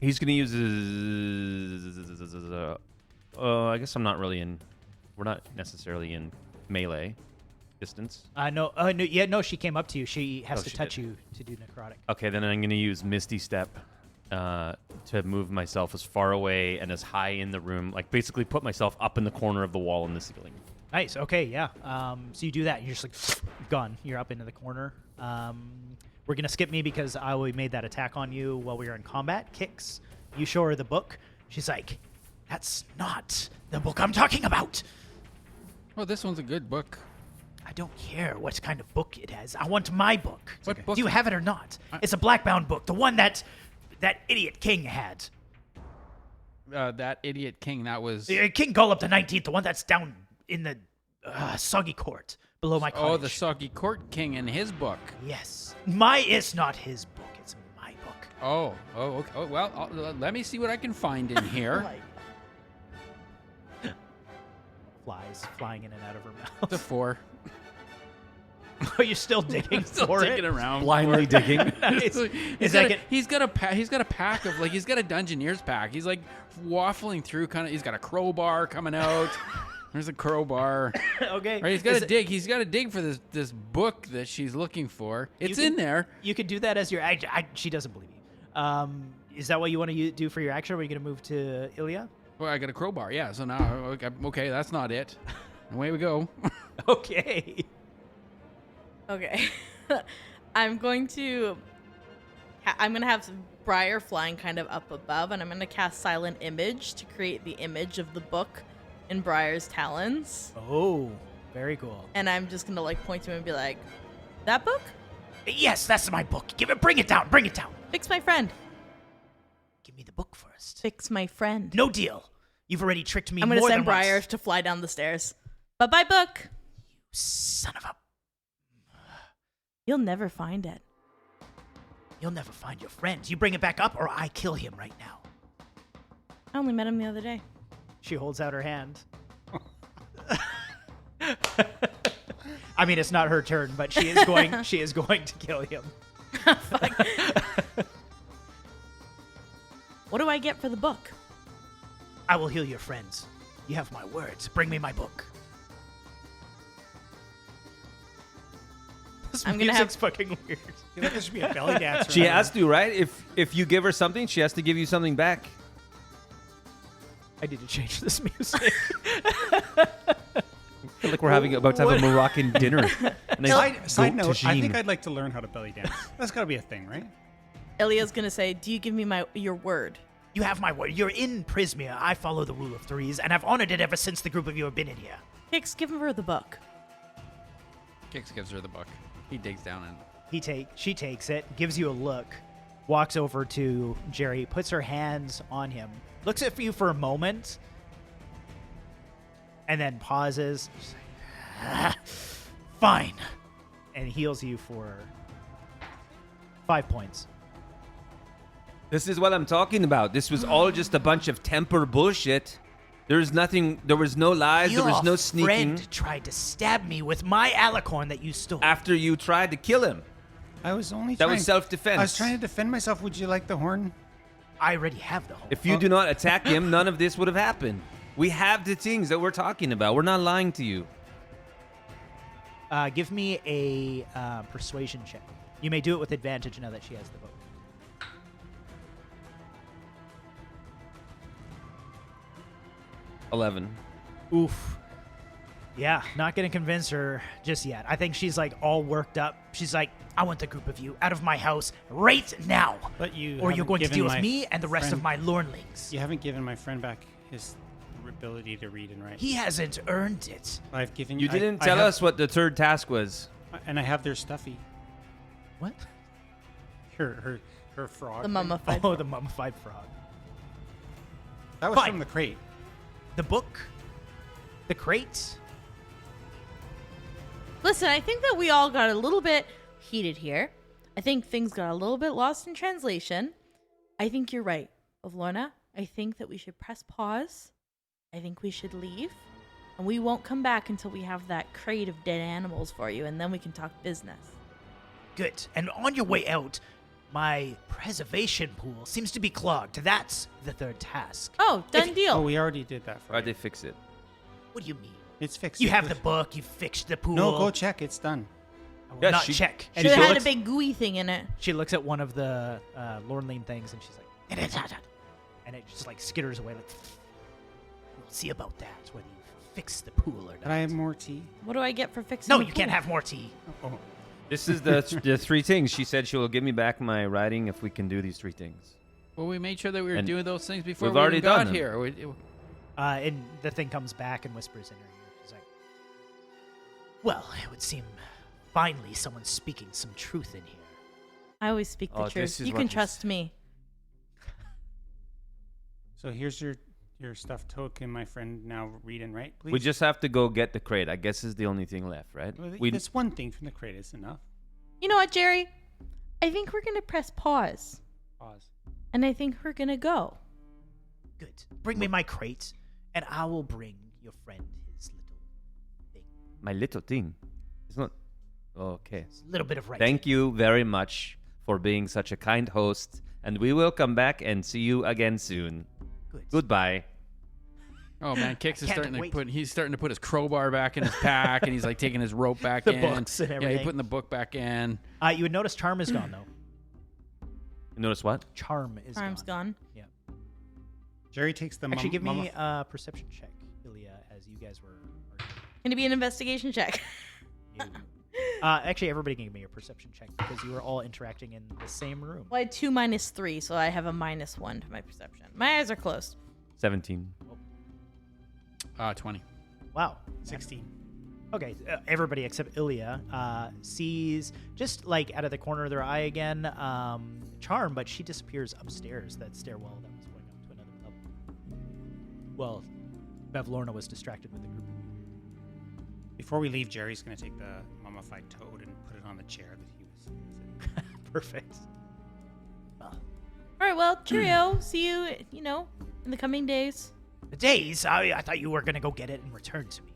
He's going to use his. I guess I'm not really in. We're not necessarily in melee distance. No, she came up to you. She has Oh, to she touch did. you to do necrotic. Okay, then I'm going to use Misty Step to move myself as far away and as high in the room, like basically put myself up in the corner of the wall in the ceiling. Nice. Okay, yeah. So you do that. You're just like gone. You're up into the corner. We're gonna skip me because we made that attack on you while we were in combat. Kicks. You show her the book. She's like, "That's not the book I'm talking about. Well, this one's a good book. I don't care what kind of book it has. I want my book. What book? Do you have it or not? It's a black-bound book, the one that idiot king had. That idiot king. That was. King Golub the 19th, the one that's down in the soggy court below my cottage. Oh, the soggy court king in his book. Yes. It's not his book. It's my book. Oh, okay. Oh, well, let me see what I can find in here. Flies flying in and out of her mouth. The 4. Oh, you're still digging for digging it? around. Blindly digging. He's got a pack of he's got a Dungeoneer's pack. He's like waffling through he's got a crowbar coming out. There's a crowbar. Okay. Right, he's got to dig. He's got to dig for this book that she's looking for. It's in there. You could do that as your action. She doesn't believe you. Is that what you want to do for your action? Or are you going to move to Ilya? Well, I got a crowbar. Yeah. So now, okay, that's not it. Away we go. Okay. Okay. I'm gonna have Briar flying kind of up above, and I'm gonna cast Silent Image to create the image of the book in Briar's talons. Oh, very cool. And I'm just gonna point to him and be like, "That book? Yes, that's my book. Bring it down. Bring it down. Fix my friend. Give me the book first. Fix my friend." No deal. You've already tricked me I'm more gonna than send Briar once. to fly down the stairs. Bye-bye, book. Son of a... You'll never find it. You'll never find your friend. You bring it back up or I kill him right now. I only met him the other day. She holds out her hand. I mean, it's not her turn, but she is going to kill him. What do I get for the book? I will heal your friends. You have my words. Bring me my book. This I'm gonna music's have- fucking weird. I feel like there should be a belly dancer. She has to, right? If you give her something, she has to give you something back. I need to change this music. I feel like we're about to have a Moroccan dinner. And I Side go note, I tagine. think I'd like to learn how to belly dance. That's got to be a thing, right? Ilya's gonna say, "Do you give me your word?" You have my word. You're in Prismia. I follow the rule of threes, and I've honored it ever since the group of you have been in here. Hicks, give her the book. Kix gives her the book. He digs down and She takes it, gives you a look, walks over to Jerry, puts her hands on him, looks at you for a moment, and then pauses. She's like, fine, and heals you for 5 points. This is what I'm talking about. This was all just a bunch of temper bullshit. There was nothing. There was no lies. There was no Your sneaking. friend tried to stab me with my alicorn that you stole. After you tried to kill him, I was only that trying... was self-defense. I was trying to defend myself. Would you like the horn? I already have the whole. If you do not attack him, none of this would have happened. We have the things that we're talking about. We're not lying to you. Give me a persuasion check. You may do it with advantage now that she has the book. 11. Oof. Yeah, not gonna convince her just yet. I think she's like all worked up. She's like, I want the group of you out of my house right now. But you Or you're haven't going to given deal with my me and the rest of friend- my lornlings. You haven't given my friend back his ability to read and write. He hasn't earned it. I've given You I- didn't I tell have- us what the third task was. And I have their stuffy. What? Her frog. The thing. mummified. Oh, the mummified frog. That was Fine. from the crate. The book? The crate? Listen, I think that we all got a little bit heated here. I think things got a little bit lost in translation. I think you're right, Lorna. I think that we should press pause. I think we should leave. And we won't come back until we have that crate of dead animals for you, and then we can talk business. Good. And on your way out, my preservation pool seems to be clogged. That's the third task. Oh, done deal. Oh, we already did that for Why'd you. they fix it? What do you mean? It's fixed. You have the book, you fixed the pool. No, go check. It's done. I will Yeah, not she- check. Should she have had a looks- big gooey thing in it. She looks at one of the Lornline things and she's like, and it just like skitters away like, we'll see about that, whether you fix the pool or not. Can I have more tea? What do I get for fixing No, the you can't pool? have more tea. Oh, This is the the 3 things. She said she will give me back my writing if we can do these 3 things. Well, we made sure that we were And doing those things before we've we already even got done them. here. And the thing comes back and whispers in her ear. She's like, well, it would seem finally someone's speaking some truth in here. I always speak the Oh, truth. this is You what can this- trust me. so here's your stuffed token, my friend. Now read and write, please. We just have to go get the crate. I guess is the only thing left, right? Well, We this one thing from the crate is enough. You know what, Jerry? I think we're going to press pause. Pause. And I think we're going to go. Good. Bring me my crate, and I will bring your friend his little thing. my little thing. It's not okay. It's a little bit of writing. Thank you very much for being such a kind host, and we will come back and see you again soon. Good. Goodbye. Oh man, Kix is can't starting to wait. put. He's starting to put his crowbar back in his pack, and he's like taking his rope back The in. books and Yeah, everything. he's putting the book back in. You would notice charm is gone, though. You notice what? Charm is Time's gone. Yeah. Jerry takes the Actually, give me mummy- a perception check, Ilya, as you guys were arguing. Going to be an investigation check. No. Actually, everybody can give me a perception check because you were all interacting in the same room. Well, I had 2 minus 3, so I have a -1 to my perception. My eyes are closed. 17. 20. Wow. 16. Okay, everybody except Ilya sees, just like out of the corner of their eye again, Charm, but she disappears upstairs, that stairwell that was going up to another level. Well, Bevlorna was distracted with the group. Before we leave, Jerry's going to take the mummified toad and put it on the chair that he was sitting. Perfect. Well, All right, well, cheerio. See you, in the coming days. the days, I thought you were going to go get it and return to me.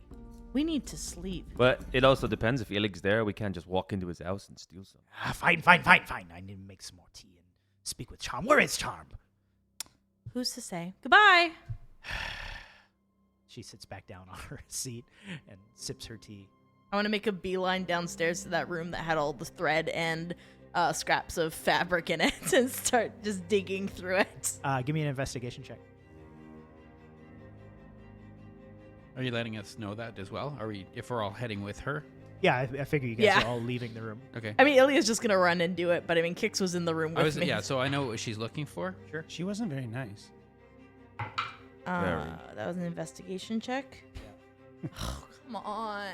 We need to sleep. But it also depends if Ilig's there. We can't just walk into his house and steal some. Fine. I need to make some more tea and speak with Charm. Where is Charm? Who's to say? Goodbye. She sits back down on her seat and sips her tea. I want to make a beeline downstairs to that room that had all the thread and scraps of fabric in it and start just digging through it. Give me an investigation check. Are you letting us know that as well? Are we, if we're all heading with her? Yeah, I figure you guys Yeah. are all leaving the room. Okay. I mean, Ilya's just going to run and do it, but I mean, Kix was in the room with me. Yeah, so I know what she's looking for. Sure. She wasn't very nice. Very. That was an investigation check. Oh, come on.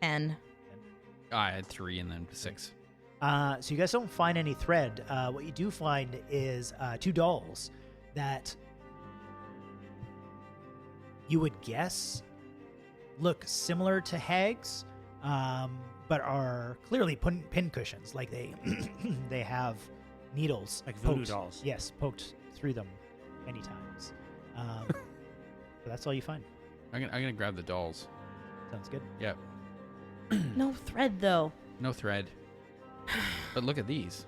10. I had 3 and then 6. So you guys don't find any thread. What you do find is 2 dolls that you would guess look similar to hags, but are clearly pin cushions. Like they they have needles, Like voodoo poked- dolls. Yes, poked through them many times. But that's all you find. I'm gonna grab the dolls. Sounds good. Yeah. No thread, though. No thread. But look at these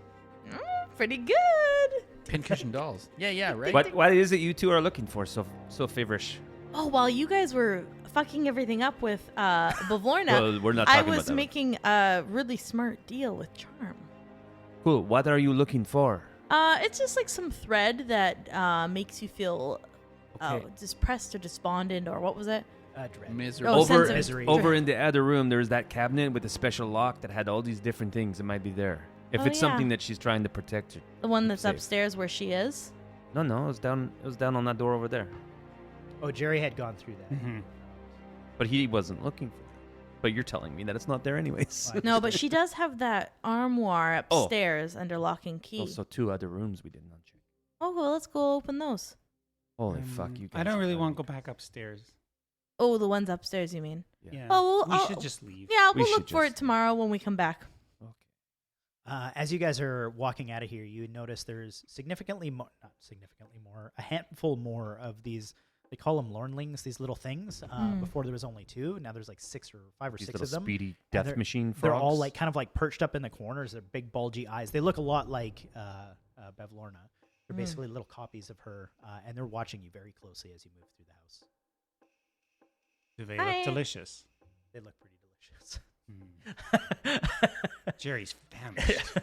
Pretty good. pincushion dolls. Yeah, right. What is it you two are looking for so feverish? Oh, while you guys were fucking everything up with Bavlorna, Well, we're not I talking was about that. making a really smart deal with Charm. Cool. What are you looking for? It's just like some thread that makes you feel Oh, depressed or despondent or what was it? Dread. Miserable. Oh, Over, sense of misery. over in the other room, there's that cabinet with a special lock that had all these different things that might be there. If Oh, it's yeah. something that she's trying to protect her. The one that's Safe. upstairs where she is. No, it was down. It was down on that door over there. Oh, Jerry had gone through that. Mhm. But he wasn't looking for it. But you're telling me that it's not there anyways. Well, No, but she does have that armoire Oh. upstairs under lock and key. Also, 2 other rooms we did not check. Oh, well, let's go open those. Holy fuck, you guys. I don't are really bad. want to go back upstairs. Oh, the ones upstairs, you mean? Yeah. Yeah. Oh, well, we I'll- should just leave. Yeah, We we'll should look for just- it tomorrow when we come back. Okay. As you guys are walking out of here, you notice there's a handful more of these. They call them lornlings, these little things. Before there was only 2. Now there's like 6 or 5 or These 6 little of them. speedy And death they're- machine frogs. They're all like kind of like perched up in the corners. They're big bulgy eyes. They look a lot like Bevlorna. They're basically little copies of her, and they're watching you very closely as you move through the house. Do they Hi. look delicious? They look pretty delicious. Jerry's famished.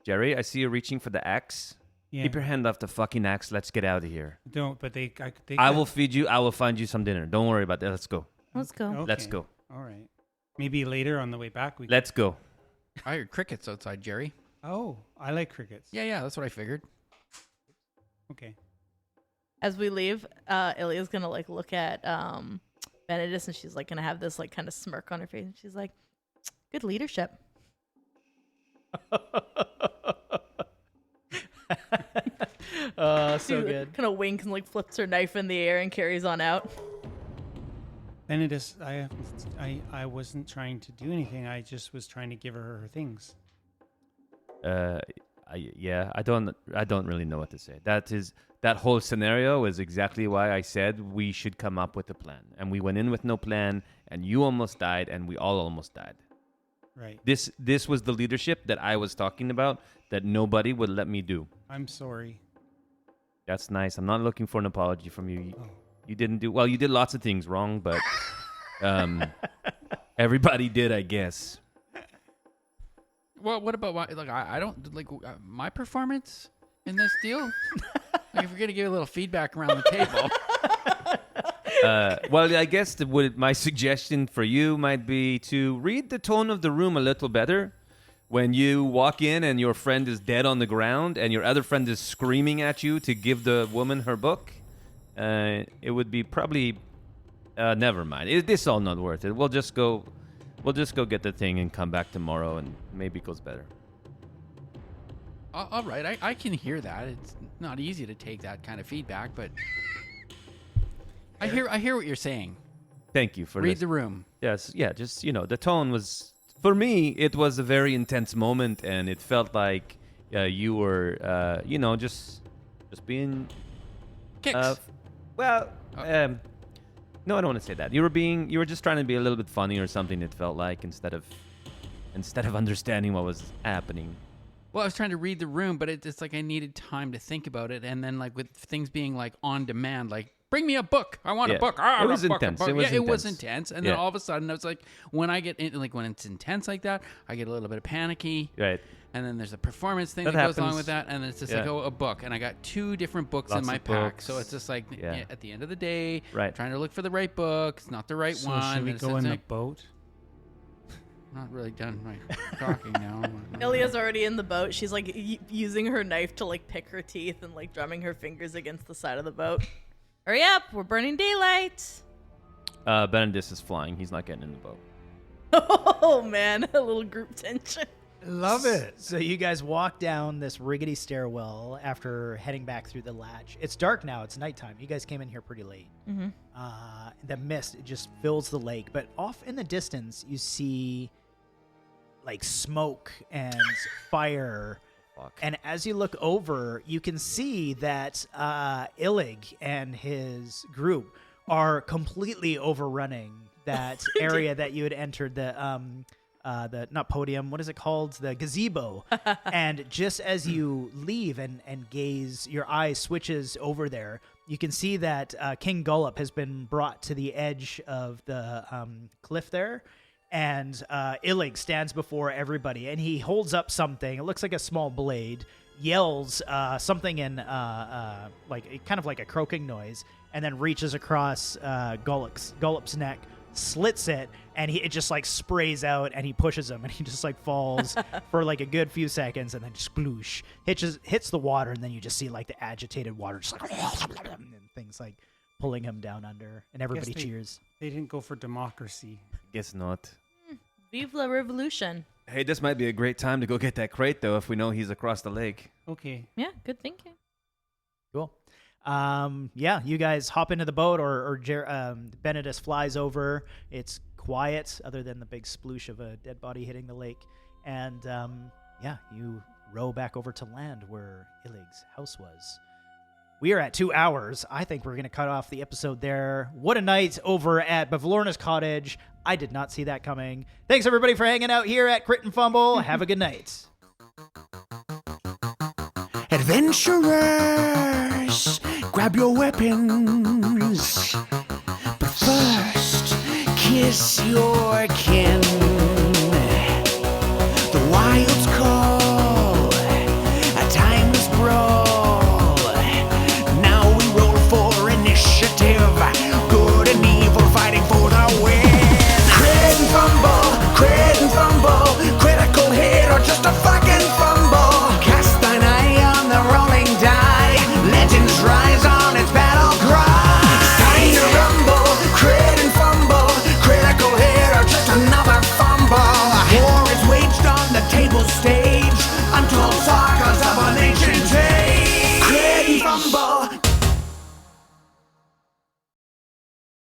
Jerry, I see you reaching for the axe. Yeah. Keep your hand off the fucking axe. Let's get out of here. Don't. But they. I will feed you. I will find you some dinner. Don't worry about that. Let's go. Let's go. Let's go. All right. Maybe later on the way back we. Let's go. I heard crickets outside, Jerry. Oh, I like crickets. Yeah, that's what I figured. Okay. As we leave, Ilya's gonna like look at Benedis, and she's like gonna have this like kind of smirk on her face, and she's like, "Good leadership." So She good. kind of winks and like flips her knife in the air and carries on out. Benedis, I wasn't trying to do anything. I just was trying to give her things. I don't really know what to say. That whole scenario is exactly why I said we should come up with a plan. And we went in with no plan, and you almost died, and we all almost died. Right. This was the leadership that I was talking about that nobody would let me do. I'm sorry. That's nice. I'm not looking for an apology from you. Oh. You didn't do well. You did lots of things wrong, but everybody did, I guess. Well, what about I don't like my performance in this deal? Like, if we're gonna give a little feedback around the table. Well, I guess my suggestion for you might be to read the tone of the room a little better. When you walk in and your friend is dead on the ground and your other friend is screaming at you to give the woman her book, it would be probably never mind. This all not worth it. We'll just go get the thing and come back tomorrow, and maybe it goes better. All right, I can hear that. It's not easy to take that kind of feedback, but I hear what you're saying. Thank you for Read this. the room. Yes, yeah, just, the tone was, for me, it was a very intense moment, and it felt like you were, just being, Kicks. no, I don't want to say that. You were just trying to be a little bit funny or something, it felt like, instead of understanding what was happening. Well, I was trying to read the room, but it's like I needed time to think about it, and then like with things being like on demand, like bring me a book. I want a Yeah. book. It was intense. It was It was intense. intense, and Yeah. then all of a sudden, I was like, when I get in, like when it's intense like that, I get a little bit of panicky. Right. And then there's a performance thing That that goes along happens. with that, and it's just Yeah. like, oh, a book. And I got 2 different books Lots in my of pack, so books. it's just like Yeah. at the end of the day, Right. trying to look for the right book. It's not the right So one. should we and go it's in the like, boat? Not really done my talking now. Ilya's already in the boat. She's like using her knife to like pick her teeth and like drumming her fingers against the side of the boat. Hurry up, we're burning daylight. Benedis is flying. He's not getting in the boat. Oh man, a little group tension. Love it. So you guys walk down this rickety stairwell after heading back through the latch. It's dark now. It's nighttime. You guys came in here pretty late. Mm-hmm. The mist just fills the lake, but off in the distance you see like smoke and fire. Fuck. And as you look over, you can see that Illig and his group are completely overrunning that area that you had entered, the not podium, what is it called? The gazebo. And just as you leave and gaze, your eye switches over there, you can see that King Gullop has been brought to the edge of the cliff there. And Illig stands before everybody, and he holds up something. It looks like a small blade, yells something in like kind of like a croaking noise, and then reaches across Gullop's neck, slits it, and it just like sprays out, and he pushes him, and he just like falls for like a good few seconds, and then sploosh, hits the water, and then you just see like the agitated water just like and things like pulling him down under, and everybody cheers. They didn't go for democracy. Guess not. Vive la revolution. Hey, this might be a great time to go get that crate, though, if we know he's across the lake. Okay. Yeah, good thinking. Cool. Yeah, you guys hop into the boat, or Benedus flies over. It's quiet, other than the big sploosh of a dead body hitting the lake. And you row back over to land where Illig's house was. We are at 2 hours. I think we're going to cut off the episode there. What a night over at Bavlorna's cottage. I did not see that coming. Thanks, everybody, for hanging out here at Crit and Fumble. Have a good night. Adventurers, grab your weapons. But first, kiss your king.